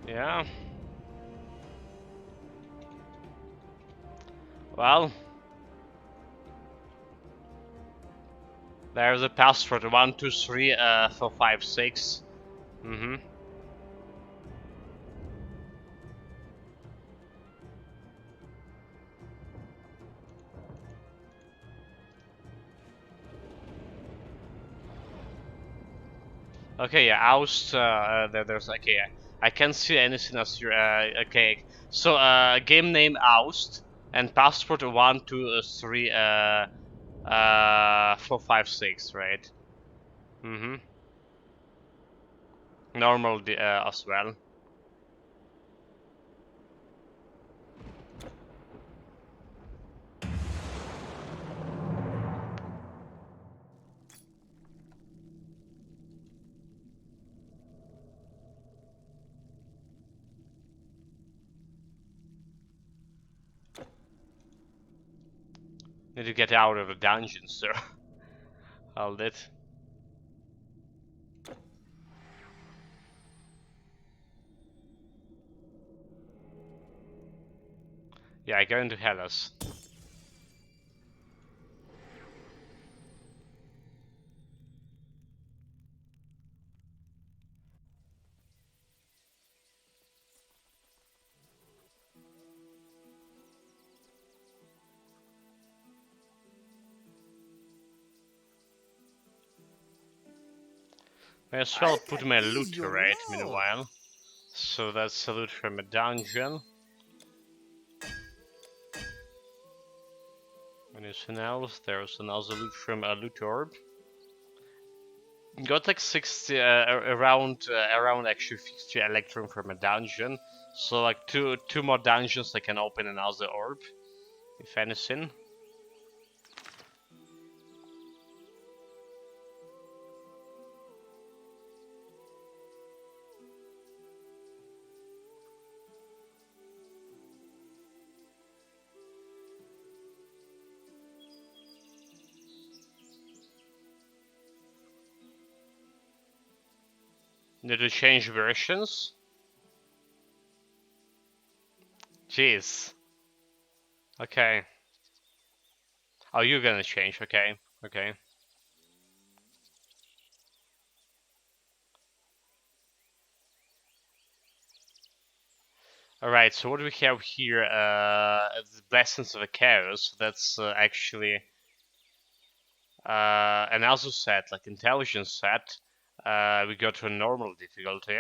Yeah. Well, there's a password 1, 2, 3, 4, 5, 6. Okay, yeah, oust. There's okay. I can't see anything else here. Okay, so game name oust and passport 1, 2, 3, 4, 5, 6, right? Normal as well. Need to get out of the dungeon, sir. Hold it. Yeah, I go into Hellas. May as well put my loot right meanwhile. So that's a loot from a dungeon. Anything else? There's another loot from a loot orb. Got like 60 around actually 50 electrum from a dungeon. So like two more dungeons I can open another orb, if anything. Need to change versions? Jeez. Okay. Oh, you're gonna change, okay. Okay. Alright, so what do we have here? The Blessings of the Chaos. That's actually another set, like intelligence set. we go to a normal difficulty.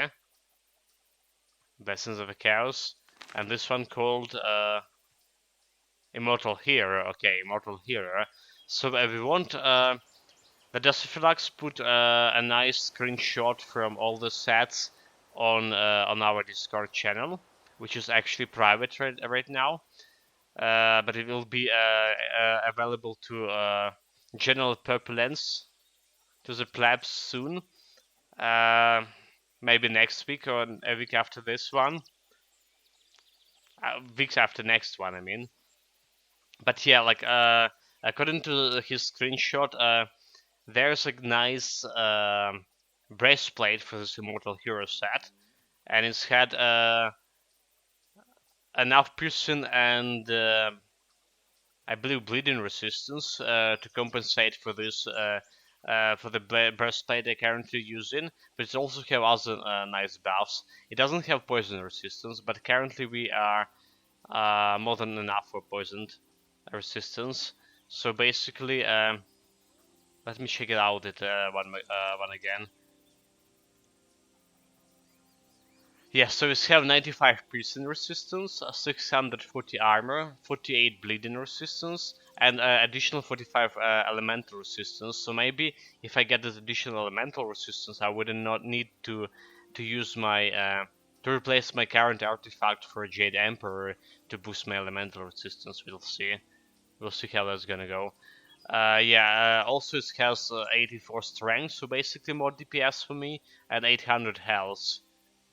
Blessings of the Chaos. And this one called Immortal Hero. Okay, Immortal Hero. So we want the Desiflax put a nice screenshot from all the sets on our Discord channel, which is actually private right now. But it will be available to general populace, to the plebs soon. Maybe next week or a week after this one. Weeks after next one, I mean. But yeah, like according to his screenshot, there's a nice breastplate for this Immortal Hero set, and it's had enough piercing and I believe bleeding resistance to compensate for this for the breastplate they're currently using, but it also have other nice buffs. It doesn't have poison resistance, but currently we are more than enough for poison resistance. So basically, let me check it out one again. Yeah, so we have 95 piercing resistance, 640 armor, 48 bleeding resistance, and additional 45 elemental resistance. So maybe if I get this additional elemental resistance, I would not need to use my to replace my current artifact for a Jade Emperor to boost my elemental resistance. We'll see. We'll see how that's gonna go. Also it has 84 strength, so basically more DPS for me, and 800 health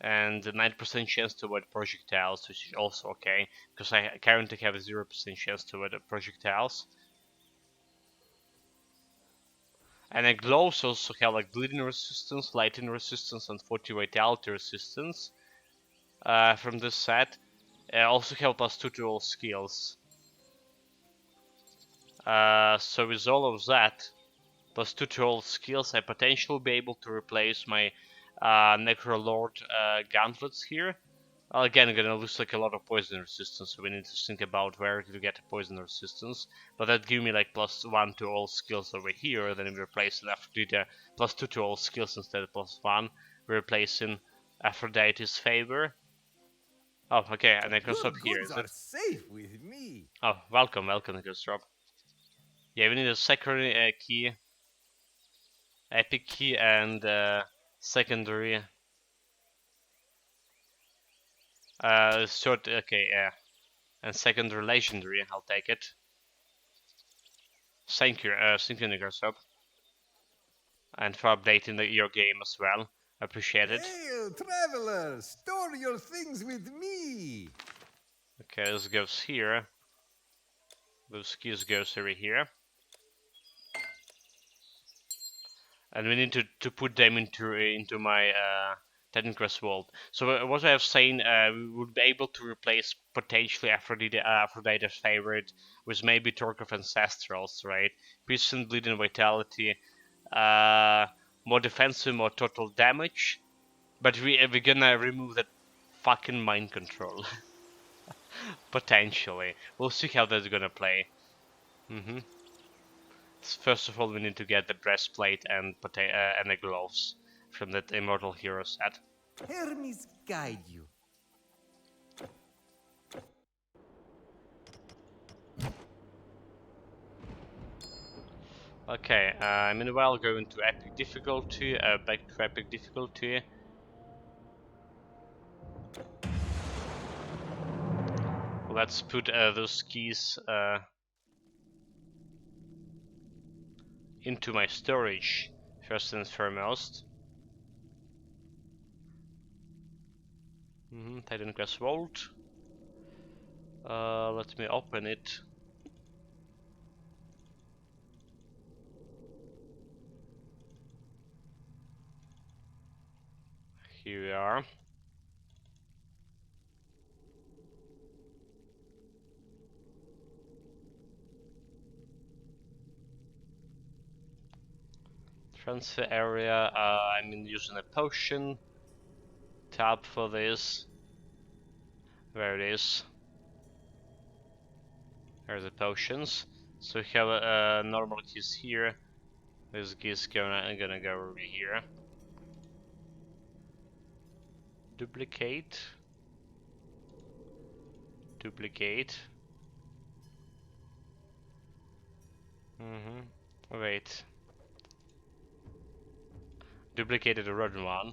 and 9% chance to avoid projectiles, which is also okay, because I currently have a 0% chance to avoid projectiles. And the gloves also have like bleeding resistance, lightning resistance, and 40 vitality resistance from this set. Also help us to all skills. So with all of that, plus 2 to all skills, I potentially will be able to replace my Necrolord gauntlets here. Well, again, I'm gonna lose like a lot of poison resistance, so we need to think about where to get poison resistance. But that give me like +1 to all skills over here. Then we replace Aphrodite +2 to all skills instead of +1. We're replacing Aphrodite's favor. Oh, okay, and I can stop here. Is it? Safe with me. Oh, welcome, Ghostrop. Yeah, we need a secondary key, epic key, and secondary. Okay, yeah. And secondary legendary, I'll take it. Thank you, Ghostrop. And for updating your game as well. Appreciate it. Hail, traveler! Store your things with me. Okay, this goes here. Those keys goes over here. And we need to put them into my Technicrest Vault. So what I was saying, we would be able to replace potentially Aphrodite's favorite with maybe Torque of Ancestrals, right? Peace and Bleeding Vitality, more defensive, more total damage. But we're gonna remove that fucking mind control. Potentially. We'll see how that's gonna play. First of all, we need to get the breastplate and the gloves from that Immortal Hero set. Hermes guide you. Okay, meanwhile going to epic difficulty, back to epic difficulty. Let's put those keys into my storage first and foremost. Technicrest Vault. Let me open it. Here we are. Transfer area, I'm using a potion tab for this. Where it is. There's the potions. So we have normal keys here. This key is gonna go over here. Duplicate. Duplicate. Wait. Duplicated the red one.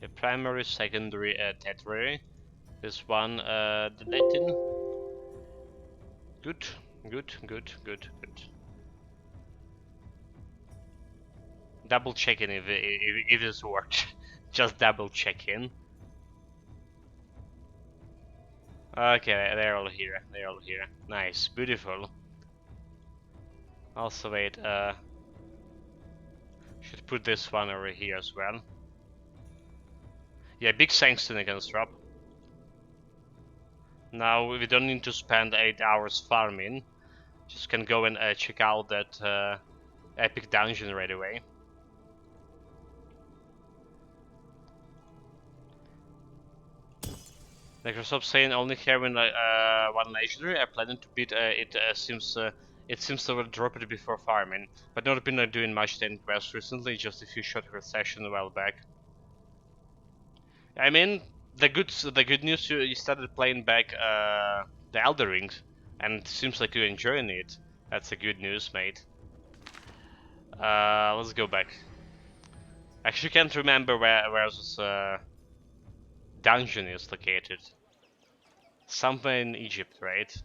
A primary, secondary, tertiary. This one, deleting. Good, good, good, good, good. Double checking if this worked. Just double checking. Okay, they're all here. They're all here. Nice, beautiful. Also, wait. Should put this one over here as well. Yeah, big thanks to against Rob. Now we don't need to spend 8 hours farming. Just can go and check out that epic dungeon right away. Microsoft saying only having one legendary. I planning to beat it. It seems to have dropped it before farming, but not been doing much in quests recently. Just a few short sessions a while back. I mean, the good news, you started playing back the Elder Rings, and it seems like you're enjoying it. That's the good news, mate. Let's go back. Actually, can't remember where this dungeon is located. Somewhere in Egypt, right?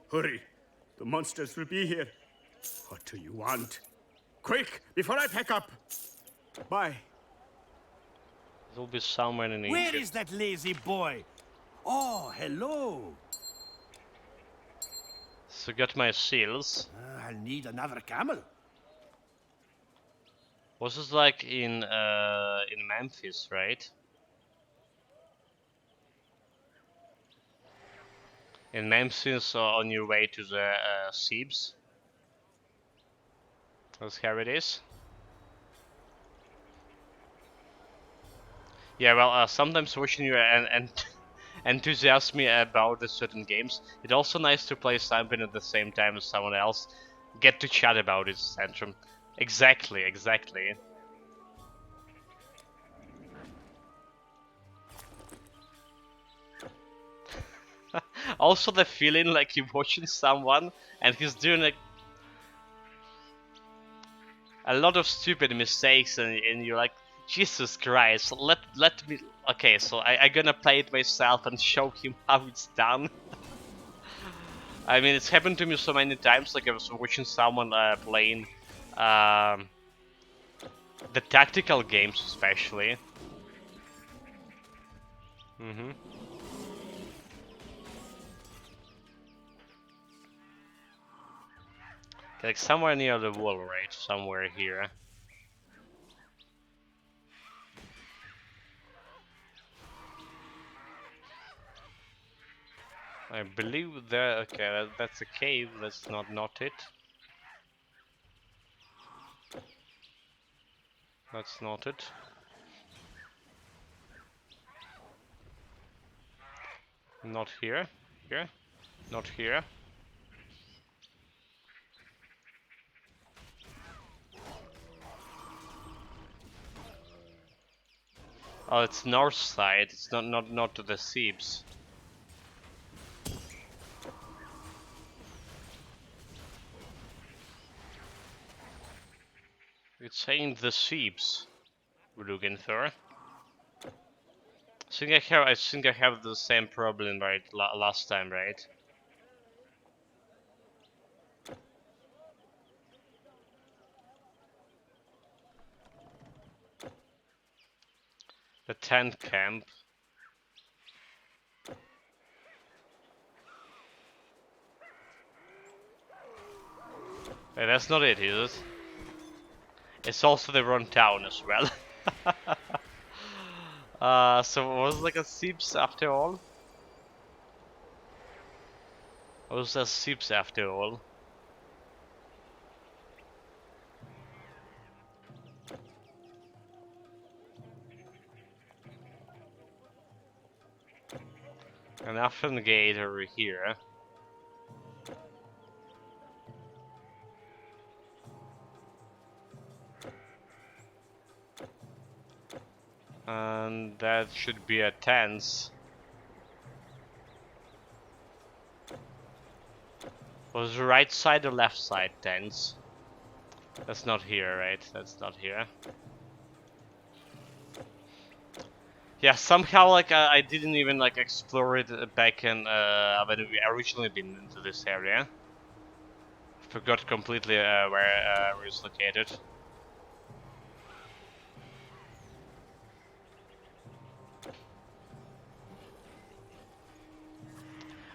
Hurry! The monsters will be here. What do you want? Quick, before I pack up! Bye. It will be somewhere in Egypt. Where is that lazy boy? Oh, hello. So got my seals. I'll need another camel. Was this like in Memphis, right? In Memphis, on your way to the Thebes. That's how it is. Yeah, well, sometimes watching you and enthusiasm me about the certain games, it's also nice to play something at the same time as someone else. Get to chat about it, Centrum. Exactly, exactly. Also the feeling like you're watching someone and he's doing like a lot of stupid mistakes and you're like, Jesus Christ, let me... Okay, so I gonna play it myself and show him how it's done. I mean, it's happened to me so many times, like I was watching someone playing the tactical games especially. Like somewhere near the wall, right? Somewhere here. I believe that... Okay, that's a cave. Let's not it. That's not it. Not here. Here. Not here. Oh, it's north side. It's not to the Thebes. It's saying the Thebes we're looking for. I think I have the same problem right last time, right? The tent camp. Hey, that's not it, is it? It's also the wrong town as well. So was it like a Thebes after all? Or was that Thebes after all? An Afghan gate over here. And that should be a tents. Was the right side or left side tents? That's not here, right? That's not here. Yeah, somehow like I didn't even like explore it back in when we originally been into this area. Forgot completely where it's located.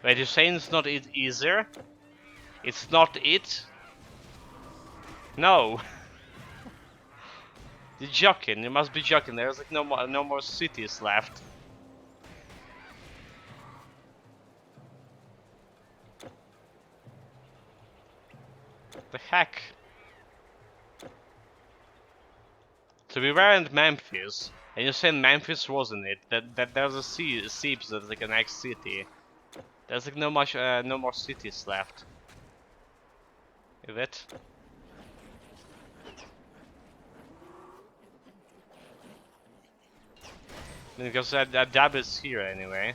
Wait, you're saying it's not it easier? It's not it? No. You're joking. You must be joking. There's like no more cities left. The heck? So we were in Memphis, and you said Memphis wasn't it? That there's a Seeps that's like the next city. There's like no more cities left. Is it? Because that dab is here anyway.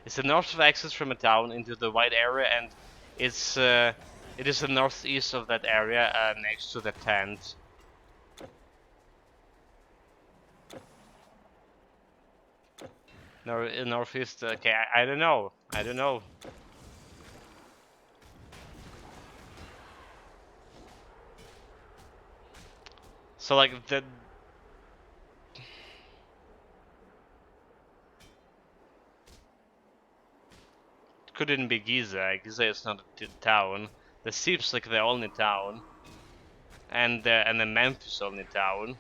It's the north exit from a town into the white area, and it is the northeast of that area, next to the tent. Northeast. Okay, I don't know. I don't know. So like the. Couldn't be Giza. Giza is not a town. The Seeps like the only town, and the Memphis only town.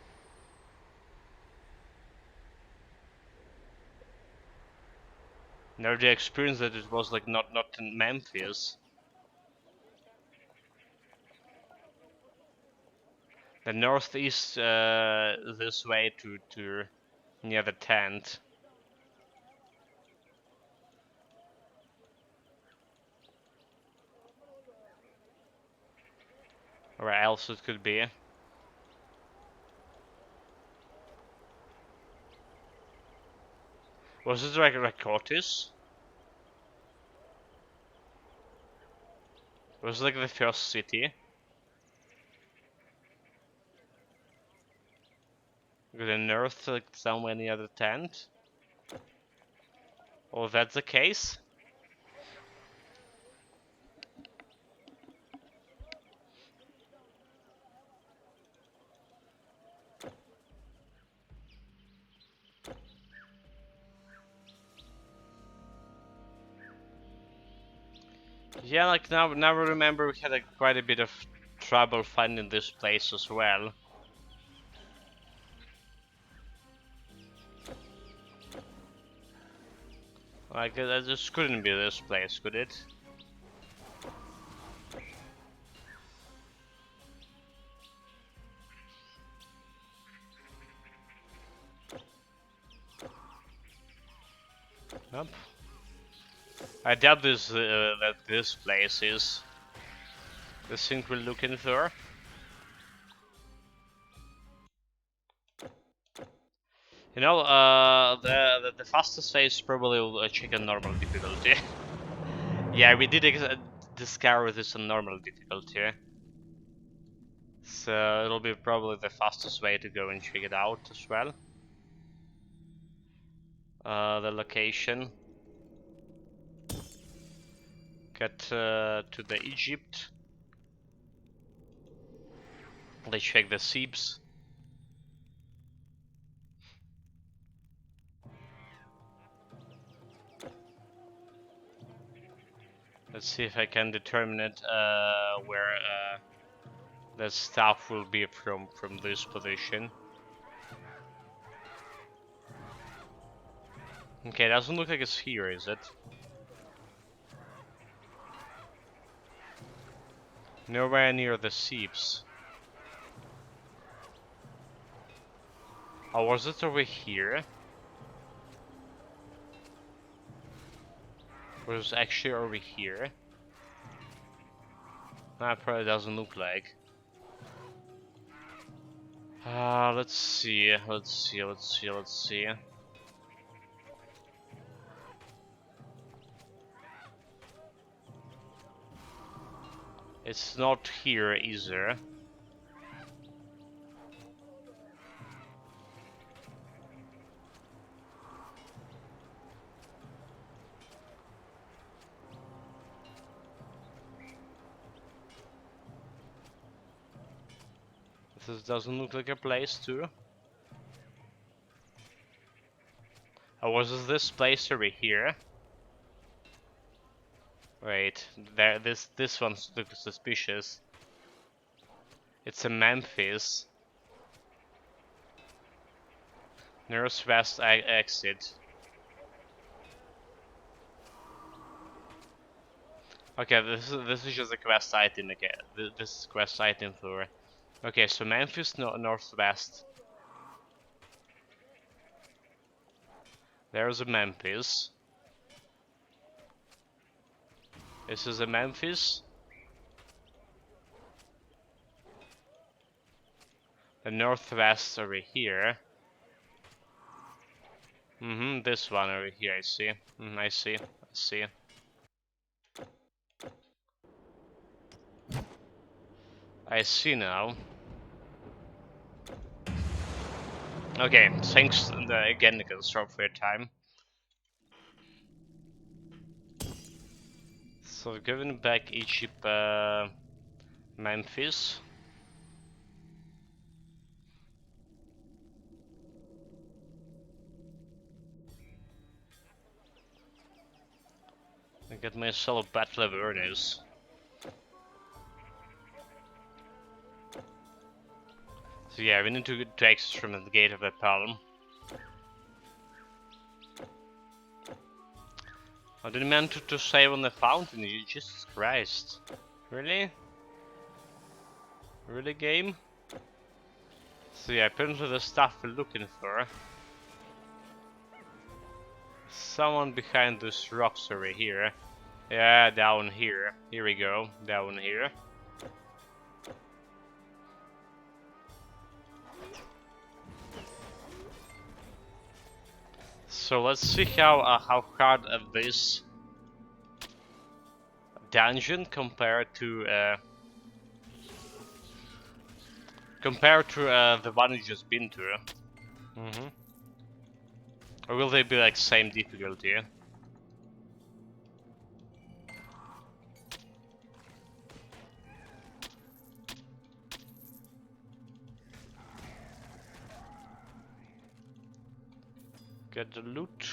Never the experience that it was like not in Memphis. The northeast this way to near the tent. Where else it could be. Was it like Rakotis? Was it like the first city? With the north like somewhere near the tent? Oh, that's the case? Yeah, like now I remember we had like, quite a bit of trouble finding this place as well. Like that just couldn't be this place, could it? Nope. I doubt that this place is the thing we're looking for. You know, the fastest way is probably check on normal difficulty. Yeah, we did discover this on normal difficulty, so it'll be probably the fastest way to go and check it out as well. The location. Get to the Egypt. Let's check the Seeps. Let's see if I can determine it where the staff will be from this position. Okay, doesn't look like it's here, is it? Nowhere near the Seeps. Oh, was it over here? Was it actually over here? That probably doesn't look like. Let's see. It's not here either. This doesn't look like a place too. Oh, was this place over here? Wait, there. This one looks suspicious. It's a Memphis. Northwest exit. Okay, this is just a quest item again. This is quest item for. Okay, so Memphis northwest. There's a Memphis. This is a Memphis. The northwest over here. This one over here, I see. I see. I see now. Okay, thanks again, Nicholas, for your time. So giving back Egypt, Memphis. I get myself battle awareness. So yeah, we need to exit from the gate of the palm. I didn't mean to save on the fountain, Jesus Christ. Really? Really, game? So yeah, apparently the stuff we're looking for. Someone behind these rocks over here. Yeah, down here. Here we go, down here. So let's see how hard this dungeon compared to the one you just been to. Or will they be like same difficulty? Get the loot.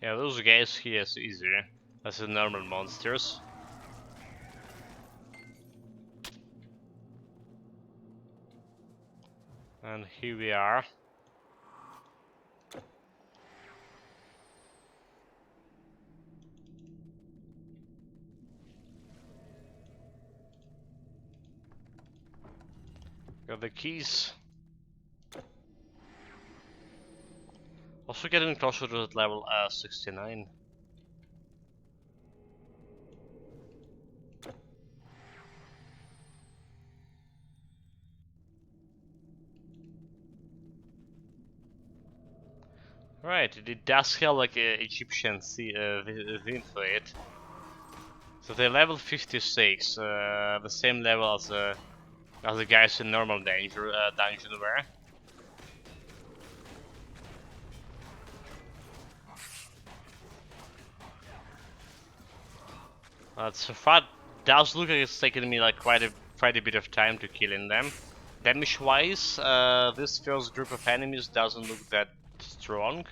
Yeah, those guys here is easier. That's the normal monsters. And here we are. Got the keys. Also getting closer to that level 69. Right, it does have like a Egyptian theme for it. So they're level 56, the same level as the guys in normal dungeon were. So far, does look like it's taken me like quite a bit of time to killing them. Damage-wise, this first group of enemies doesn't look that strong.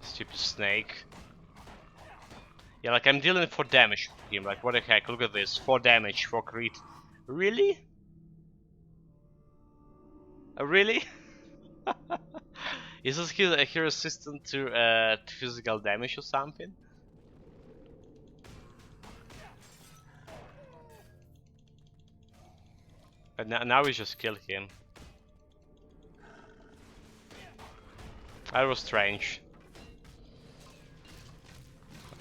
Stupid snake. Yeah, like I'm dealing for damage with him. Like what the heck? Look at this, 4 damage, 4 crit. Really? Really? Is this here resistant to physical damage or something? But now we just kill him. That was strange.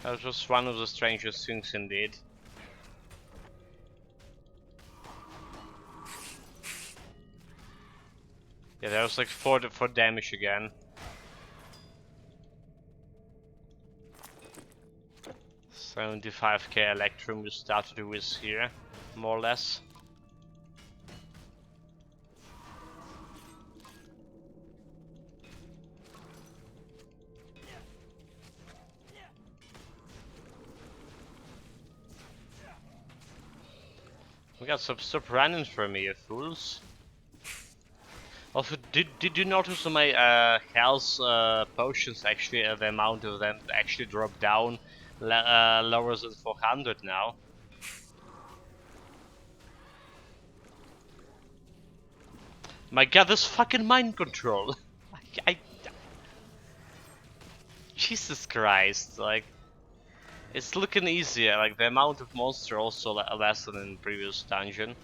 That was one of the strangest things indeed. Yeah, that was like 4 damage again. 75k Electrum we started with here, more or less. We got stop running from me, you fools. Also, did you notice on my health potions actually the amount of them actually dropped down lower than 400 now? My god, this fucking mind control! Jesus Christ, like... It's looking easier, like the amount of monster also less than in previous dungeon.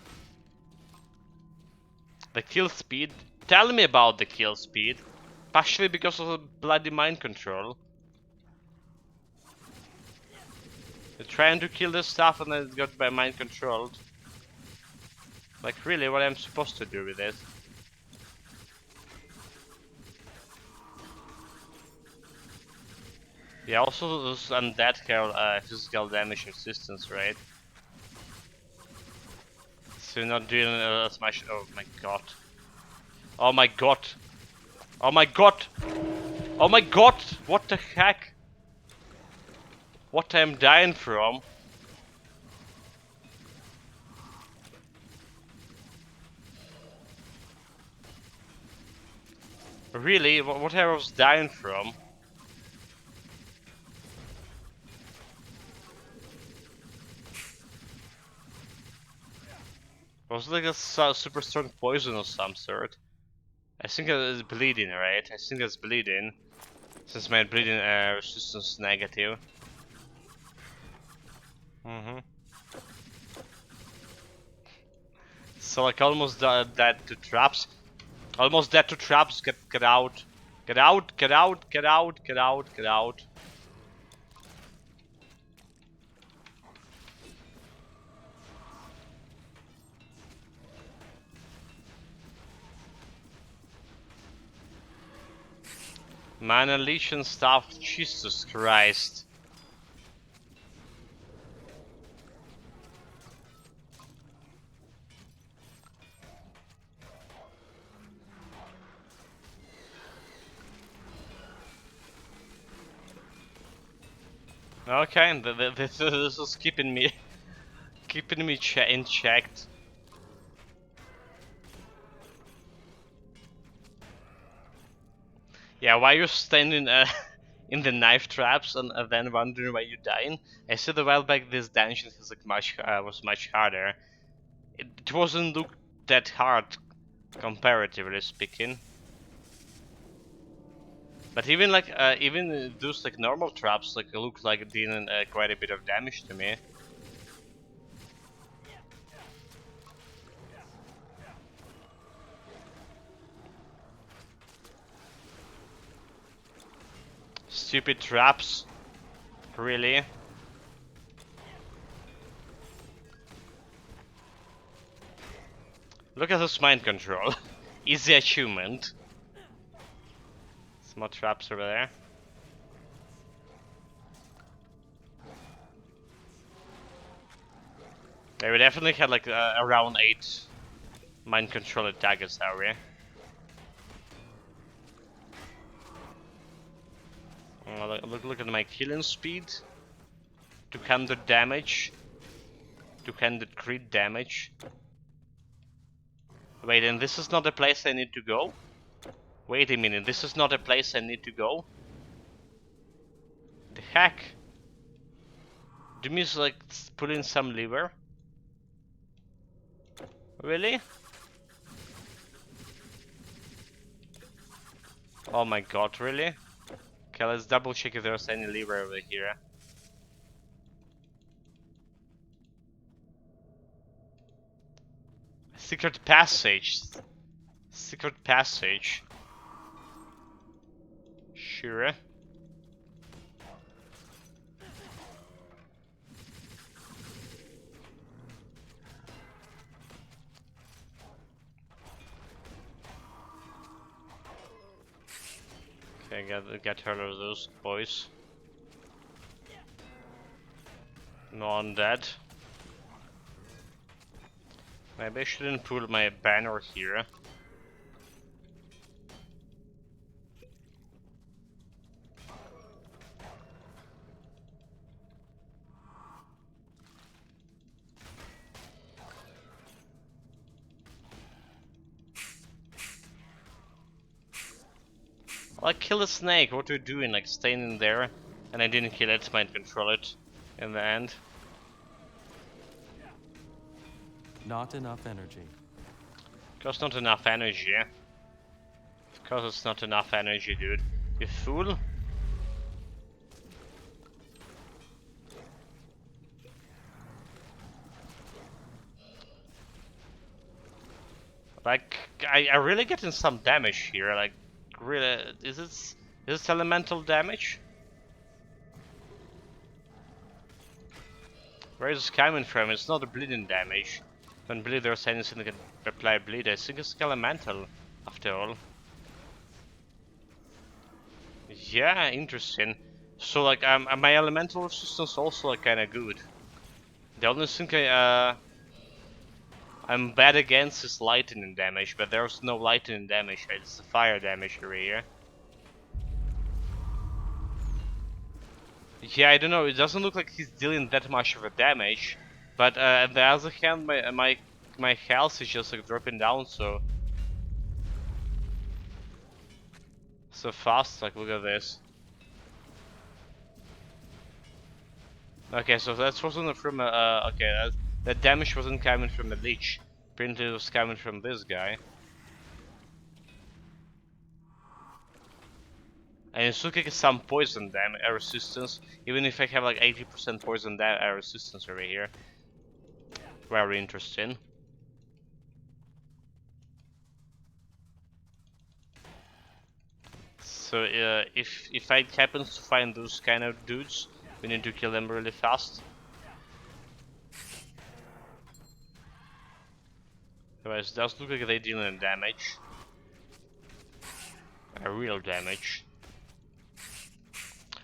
The kill speed, tell me about the kill speed. Partially because of the bloody mind control. You're trying to kill this stuff and then it got by mind controlled. Like really, what I'm supposed to do with it? Yeah, also those undead have physical damage resistance, right? So you're not doing as much. Oh my god. Oh my god. Oh my god. Oh my god. What the heck? What I'm dying from? Really? What I was dying from? Was it like a super strong poison of some sort? I think it's bleeding, right? I think it's bleeding. Since my bleeding resistance is negative. So like almost dead to traps. Almost dead to traps. Get out. Get out. Get out. Get out. Get out. Get out. Mana Legion stuff. Jesus Christ. Okay, this is keeping me in checked. Yeah, why you standing in the knife traps and then wondering why you're dying? I said a while back this dungeon is like was much harder. It wasn't look that hard, comparatively speaking. But even like even those like normal traps like look like dealing quite a bit of damage to me. Stupid traps. Really? Look at this mind control. Easy achievement. Some more traps over there. Yeah, we definitely had like around 8 mind control attackers, are we? Look at my killing speed. 200 damage. 200 crit damage. Wait, and this is not a place I need to go? Wait a minute, this is not a place I need to go? The heck? Do you mean like put in some lever? Really? Oh my god, really? Okay, let's double check if there's any lever over here. I Secret passage. Secret passage. Sure. Okay, get rid of those boys. No undead. Maybe I shouldn't put my banner here. Like, kill a snake, what are you doing? Like, staying in there? And I didn't kill it, mind control it in the end. Not enough energy. Because not enough energy. Because it's not enough energy, dude. You fool. Like, I really getting some damage here, like, really, is this elemental damage? Where is this coming from? It's not a bleeding damage. When bleed there's anything that can apply bleed, I think it's elemental, after all. Yeah, interesting. So like, my elemental resistance also like kinda good. The only thing I'm bad against is lightning damage, but there's no lightning damage, right? It's the fire damage over here. Yeah, I don't know, it doesn't look like he's dealing that much of a damage, but on the other hand, my health is just like dropping down so fast. Like, look at this. Okay, so that wasn't from okay, that damage wasn't coming from a leech. Apparently it was coming from this guy. And it's looking like some poison damage resistance, even if I have like 80% poison resistance over here. Very interesting. So if I happen to find those kind of dudes, we need to kill them really fast. Otherwise, it does look like they dealing damage. Real damage.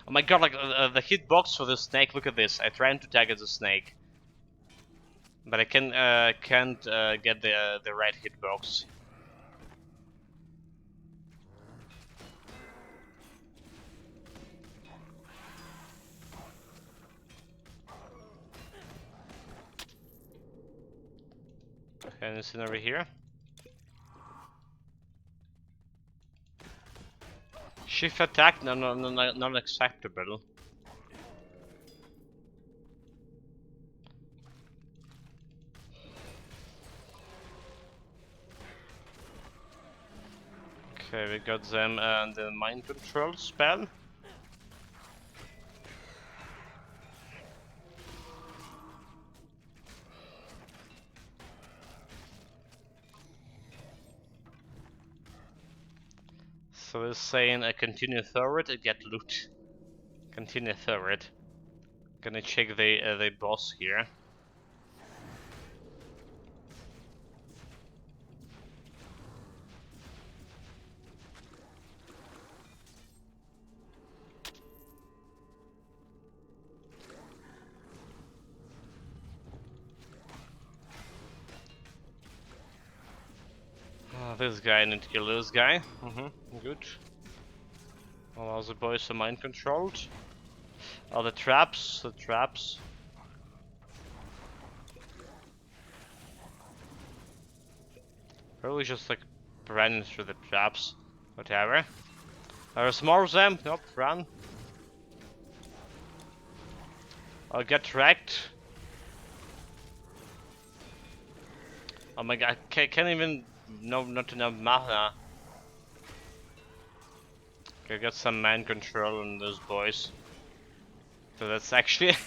Oh my god, like the hitbox for the snake, look at this. I tried to target the snake. But I can't get the right hitbox. Anything over here? Shift attack? No, not acceptable. Okay, we got them and the mind control spell. So it's saying continue forward and get loot. Continue forward. Gonna check the boss here. This guy, I need to kill this guy. Good. All other boys are mind controlled. Oh, the traps. Probably just like running through the traps. Whatever. There's more of them. Nope, run. I'll get wrecked. Oh my god, I can't even. No, not enough mana. Okay, I got some man control on those boys. So that's actually,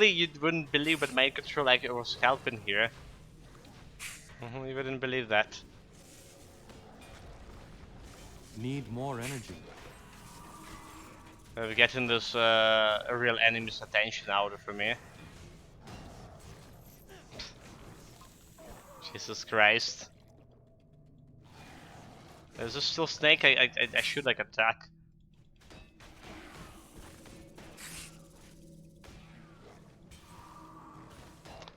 you wouldn't believe, but man control like was helping here. You wouldn't believe that. Need more energy. We're getting this real enemy's attention out of me. Jesus Christ. There's a still snake I should like attack.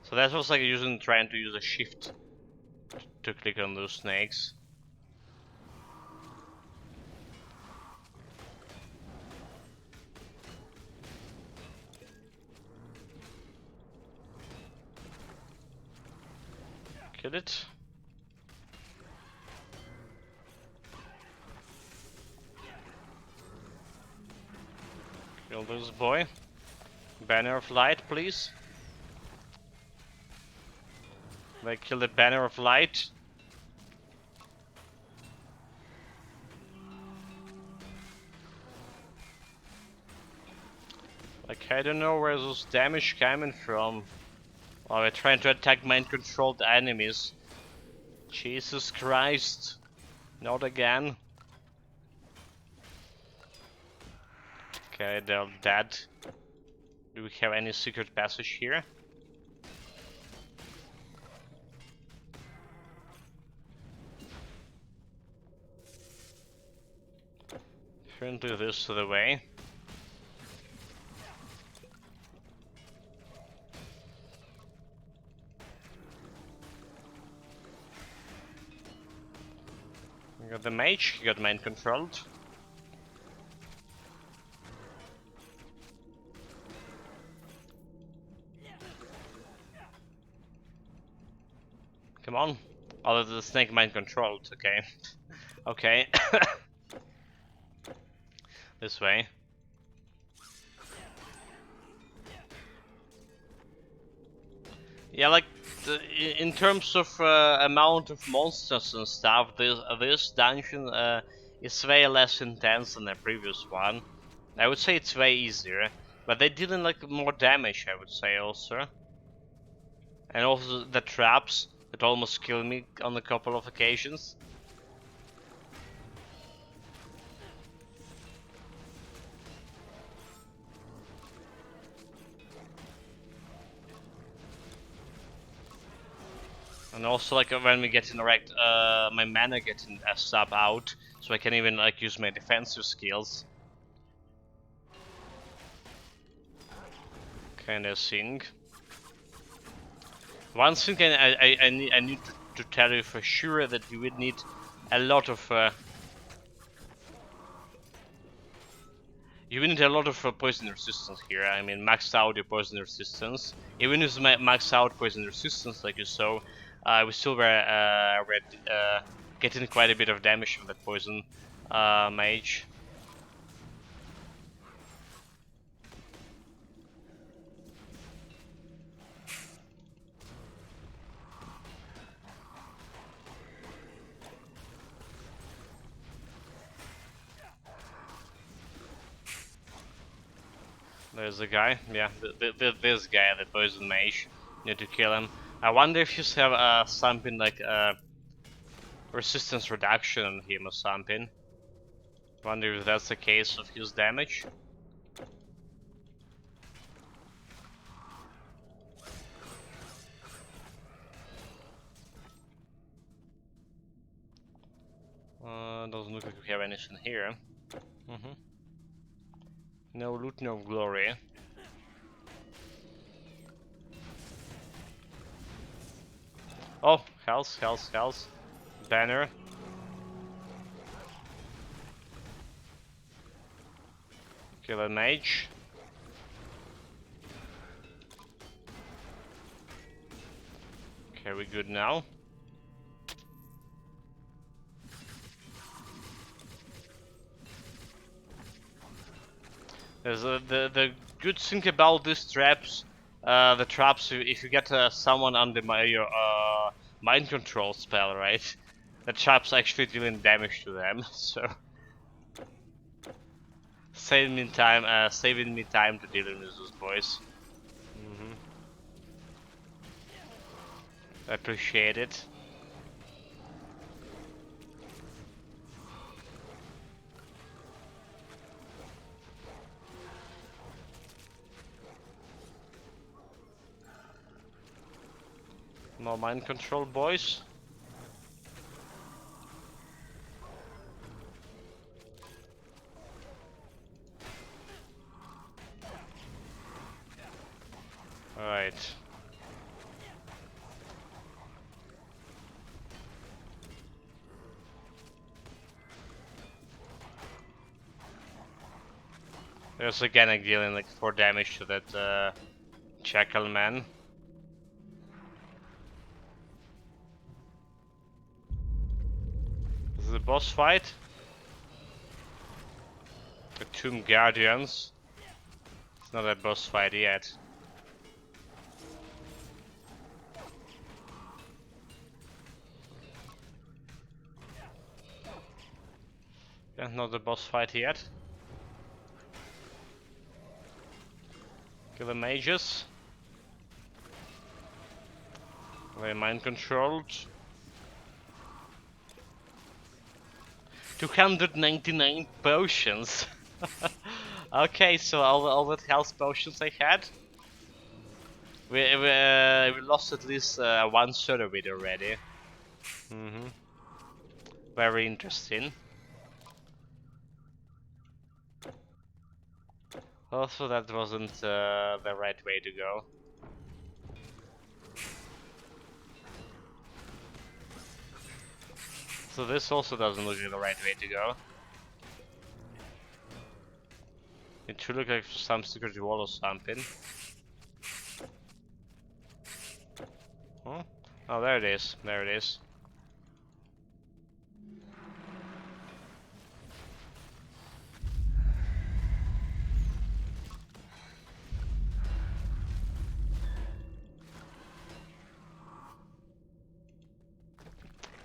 So that was like trying to use a shift to click on those snakes. Kill it. Kill this boy. Banner of light, please. Like, kill the banner of light. Like, I don't know where those damage coming from. Oh, we're trying to attack mind-controlled enemies. Jesus Christ. Not again. Okay, they're dead. Do we have any secret passage here? Apparently this is the way. We got the mage, he got mind controlled. Come on. Oh, the snake mind controlled, okay. Okay. This way. Yeah, like in terms of amount of monsters and stuff, this dungeon is way less intense than the previous one. I would say it's way easier, but they dealing like more damage, I would say also. And also the traps that almost killed me on a couple of occasions. And also, like when we get interact, my mana gets sub out, so I can even like use my defensive skills. Kinda thing. One thing I need to tell you for sure that you would need a lot of poison resistance here. I mean, max out your poison resistance. Even if you max out poison resistance, like you saw. We still were getting quite a bit of damage from that poison mage. There's a guy, yeah, this guy, the poison mage. Need to kill him. I wonder if you have something like resistance reduction on him or something. Wonder if that's the case of his damage. Doesn't look like we have anything here. No loot, no glory. Oh, health. Banner. Kill a mage. Okay, we good now. There's the good thing about these traps, the traps. If you get someone under your mind control spell, right? The traps actually dealing damage to them, so saving me time to deal with those boys. I appreciate it. More mind control, boys. Alright. There's again dealing like 4 damage to that Jackal man. This is a boss fight. The Tomb Guardians. It's not a boss fight yet. Yeah, not a boss fight yet. Kill the mages. They're mind controlled. 299 potions. Okay, so all the health potions I had. We lost at least 1/3 of it already. Very interesting. Also, that wasn't the right way to go. So this also doesn't look like the right way to go. It should look like some secret wall or something. Huh? Oh, there it is. There it is.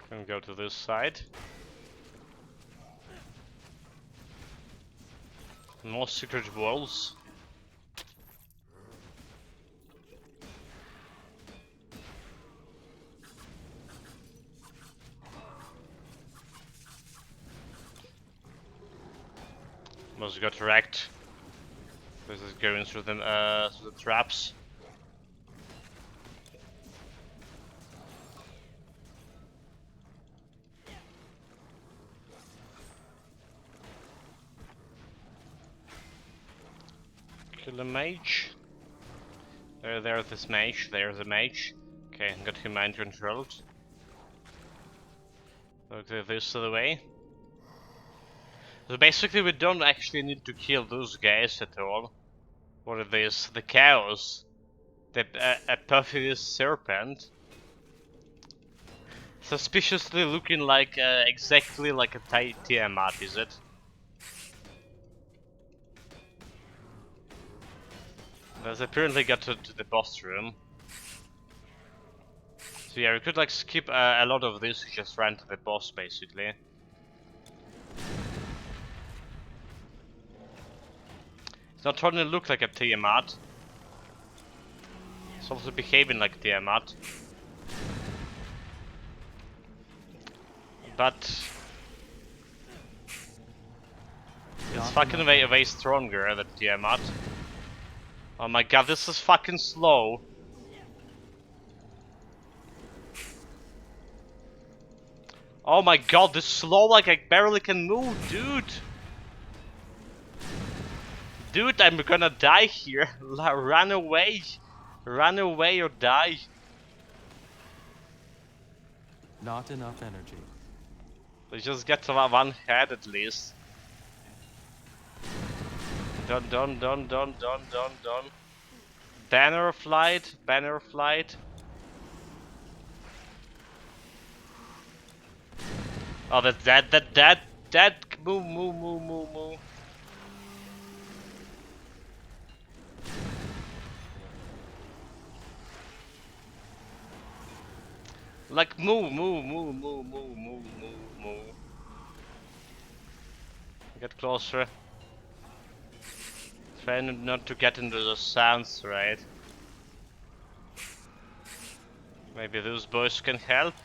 Can go to this side. More secret walls. Must got wrecked. This is going through the traps. Kill the mage. There's this mage. There's a mage. Okay, got him mind controlled. Okay, this other way. So basically, we don't actually need to kill those guys at all. What are these? The cows. The a perfidious serpent. Suspiciously looking like exactly like a Tiamat, is it? There's apparently got to the boss room. So yeah, we could like skip a lot of this, we just ran to the boss basically. It's not trying to look like a Tiamat. It's also behaving like Tiamat. But it's fucking way stronger than Tiamat. Oh my god, this is fucking slow. Oh my god, this is slow like I barely can move, dude. Dude, I'm gonna die here. Run away. Run away or die. Not enough energy. They just get to one head at least. Done. Banner of light, banner of light. Oh, that's that. Move. Like move. Get closer. Try not to get into the sands, right? Maybe those boys can help.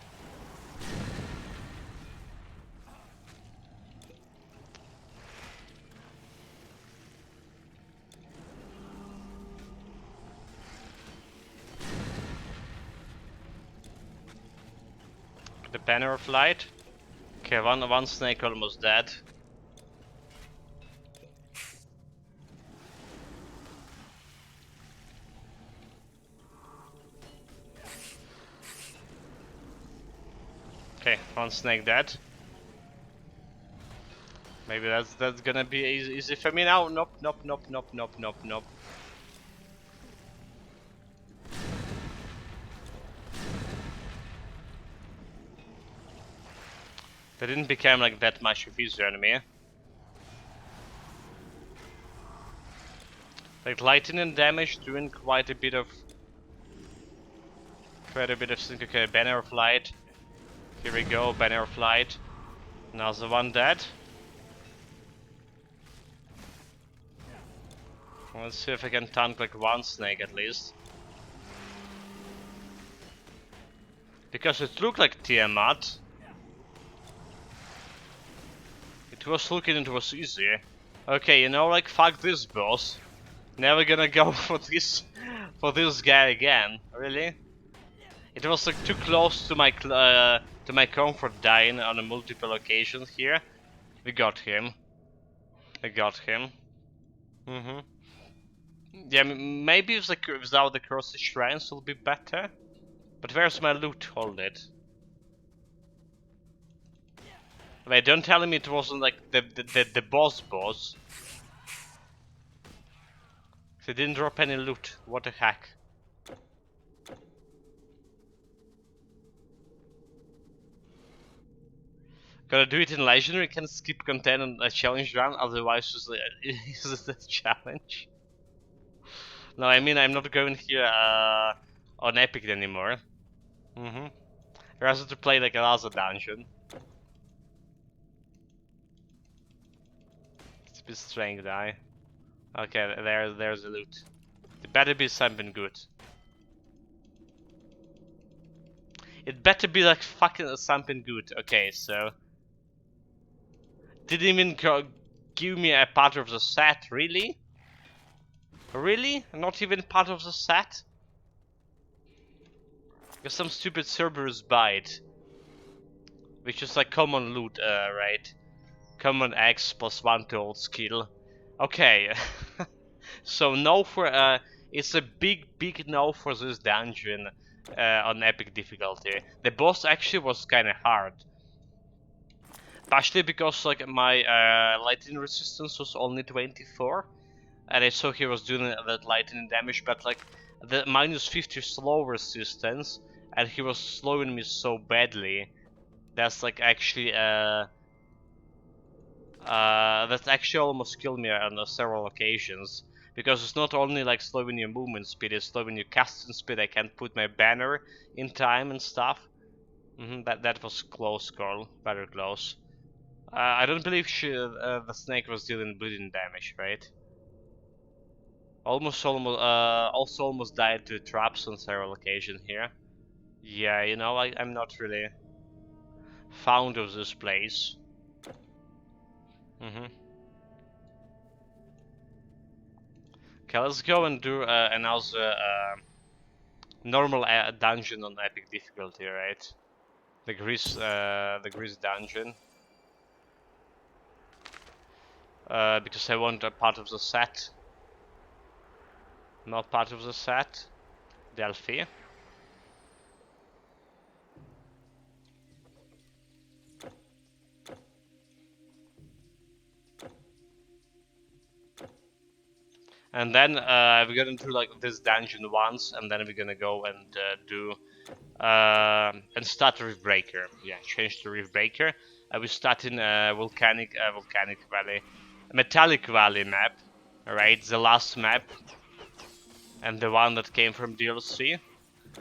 Banner of Light. Okay, one snake almost dead. Okay, one snake dead. Maybe that's gonna be easy for me now. Nope, nope, nope, nope, nope, nope, nope. They didn't become like that much of easier enemy. Like lightning damage doing quite a bit of thing. Okay, Banner of Light. Here we go, Banner of Light. Another one dead. Let's see if I can tank like one snake at least. Because it looked like Tiamat. It was looking it was easy. Okay, you know, like fuck this boss. Never gonna go for this guy again. Really? It was like too close to my comfort dying on a multiple occasions here. We got him. I got him. Yeah, maybe it's like without the crossed shrines will be better. But where's my loot? Hold it. Wait, don't tell me it wasn't like the boss. They didn't drop any loot. What the heck? Gotta do it in legendary. Can skip content on a challenge run, otherwise it's a challenge. No, I mean I'm not going here on epic anymore. Rather to play like another dungeon. It's a bit strange, die. Okay, there's the loot. It better be something good. It better be like fucking something good. Okay, so didn't even give me a part of the set, really? Really? Not even part of the set? Because some stupid Cerberus bite. Which is like common loot, right? Common X plus 1 to old skill. Okay. So no for it's a big no for this dungeon on epic difficulty. The boss actually was kinda hard. Partially because like my lightning resistance was only 24. And I saw he was doing that lightning damage, but like the minus 50 slow resistance, and he was slowing me so badly. That's like actually that actually almost killed me on several occasions. Because it's not only like slowing your movement speed, it's slowing your casting speed. I can't put my banner in time and stuff. That was close call, very close. I don't believe the snake was dealing bleeding damage, right? Also almost died to traps on several occasions here. Yeah, you know, I'm not really fond of this place. Okay, let's go and do another normal dungeon on epic difficulty, right? The grease dungeon. Because I want a part of the set. Not part of the set. Delphi. And then we're gonna do like this dungeon once, and then we're gonna go and do and start Reef Breaker. Yeah, change to Reef Breaker. We start in volcanic valley, metallic valley map. Right, the last map, and the one that came from DLC.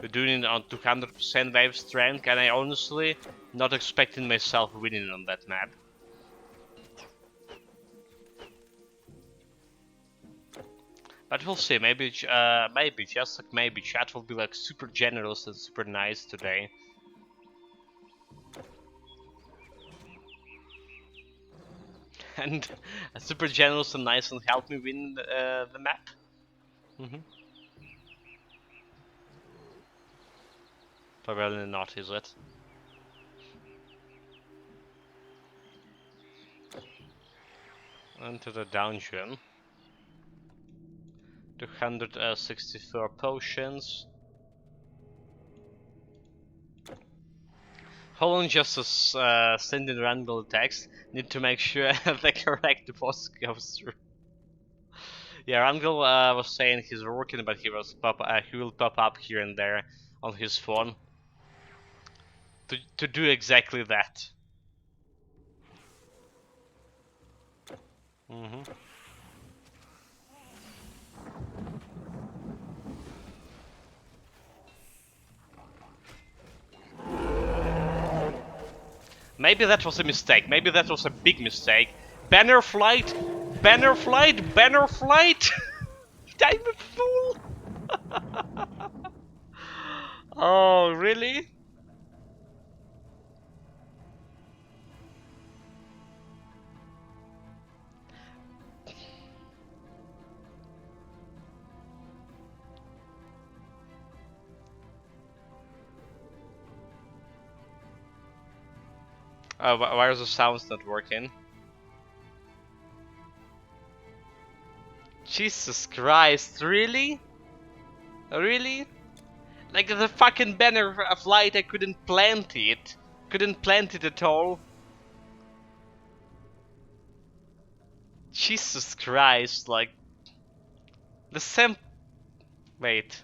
We're doing it on 200% wave strength, and I honestly not expecting myself winning on that map. But we'll see. Maybe just like maybe chat will be like super generous and super nice today. And super generous and nice and help me win the map. Probably not, is it? Into the dungeon. 264 potions. Hold on just as send in random text. Need to make sure the correct boss goes through. Yeah, Randall was saying he's working, but he will pop up here and there on his phone to do exactly that. Maybe that was a mistake. Maybe that was a big mistake. Banner flight! Banner flight! Banner flight! I'm a fool! Oh, really? Why are the sounds not working? Jesus Christ, really? Really? Like the fucking banner of light, I couldn't plant it. Couldn't plant it at all. Jesus Christ, like... The same... Wait.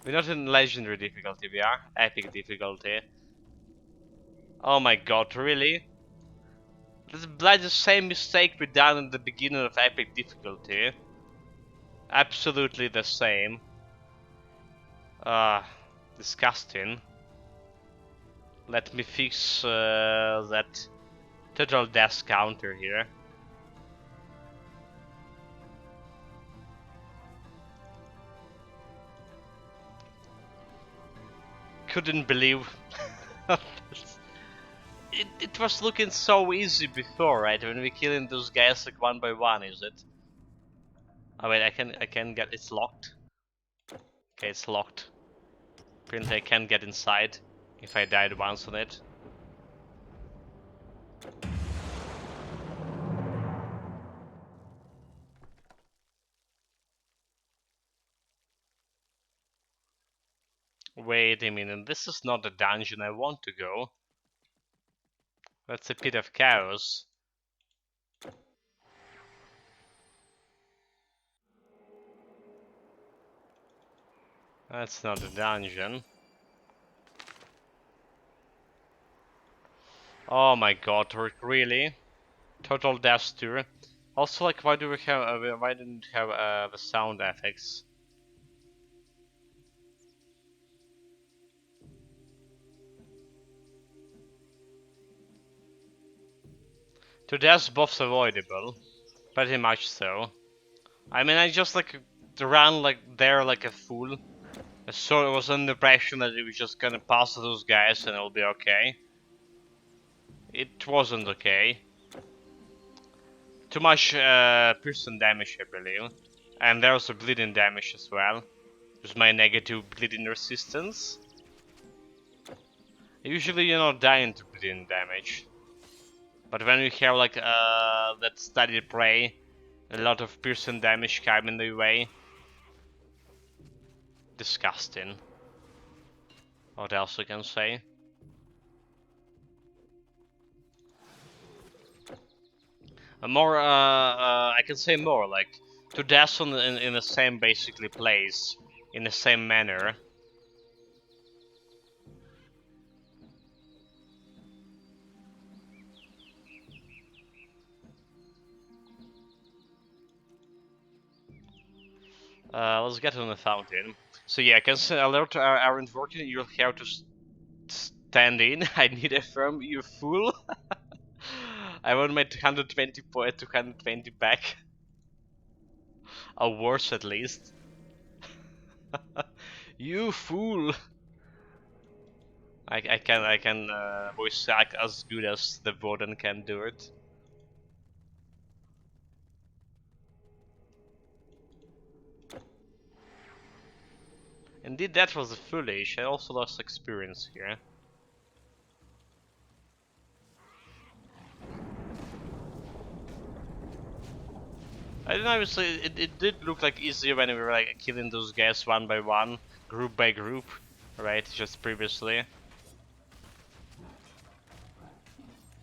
We're not in legendary difficulty, we are? Epic difficulty. Oh my god, really? This is like the same mistake we done in the beginning of epic difficulty. Absolutely the same. Disgusting. Let me fix that total death counter here. Couldn't believe it was looking so easy before, right? When we killing those guys like one by one, is it? Oh wait, I can get it's locked. Okay, it's locked. Apparently I can't get inside if I died once on it. Wait a minute, this is not the dungeon I want to go. That's a pit of chaos. That's not a dungeon. Oh my god, really? Total death tour. Also, like, why do we have? Why didn't we have the sound effects? To death buffs avoidable, pretty much so. I mean, I just like ran like there like a fool. I sort of was under the impression that it was just gonna pass those guys and it'll be okay. It wasn't okay. Too much piercing damage, I believe. And there was a bleeding damage as well. Just my negative bleeding resistance. Usually you're not dying to bleeding damage. But when you have like that steady prey, a lot of piercing damage coming the way. Disgusting. What else I can say? More, I can say more, like, to dash on in the same basically place, in the same manner. Let's get on the fountain. So yeah, I can say alert aren't working, you'll have to stand in. I need a firm, you fool. I want my 220 back. Or worse at least. You fool! I can voice act as good as the warden can do it. Indeed, that was foolish. I also lost experience here. I don't know, obviously it did look like easier when we were like killing those guys one by one, group by group, right? Just previously.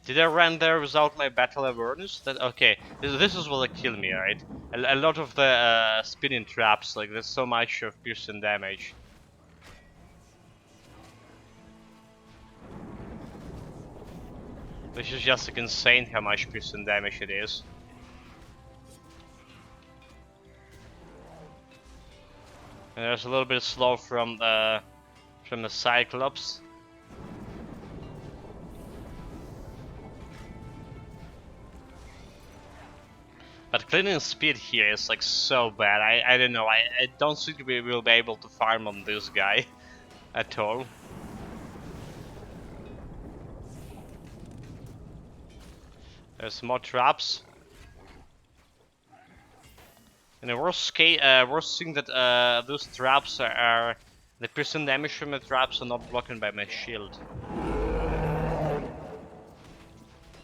Did I run there without my battle awareness? That okay? This is what killed me, right? A lot of the spinning traps, like there's so much of piercing damage. Which is just like insane how much piercing damage it is. And there's a little bit slow from the Cyclops. But cleaning speed here is like so bad. I don't know. I don't think we will be able to farm on this guy at all. There's more traps. And the worst thing that those traps are the piercing damage from the traps are not blocked by my shield.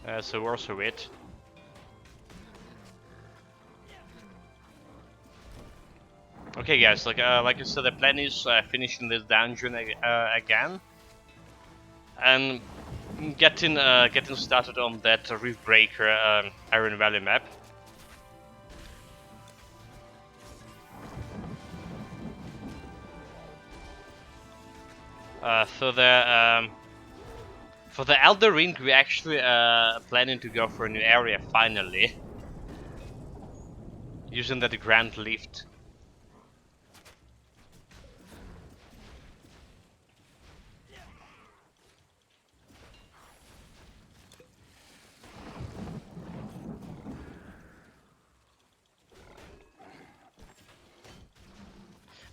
That's the worst of it. Okay, guys, like I said, the plan is finishing this dungeon again, and getting started on that Reef Breaker Iron Valley map. For the Elder Ring, we actually planning to go for a new area finally, using that Grand Lift.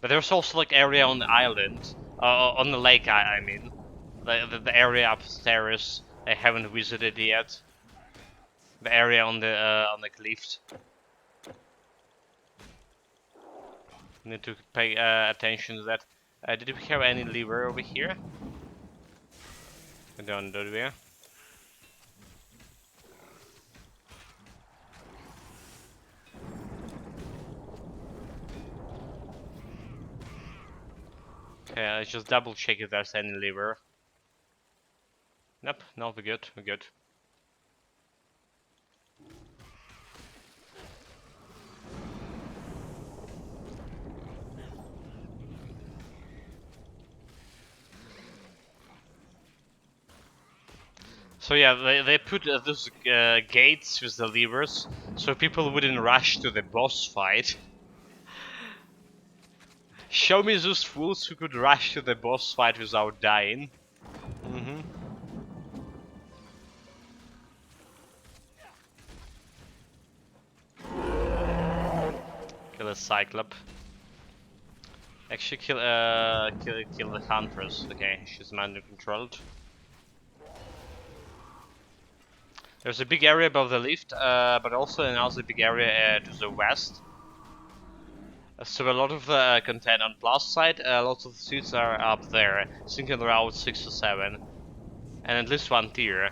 But there's also like area on the island, on the lake. I mean, the area upstairs I haven't visited yet. The area on the cliff. Need to pay attention to that. Did we have any lever over here? We don't, do we? Okay, let's just double check if there's any lever. Nope, no, we're good, we're good. So yeah, they put those gates with the levers, so people wouldn't rush to the boss fight. Show me those fools who could rush to the boss fight without dying. Kill a Cyclops. Actually kill the Huntress. Okay, she's manually controlled. There's a big area above the lift, but also another big area to the west. So a lot of the content on plus side, lots of the suits are up there, thinking around 6 or 7, and at least 1 tier.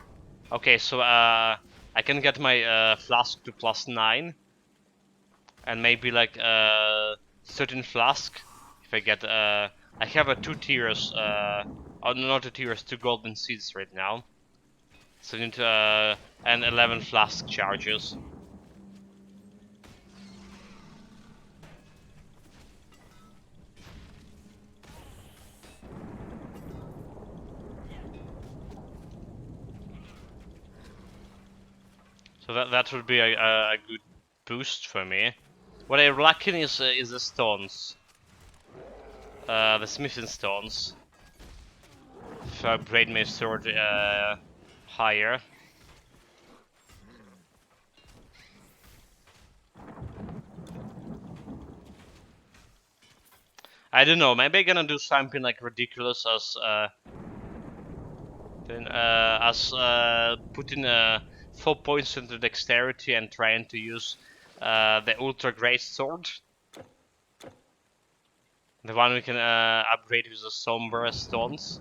Okay, so I can get my flask to +9, and maybe like 13 flask if I get. I have a 2 tiers, oh, not 2 tiers, 2 golden seeds right now. So I need and 11 flask charges. So that would be a good boost for me. What I'm lacking is the stones, the smithing stones. If I upgrade my sword higher. I don't know. Maybe I'm gonna do something like ridiculous as putting 4 points into dexterity and trying to use the ultra great sword. The one we can upgrade with the somber stones.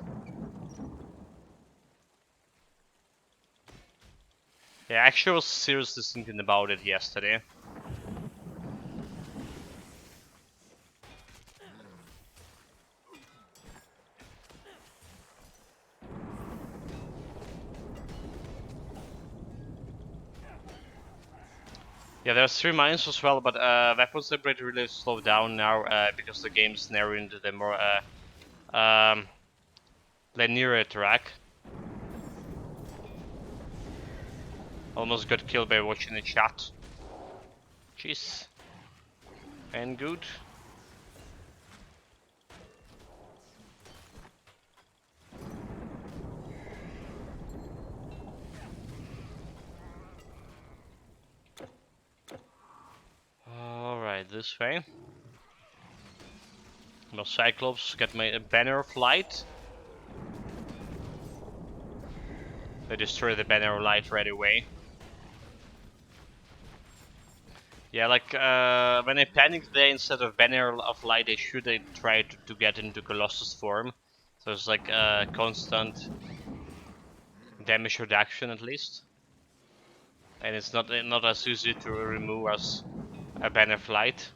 Yeah, actually I was seriously thinking about it yesterday. Yeah, there's 3 mines as well, but weapons upgrade really slowed down now because the game's narrowing into the more linear track. Almost got killed by watching the chat. Jeez. And good. Alright, this way. No Cyclops get my banner of light. They destroy the banner of light right away. Yeah, like when I panicked there, instead of banner of light, I should have tried to get into Colossus form. So it's like constant damage reduction at least. And it's not as easy to remove as a banner of light.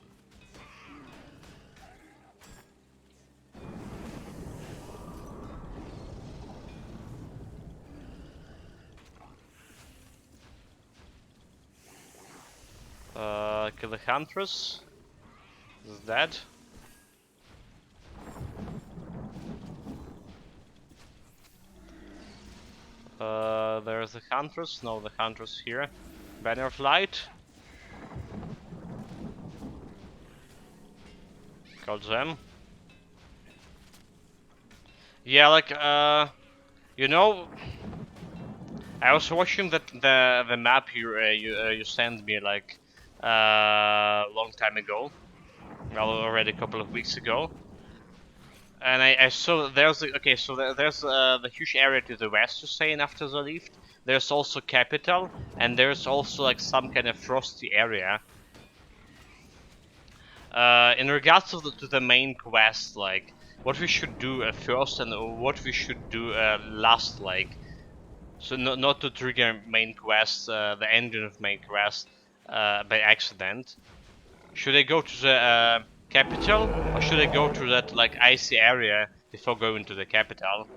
Kill the Huntress. Is dead. There's the Huntress. No, the Huntress here. Banner of Light. Got them. Yeah, like you know, I was watching the map you sent me like long time ago, well already a couple of weeks ago, and I saw there's okay, so there's the huge area to the west you're saying after the lift. There's also capital, and there's also like some kind of frosty area. In regards to the main quest, like what we should do first and what we should do last, like. So not to trigger main quest, the ending of main quest by accident. Should I go to the capital, or should I go to that like icy area before going to the capital?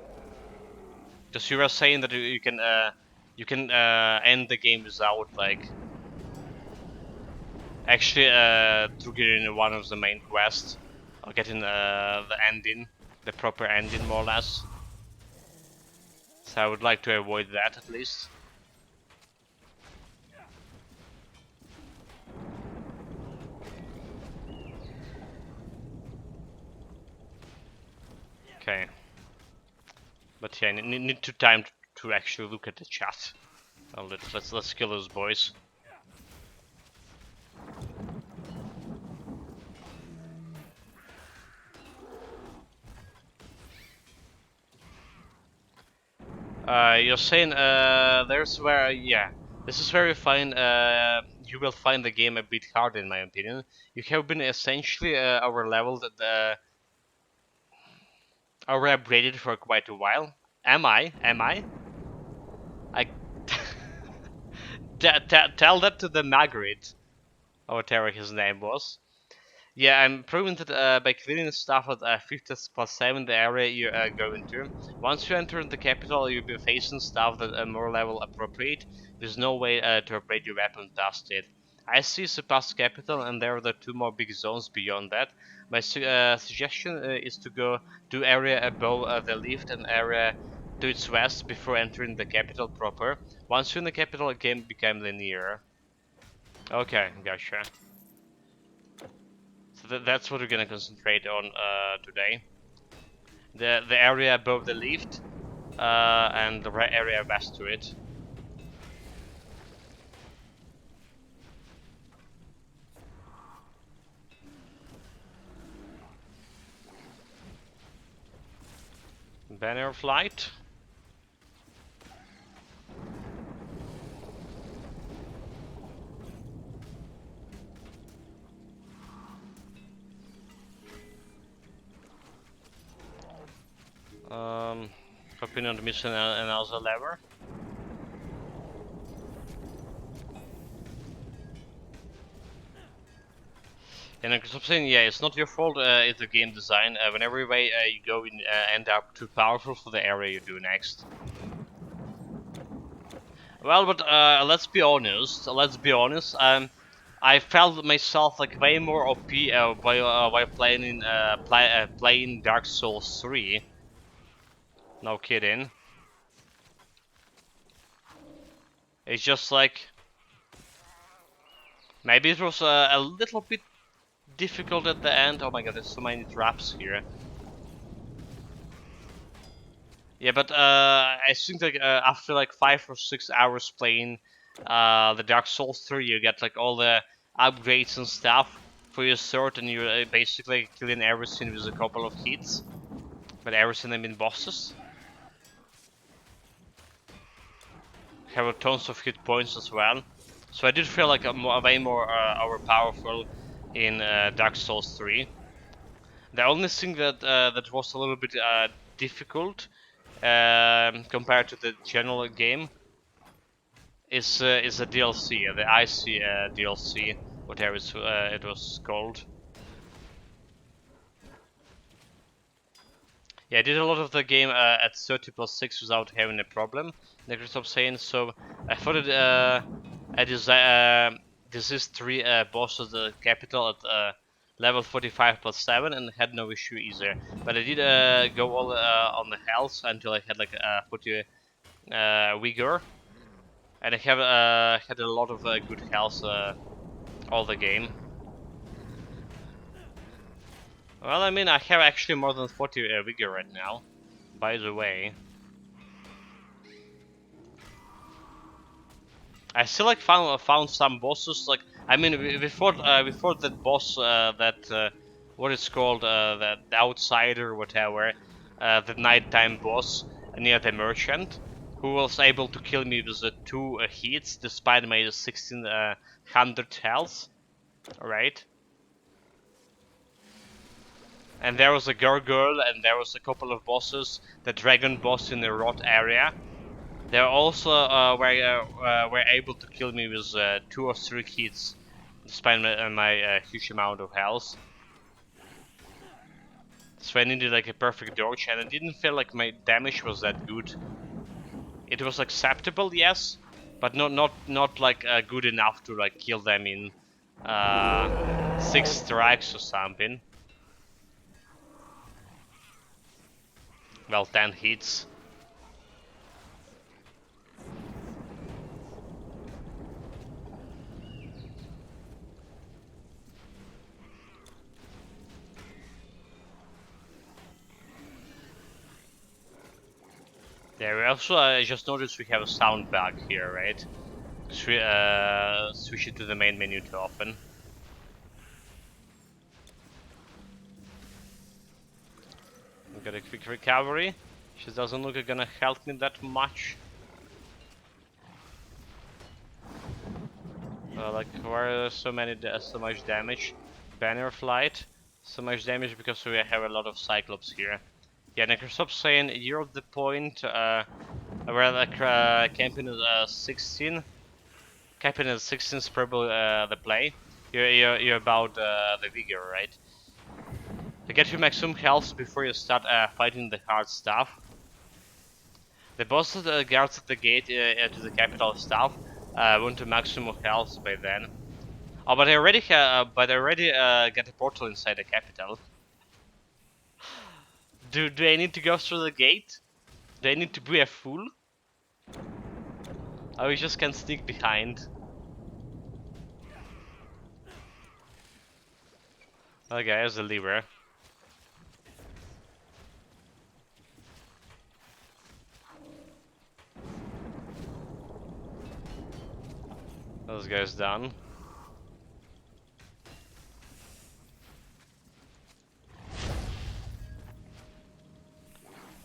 Because you were saying that you can end the game without like actually triggering one of the main quests or getting the ending, the proper ending more or less. So I would like to avoid that at least. Okay. But yeah, need to time to actually look at the chat. Oh, let's kill those boys. You're saying there's where yeah, this is very fine. You will find the game a bit hard in my opinion. You have been essentially over leveled over upgraded for quite a while. Am I? Am I? I tell that to the Margaret, or whatever his name was. Yeah, I'm proving that by clearing the stuff at 50+7, the area you go into. Once you enter the capital, you'll be facing stuff that are more level appropriate. There's no way to upgrade your weapon past it. I see surpass capital, and there are the 2 more big zones beyond that. My suggestion is to go to area above the lift and area to its west before entering the capital proper. Once you're in the capital, the game becomes linear. Okay, gotcha. So that's what we're gonna concentrate on today. The area above the lift and the area west to it. Banner of Light. Copying on the mission another lever. And I'm saying, yeah, it's not your fault. It's the game design. Whenever way you go, in, end up too powerful for the area you do next. Well, but let's be honest. Let's be honest. I felt myself like way more OP by playing Dark Souls 3. No kidding. It's just like maybe it was a little bit difficult at the end. Oh my god, there's so many traps here. Yeah, but I think like after like 5 or 6 hours playing the Dark Souls 3, you get like all the upgrades and stuff for your sword, and you're basically killing everything with a couple of hits. But everything I mean bosses have tons of hit points as well. So I did feel like I'm way more overpowerful in Dark Souls 3. The only thing that was a little bit difficult compared to the general game is a DLC, the Icy DLC, whatever it was called. Yeah, I did a lot of the game at 30+6 without having a problem, like I was saying. So I thought it this is 3 bosses at the capital at level 45+7 and had no issue either. But I did go all on the health until I had like 40 vigor, and I have had a lot of good health all the game. Well, I mean, I have actually more than 40 vigor right now, by the way. I still like found some bosses, like, I mean, before that boss, what it's called, the outsider, whatever, the nighttime boss near the merchant, who was able to kill me with 2 hits despite my 1600 health, right? And there was a gargoyle, and there was a couple of bosses, the dragon boss in the rot area. They also were able to kill me with 2 or 3 hits, despite my huge amount of health. So I needed like a perfect dodge, and I didn't feel like my damage was that good. It was acceptable, yes, but not like good enough to like kill them in 6 strikes or something. Well, 10 hits. Yeah, we also, I just noticed we have a sound bug here, right? Switch it to the main menu too often. We got a quick recovery. She doesn't look gonna help me that much. Like, why are so much damage? Banner flight, so much damage because we have a lot of Cyclops here. Yeah, Necrosop saying you're at the point where like camping is 16. Camping is 16 is probably the play. You're about the vigor, right? To get your maximum health before you start fighting the hard stuff. The bosses guards at the gate to the capital stuff want to maximum health by then. Oh, but I already got a portal inside the capital. Do I need to go through the gate? Do I need to be a fool? Or we just can sneak behind? Okay, there's the lever. Those guys done.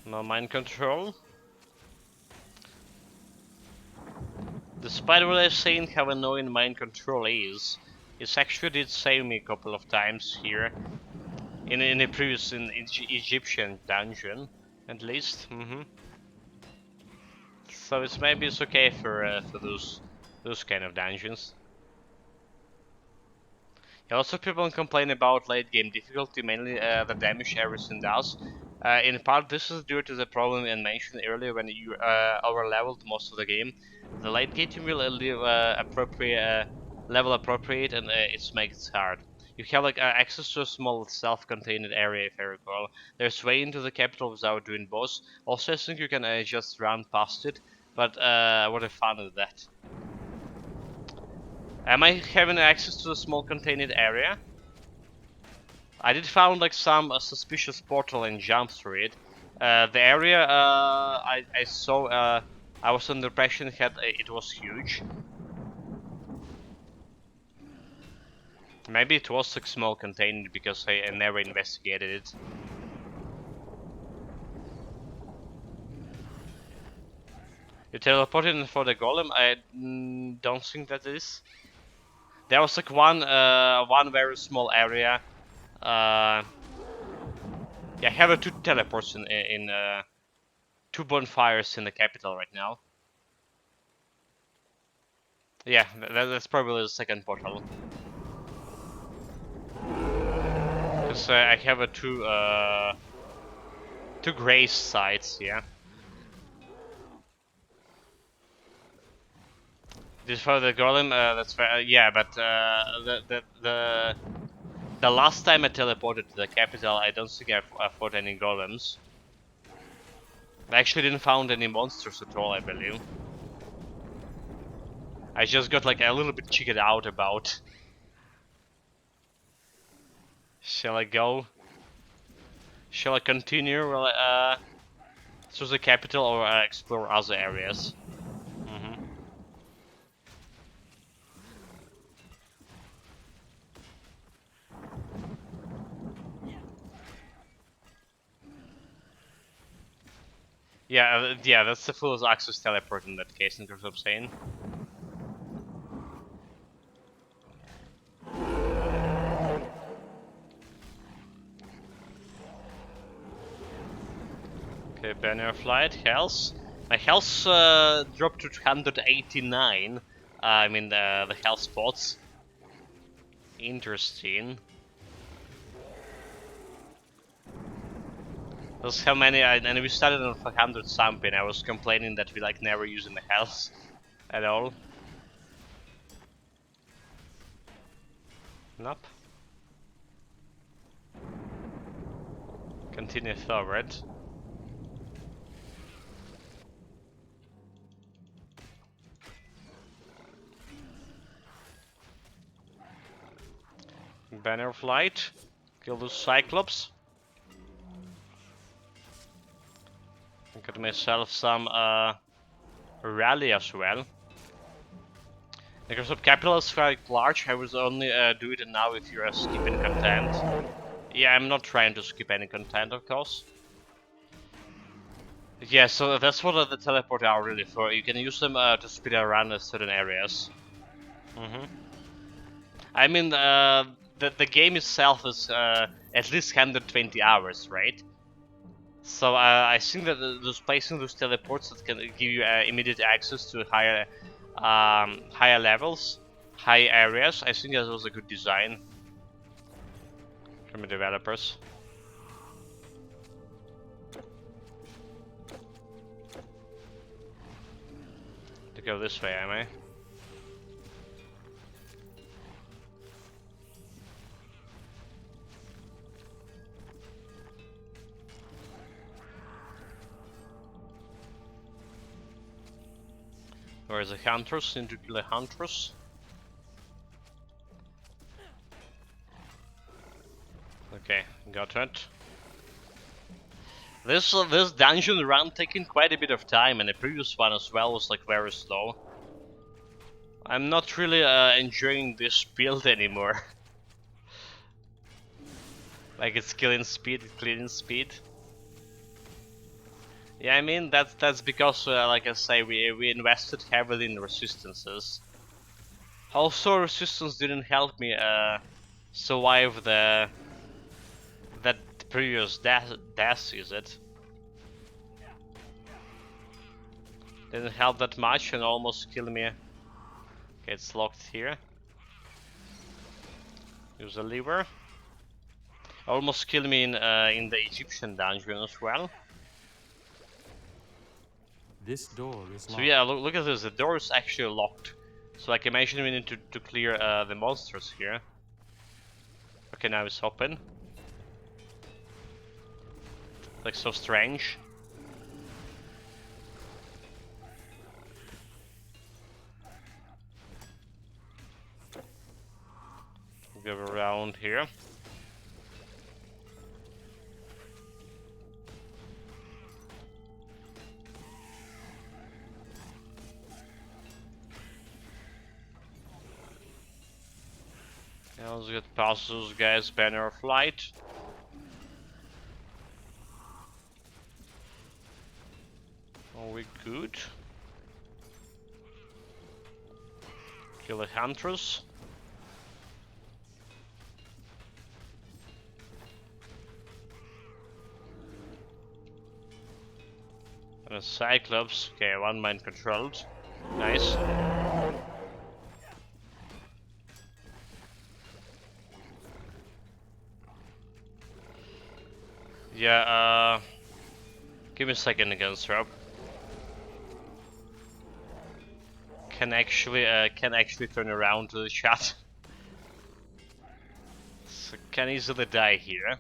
No mind control. Despite what I was saying how annoying mind control is, it actually did save me a couple of times here. In a previous Egyptian dungeon, at least. So maybe it's okay for those kind of dungeons. Yeah, also people complain about late game difficulty, mainly the damage everything does. In part, this is due to the problem I mentioned earlier when you over leveled most of the game. The late game will leave appropriate level appropriate, and it makes it hard. You have like access to a small self-contained area, if I recall. There's way into the capital without doing boss. Also, I think you can just run past it, but what a fun is that. Am I having access to the small contained area? I did found like some suspicious portal and jump through it. The area I saw, I was under the impression it was huge. Maybe it was like small contained because I never investigated it. You teleported in for the golem? I don't think that is. There was like one very small area. Yeah, I have two teleports in two bonfires in the capital right now. Yeah, that's probably the second portal. Because I have two grace sites, yeah. This for the golem, that's fair. Yeah, but the last time I teleported to the capital, I don't think I fought any golems. I actually didn't found any monsters at all, I believe. I just got like a little bit chickened out about. Shall I go? Shall I continue? Well, through the capital or explore other areas? Yeah, yeah, that's the full access teleport in that case, in terms of saying. Okay, banner of light, health. My health dropped to 189. I mean the health spots. Interesting. That's how many, and we started on 500 something. I was complaining that we like never using the health at all. Nope. Continue forward. Banner of light. Kill those cyclops. Got myself some rally as well. Because of capital is quite large, I would only do it now if you're skipping content. Yeah, I'm not trying to skip any content, of course. Yeah, so that's what the teleport are really for. You can use them to speed around certain areas. I mean, the game itself is at least 120 hours, right? So I think that those placing those teleports that can give you immediate access to higher levels, high areas, I think that was a good design from the developers. To go this way, am I? Where is the hunters? Need to kill the hunters. Okay, got it. This dungeon run taking quite a bit of time, and the previous one as well was like very slow. I'm not really enjoying this build anymore. Like it's killing speed, cleaning speed. Yeah, I mean that's because, like I say, we invested heavily in resistances. Also, resistance didn't help me survive that previous death, is it? Didn't help that much and almost killed me. Okay, it's locked here. Use a lever. Almost killed me in the Egyptian dungeon as well. This door is locked. So yeah, look at this. The door is actually locked. So like I mentioned, we need to clear the monsters here. Okay, now it's open. Like so strange. Go around here. Now let's get past those guys' banner of light. Are we good? Kill the hunters. And a Cyclops. Okay, one mind controlled. Nice. Yeah, give me a second again, Rob. Can actually turn around to the chat. So can easily die here.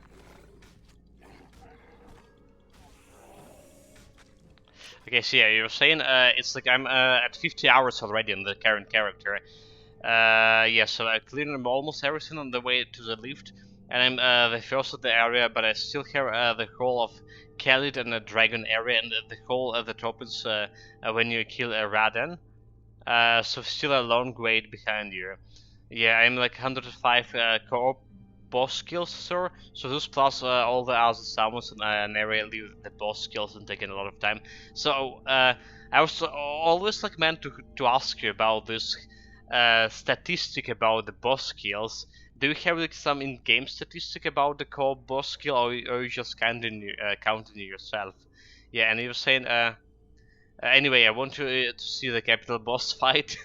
Okay, so yeah, you were saying it's like I'm at 50 hours already on the current character. Yeah, so I cleared almost everything on the way to the lift, and I'm the first of the area, but I still have the whole of Khalid and the dragon area, and the whole that opens when you kill a Radan. So still a long wait behind you. Yeah, I'm like 105 co-op boss skills, sir. So those plus all the other summons and an area leave the boss skills and taking a lot of time. So I was always like meant to ask you about this statistic about the boss skills. Do you have like some in-game statistic about the co-op boss skill, or you just counting yourself? Yeah, and you were saying anyway, I want to see the capital boss fight.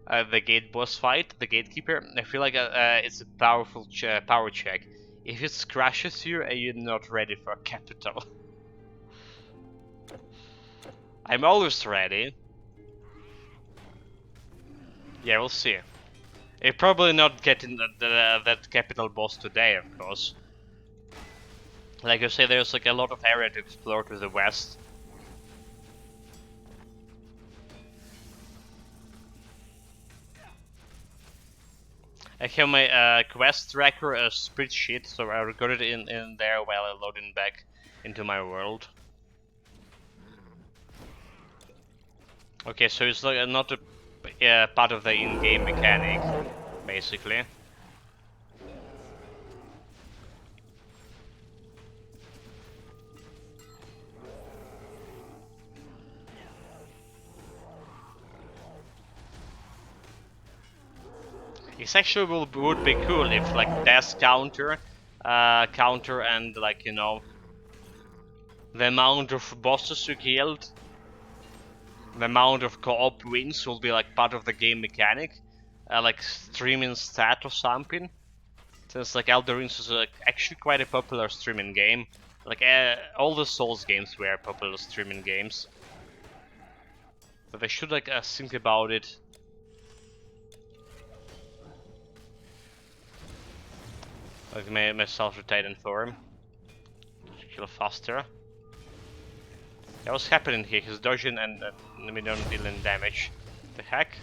The gate boss fight, the gatekeeper. I feel like it's a powerful power check. If it crashes you, you're not ready for capital. I'm always ready. Yeah, we'll see. You're probably not getting that capital boss today, of course. Like I say, there's like a lot of area to explore to the west. I have my quest tracker spreadsheet, so I recorded it in there while I'm loading back into my world. Okay, so it's like not a part of the in-game mechanic, basically. It actually would be cool if like death counter and like, you know, the amount of bosses you killed, the amount of co-op wins will be like part of the game mechanic, like streaming stat or something. Since like Elden Ring is actually quite a popular streaming game, like all the Souls games were popular streaming games. But they should like think about it. Like myself to Titan form. Kill faster. Yeah, what's happening here? He's dodging and we don't deal any damage. The heck?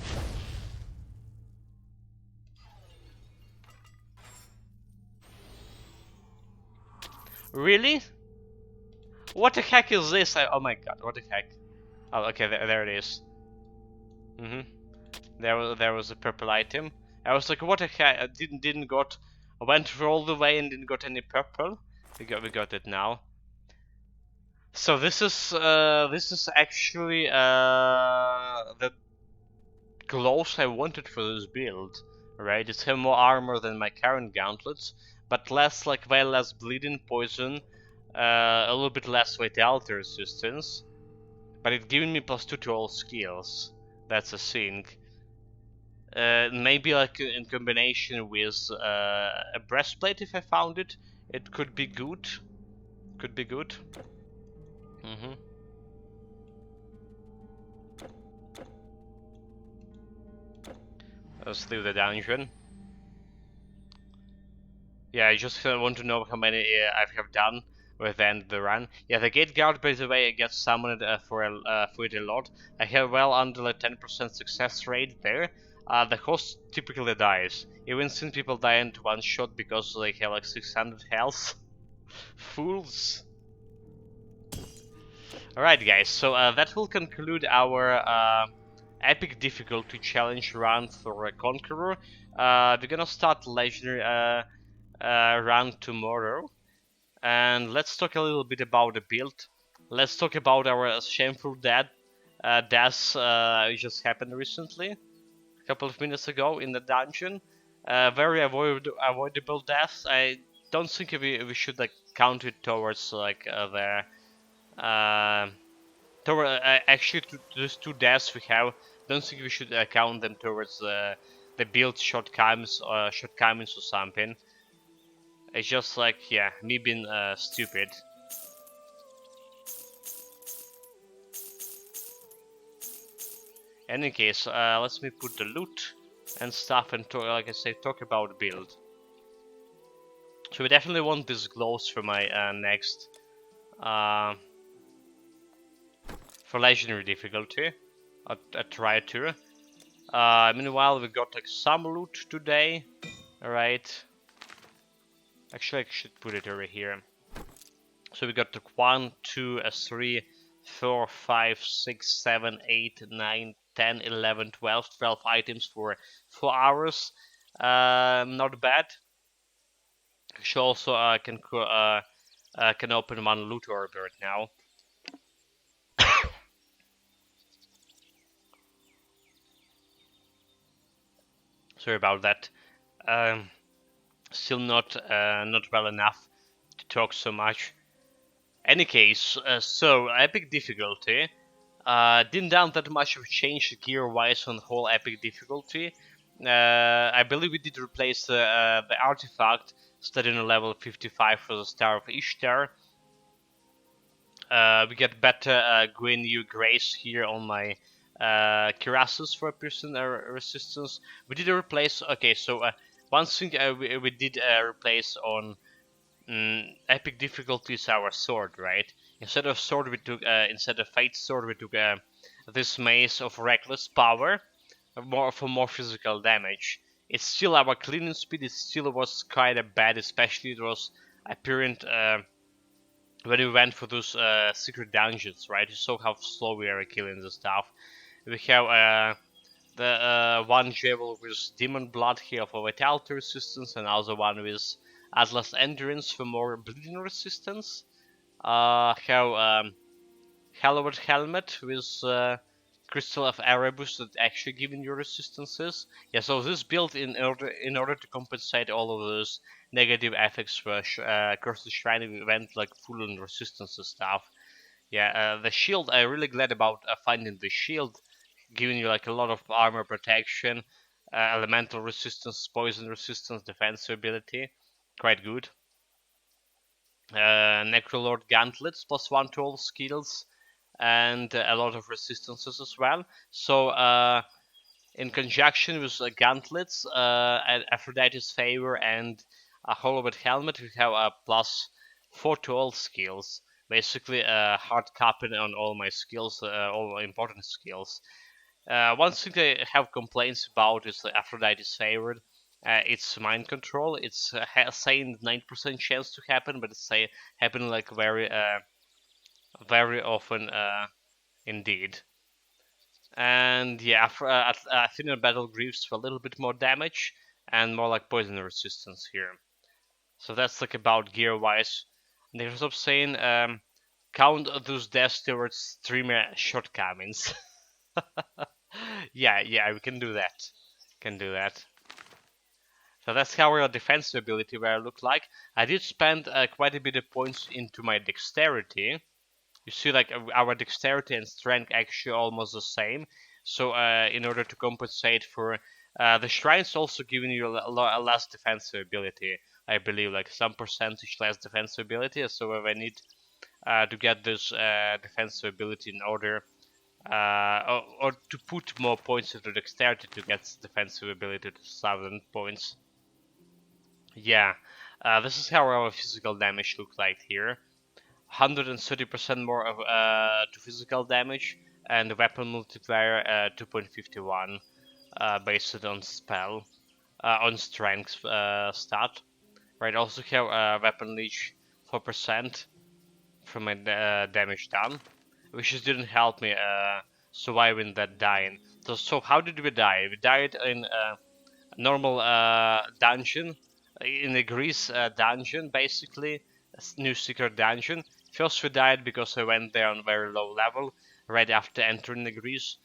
Really? What the heck is this? Oh my god, what the heck? Oh, okay, there it is. There was a purple item. I was like, what the heck? I didn't got. I went through all the way and didn't got any purple. We got it now. So this is actually the gloves I wanted for this build, right? It's have more armor than my current gauntlets, but less like way less bleeding, poison, a little bit less vitality resistance, but it's giving me +2 to all skills. That's a thing. Maybe like in combination with a breastplate, if I found it, it could be good. Could be good. Let's leave the dungeon. Yeah, I just want to know how many I have done with the end of the run. Yeah, the gate guard, by the way, gets summoned for it a lot. I have well under like 10% success rate there. The host typically dies. Even seen people die in one shot because they have like 600 health. Fools. Alright guys, so that will conclude our epic difficulty challenge run for Conqueror. We're gonna start legendary run tomorrow, and let's talk a little bit about the build. Let's talk about our shameful deaths just happened recently, a couple of minutes ago in the dungeon. Very avoidable deaths. I don't think we should like count it towards like the toward actually those two deaths we have. Don't think we should count them towards the build shortcomings or something. It's just like, yeah, me being stupid. In any case, let's me put the loot and stuff and talk, like I say, talk about build. So we definitely want this glows for my next for legendary difficulty. I try to. Meanwhile, we got like some loot today. Alright. Actually, I should put it over here. So we got like 1, 2, 3, 4, 5, 6, 7, 8, 9, 10, 11, 12, 12 items for 4 hours. Not bad. Actually, also can open one loot orb right now. Sorry about that. Still not well enough to talk so much. Any case, so epic difficulty. Didn't down that much of a change gear-wise on the whole epic difficulty. I believe we did replace the artifact studying on level 55 for the Star of Ishtar. We get better Green New Grace here on my cuirasses for piercing resistance. We did replace. Okay, so one thing we did replace on epic difficulty is our sword, right? Instead of sword, we took instead of fate sword, we took this mace of reckless power, more physical damage. It's still our cleaning speed. It still was kind of bad, especially it was apparent when we went for those secret dungeons, right? You saw how slow we are killing the stuff. We have the one javel with demon blood here for vitality resistance, and also one with Atlas endurance for more bleeding resistance. Have Hallowed helmet with crystal of Erebus that actually giving you resistances. Yeah, so this build in order to compensate all of those negative effects for Cursed Shrine, we went like full on resistance and stuff. Yeah, the shield, I'm really glad about finding the shield, giving you like a lot of armor protection, elemental resistance, poison resistance, defense ability, quite good. Necrolord gauntlets +1 to all skills, and a lot of resistances as well. So in conjunction with gauntlets, Aphrodite's favor, and a Hollowed helmet, we have a +4 to all skills. Basically, hard capping on all my skills, all important skills. One thing I have complaints about is the Aphrodite's favored. It's mind control. It's saying 9% chance to happen, but it's happen like very often indeed. And yeah, thinner battle greaves for a little bit more damage and more like poison resistance here. So that's like about gear wise. They stop saying count those deaths towards streamer shortcomings. yeah, we can do that. Can do that. So that's how our defensive ability will look like. I did spend quite a bit of points into my dexterity. You see, like our dexterity and strength actually almost the same. So in order to compensate for the shrines, also giving you a less defensive ability. I believe like some percentage less defensive ability. So I need to get this defensive ability in order or to put more points into dexterity to get defensive ability to 1000 points. Yeah, this is how our physical damage looks like here. 130% more of, to physical damage, and the weapon multiplier 2.51 based on spell, on strength stat. Right, also have weapon leech 4% from my damage done, which just didn't help me surviving that dying. So how did we die? We died in a normal dungeon, in a Greece dungeon, basically, new secret dungeon. First we died because I went there on very low level, right after entering the Greece,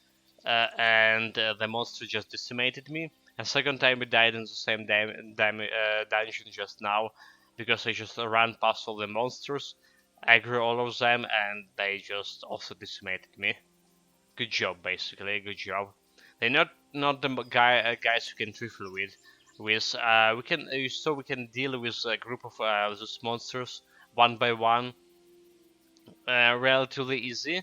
and the monster just decimated me. And second time we died in the same dungeon just now, because I just ran past all the monsters, aggro all of them, and they just also decimated me. Good job, basically. Good job. They're not the guys who can trifle with. We can so we can deal with a group of those monsters one by one, relatively easy.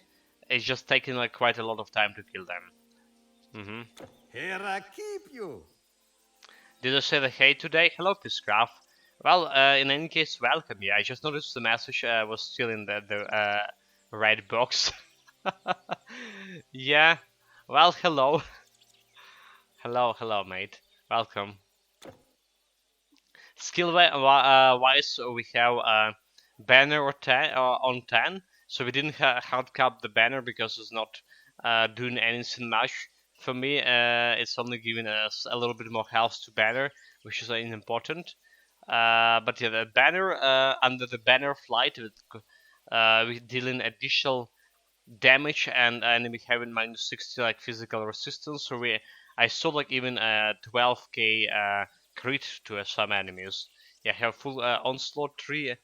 It's just taking like quite a lot of time to kill them. Here I keep you. Did I say the hey today? Hello, Piscraft. Well, in any case, welcome. Yeah, I just noticed the message was still in the red box. Yeah. Well, hello. Hello, mate. Welcome. Skill wise, we have banner or 10 on 10. So we didn't hard cap the banner because it's not doing anything much. For me, it's only giving us a little bit more health to banner, which is important. But yeah, the banner under the banner flight, we deal in additional damage and enemy having -60 like physical resistance. So I saw like even a 12k crit to some enemies. Yeah, have full onslaught tree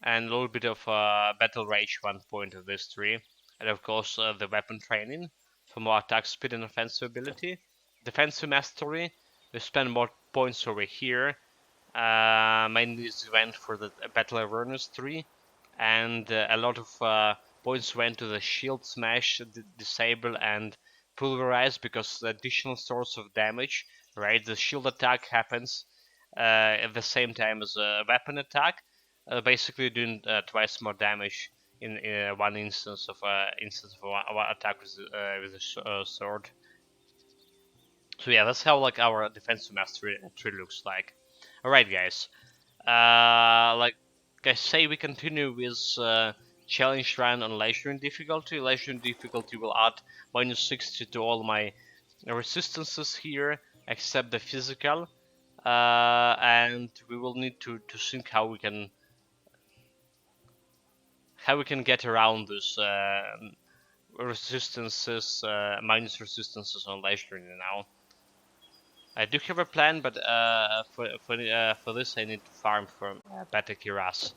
and a little bit of battle rage 1 point of this tree, and of course the weapon training for more attack speed and offensive ability. Defensive mastery, we spend more points over here. Mainly this went for the battle awareness tree, and a lot of points went to the shield smash, disable, and pulverize because the additional source of damage. Right, the shield attack happens at the same time as a weapon attack, basically doing twice more damage in one instance of one attack with a sword. So yeah, that's how like our defensive mastery tree looks like. All right, guys. Like I say, we continue with challenge run on legendary difficulty. Legendary difficulty will add -60 to all my resistances here, except the physical. And we will need to think how we can get around this resistances, minus resistances on legendary now. I do have a plan, but for this I need to farm for better Kiras.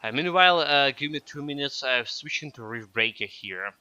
Meanwhile, give me 2 minutes. I'm switching to Reef Breaker here.